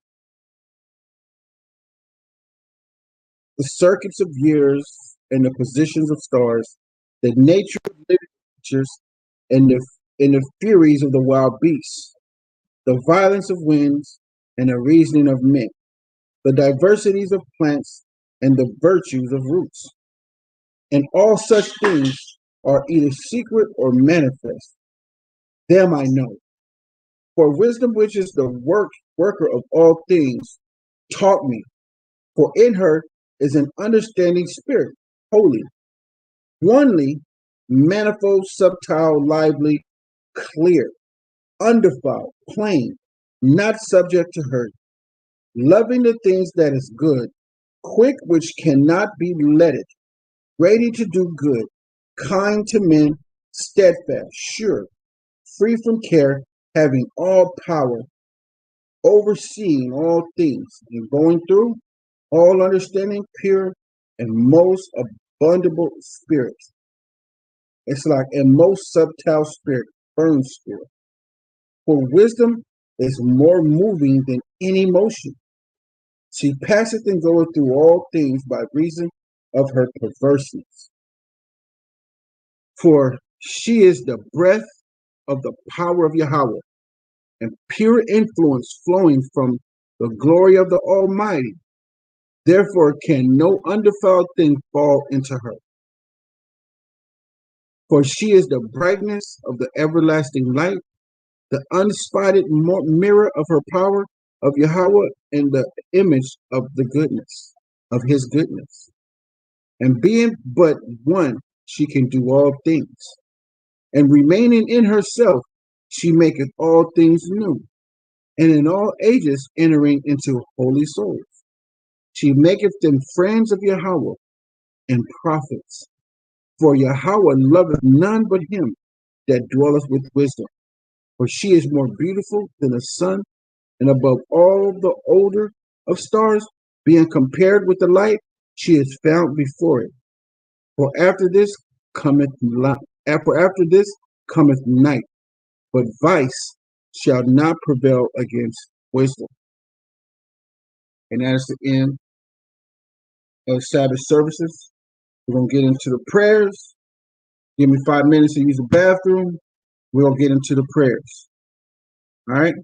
The circuits of years and the positions of stars, the nature of living creatures, and the furies of the wild beasts, the violence of winds, and the reasoning of men, the diversities of plants, and the virtues of roots. And all such things are either secret or manifest. Them I know. For wisdom, which is the worker of all things, taught me. For in her is an understanding spirit, holy, onely, manifold, subtile, lively, clear, undefiled, plain, not subject to hurt, loving the things that is good, quick which cannot be letted, ready to do good, kind to men, steadfast, sure, free from care, having all power, overseeing all things, and going through all understanding, pure and most abundant spirit. It's like a most subtile spirit, firm spirit. For wisdom is more moving than any motion. She passeth and goeth through all things by reason of her perverseness. For she is the breath of the power of Yahweh, and pure influence flowing from the glory of the Almighty. Therefore can no undefiled thing fall into her. For she is the brightness of the everlasting light, the unspotted mirror of her power of Yahweh, and the image of the goodness, of his goodness. And being but one, she can do all things. And remaining in herself, she maketh all things new. And in all ages entering into holy souls. She maketh them friends of Yahweh and prophets. For Yahweh loveth none but him that dwelleth with wisdom. For she is more beautiful than the sun, and above all the older of stars, being compared with the light, she is found before it. For after this cometh light. For after this cometh night, but vice shall not prevail against wisdom. And that is the end of Sabbath services. We're gonna get into the prayers. Give me 5 minutes to use the bathroom. We're gonna get into the prayers. All right.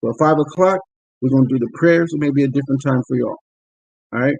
So at 5 o'clock, we're gonna do the prayers. It may be a different time for y'all. All right.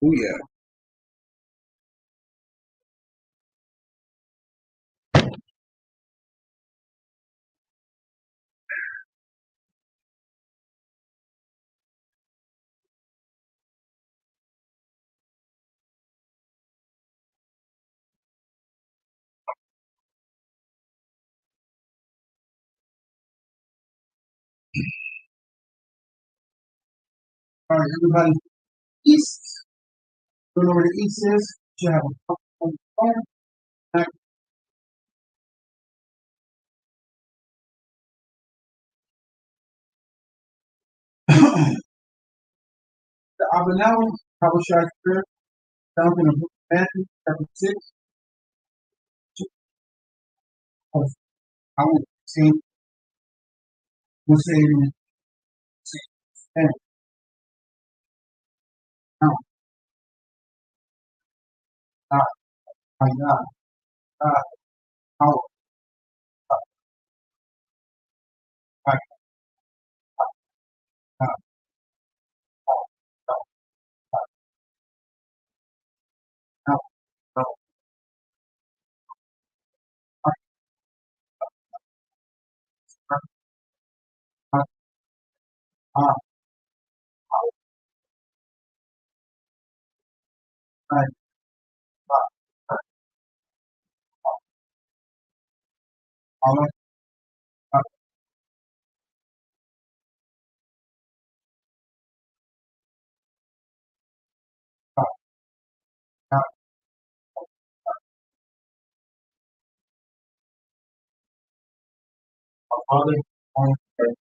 Oh yeah. All right, everybody. East. Don't know where the east is. You have a cup on the phone. The Avenel, Habashai Spirit, found in the book of Matthew, chapter 6. I will say, we'll say in 10. Now, God, my God, God, power, God, God, God, God, God, God, God, God, God, God, God, power, God, God, God, our Father, on earth.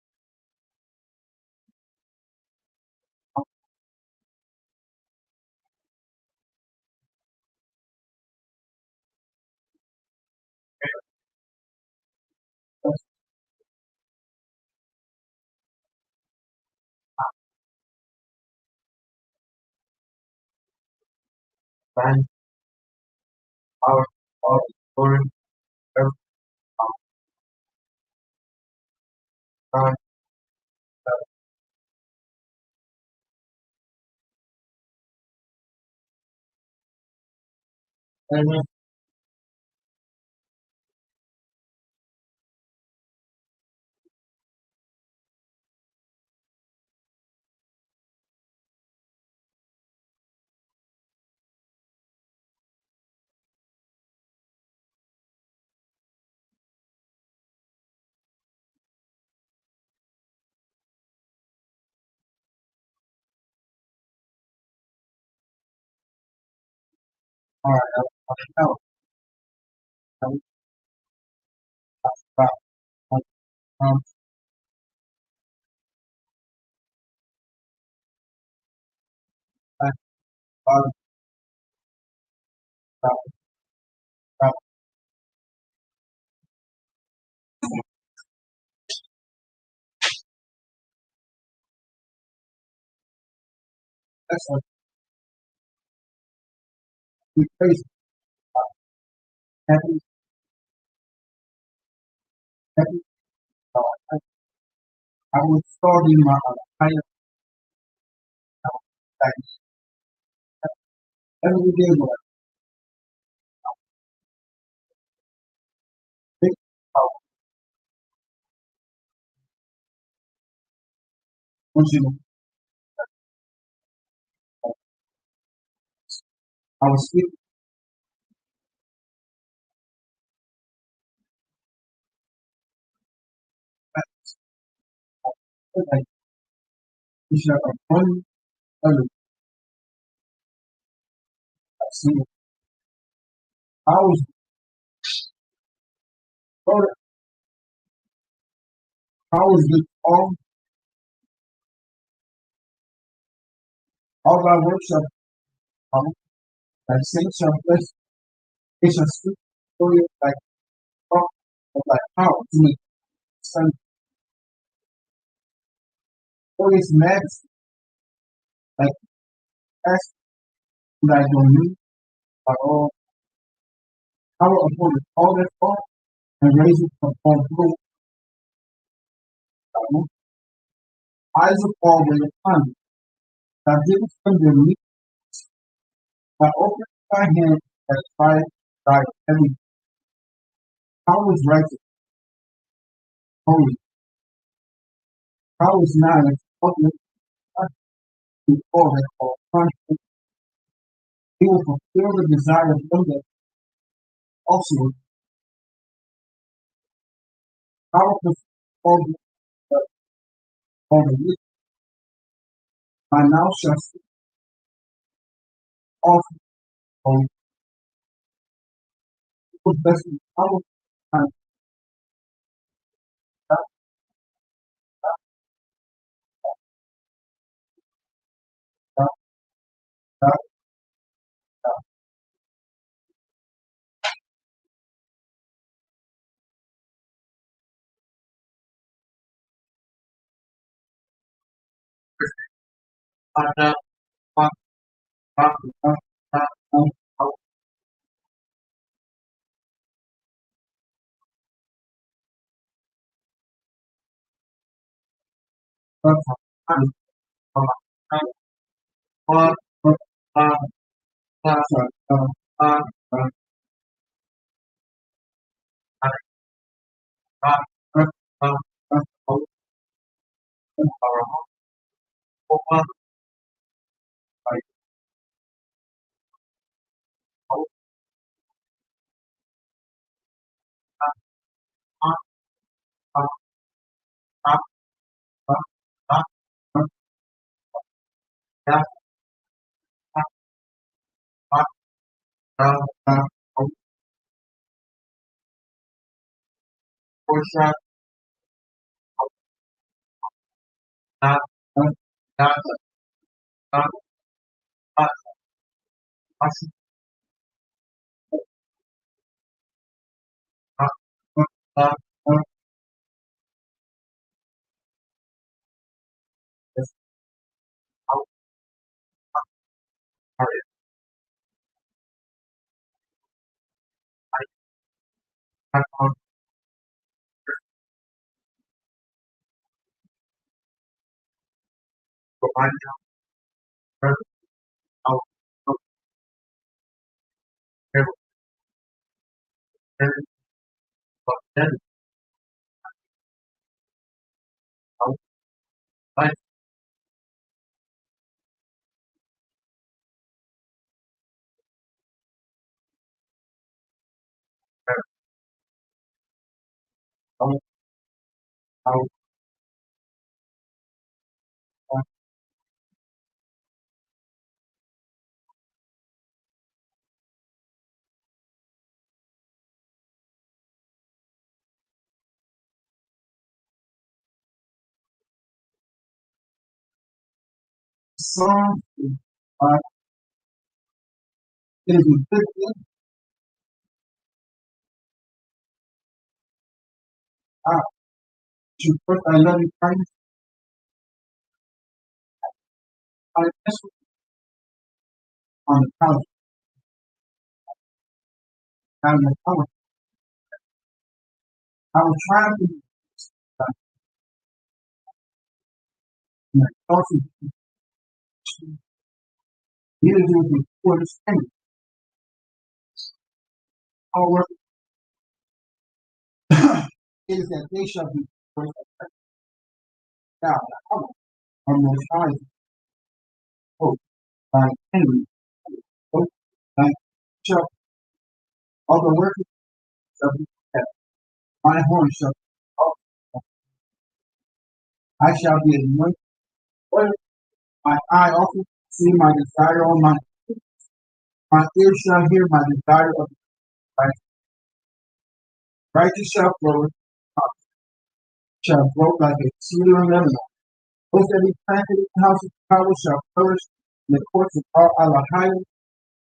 Thank power, all glory, earth, God, amen. All right, now, God, God, um, God, God, God, God, that's what we praise heaven, heaven, God. I will start in my higher thanks every day, Lord. Big power. Once you know, I will speak that you shall have one other single. How is Lord, how is this all thy works shall come, thy saints shall bless, they shall speak for you like talk of thy power to me, son, for his majesty, like as thy domain by all power upon all that fall, and raise it upon whom eyes of all wait upon thee. Thou givest them their meat, I opened thy hand as fire thy heavy. How is righteous, holy, how is not as open before that all punishment. He will fulfill the desire of them that also powerful over the wicked. My mouth shall speak also on the best of power. And that that that that that Psalm it is inflicted out to put thy loving kindness on the couch and the power. I will try to also neither do it for understanding. However, it is that they shall be first thou, our most high hope, thy enemy, hope, thy shall all the workers shall be kept. My horn shall be I shall be anointed oil. My eye also see my desire on my ear shall hear my desire of the righteous shall flow, shall grow like a cedar in Lebanon. Those that be planted in the house of power shall flourish in the courts of all Allahim,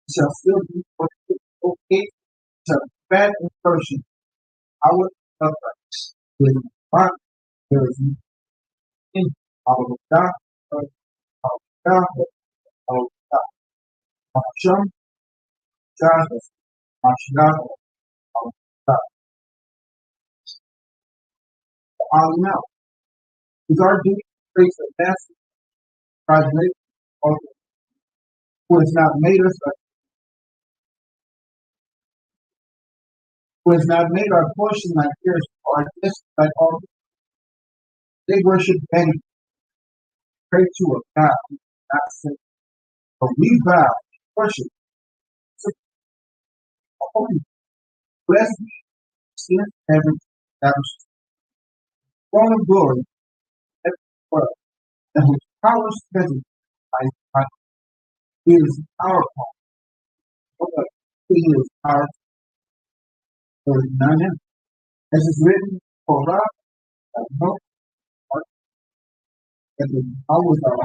shall still be for the gate, shall be fat and flourishing. I will upright. There is no there is nothing. Allah, Allah, Allah, Hashem, Jahas, Mashlah, Allah, now. Is our duty to praise the master, Christ, who has not made us who has not made our portion like theirs, or this like all. They worship vanity, pray to a God who is not sent. But we bow, worship, to a holy, blessed be sin heaven, established throne of glory, every world, and whose power is present by his might. He is our power. He is our there is none in. As is written, Torah, no heart, that is always our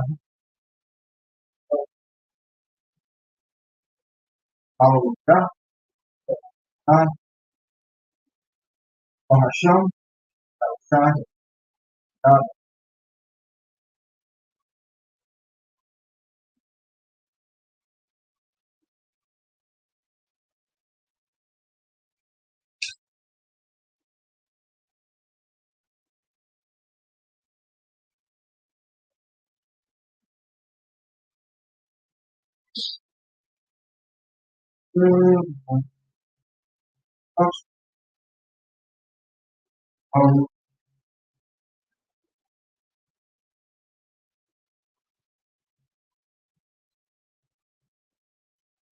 God, God, our Hashem, our God, our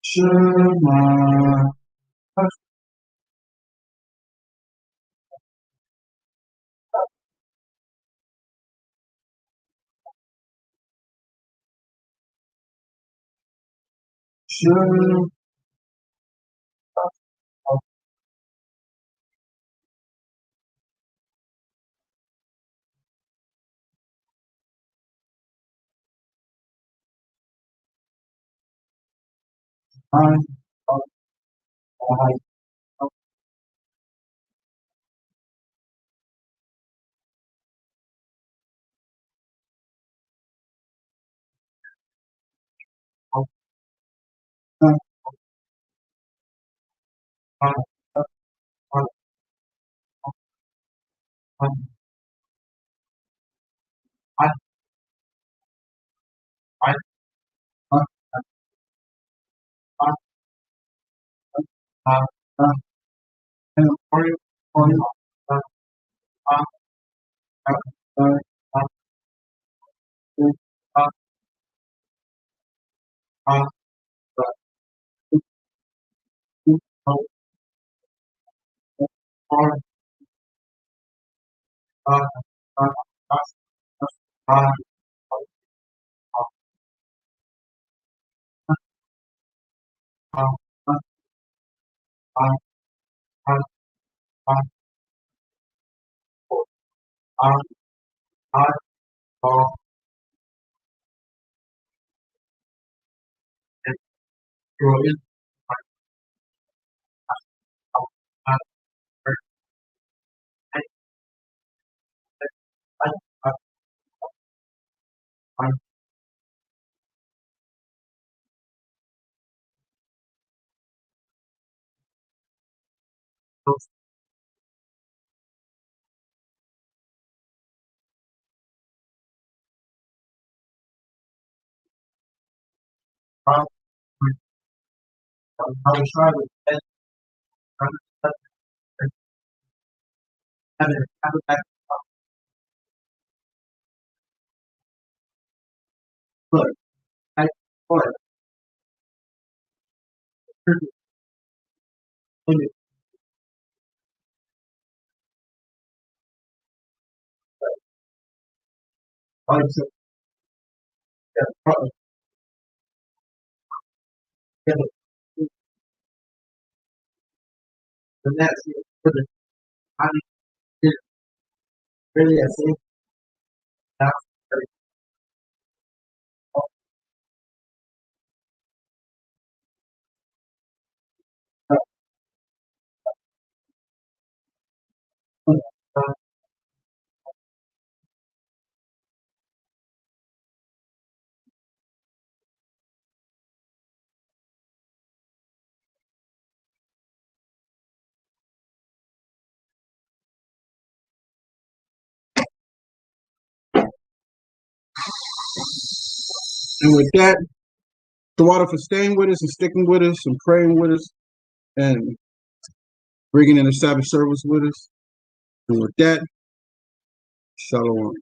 Shema, Shema, mind, life, and for you, I was trying to have a back foot. I foot. I said, yeah, the next for the I did really I think that's very And with that, the water for staying with us and sticking with us and praying with us and bringing in the Sabbath service with us. And with that, shalom.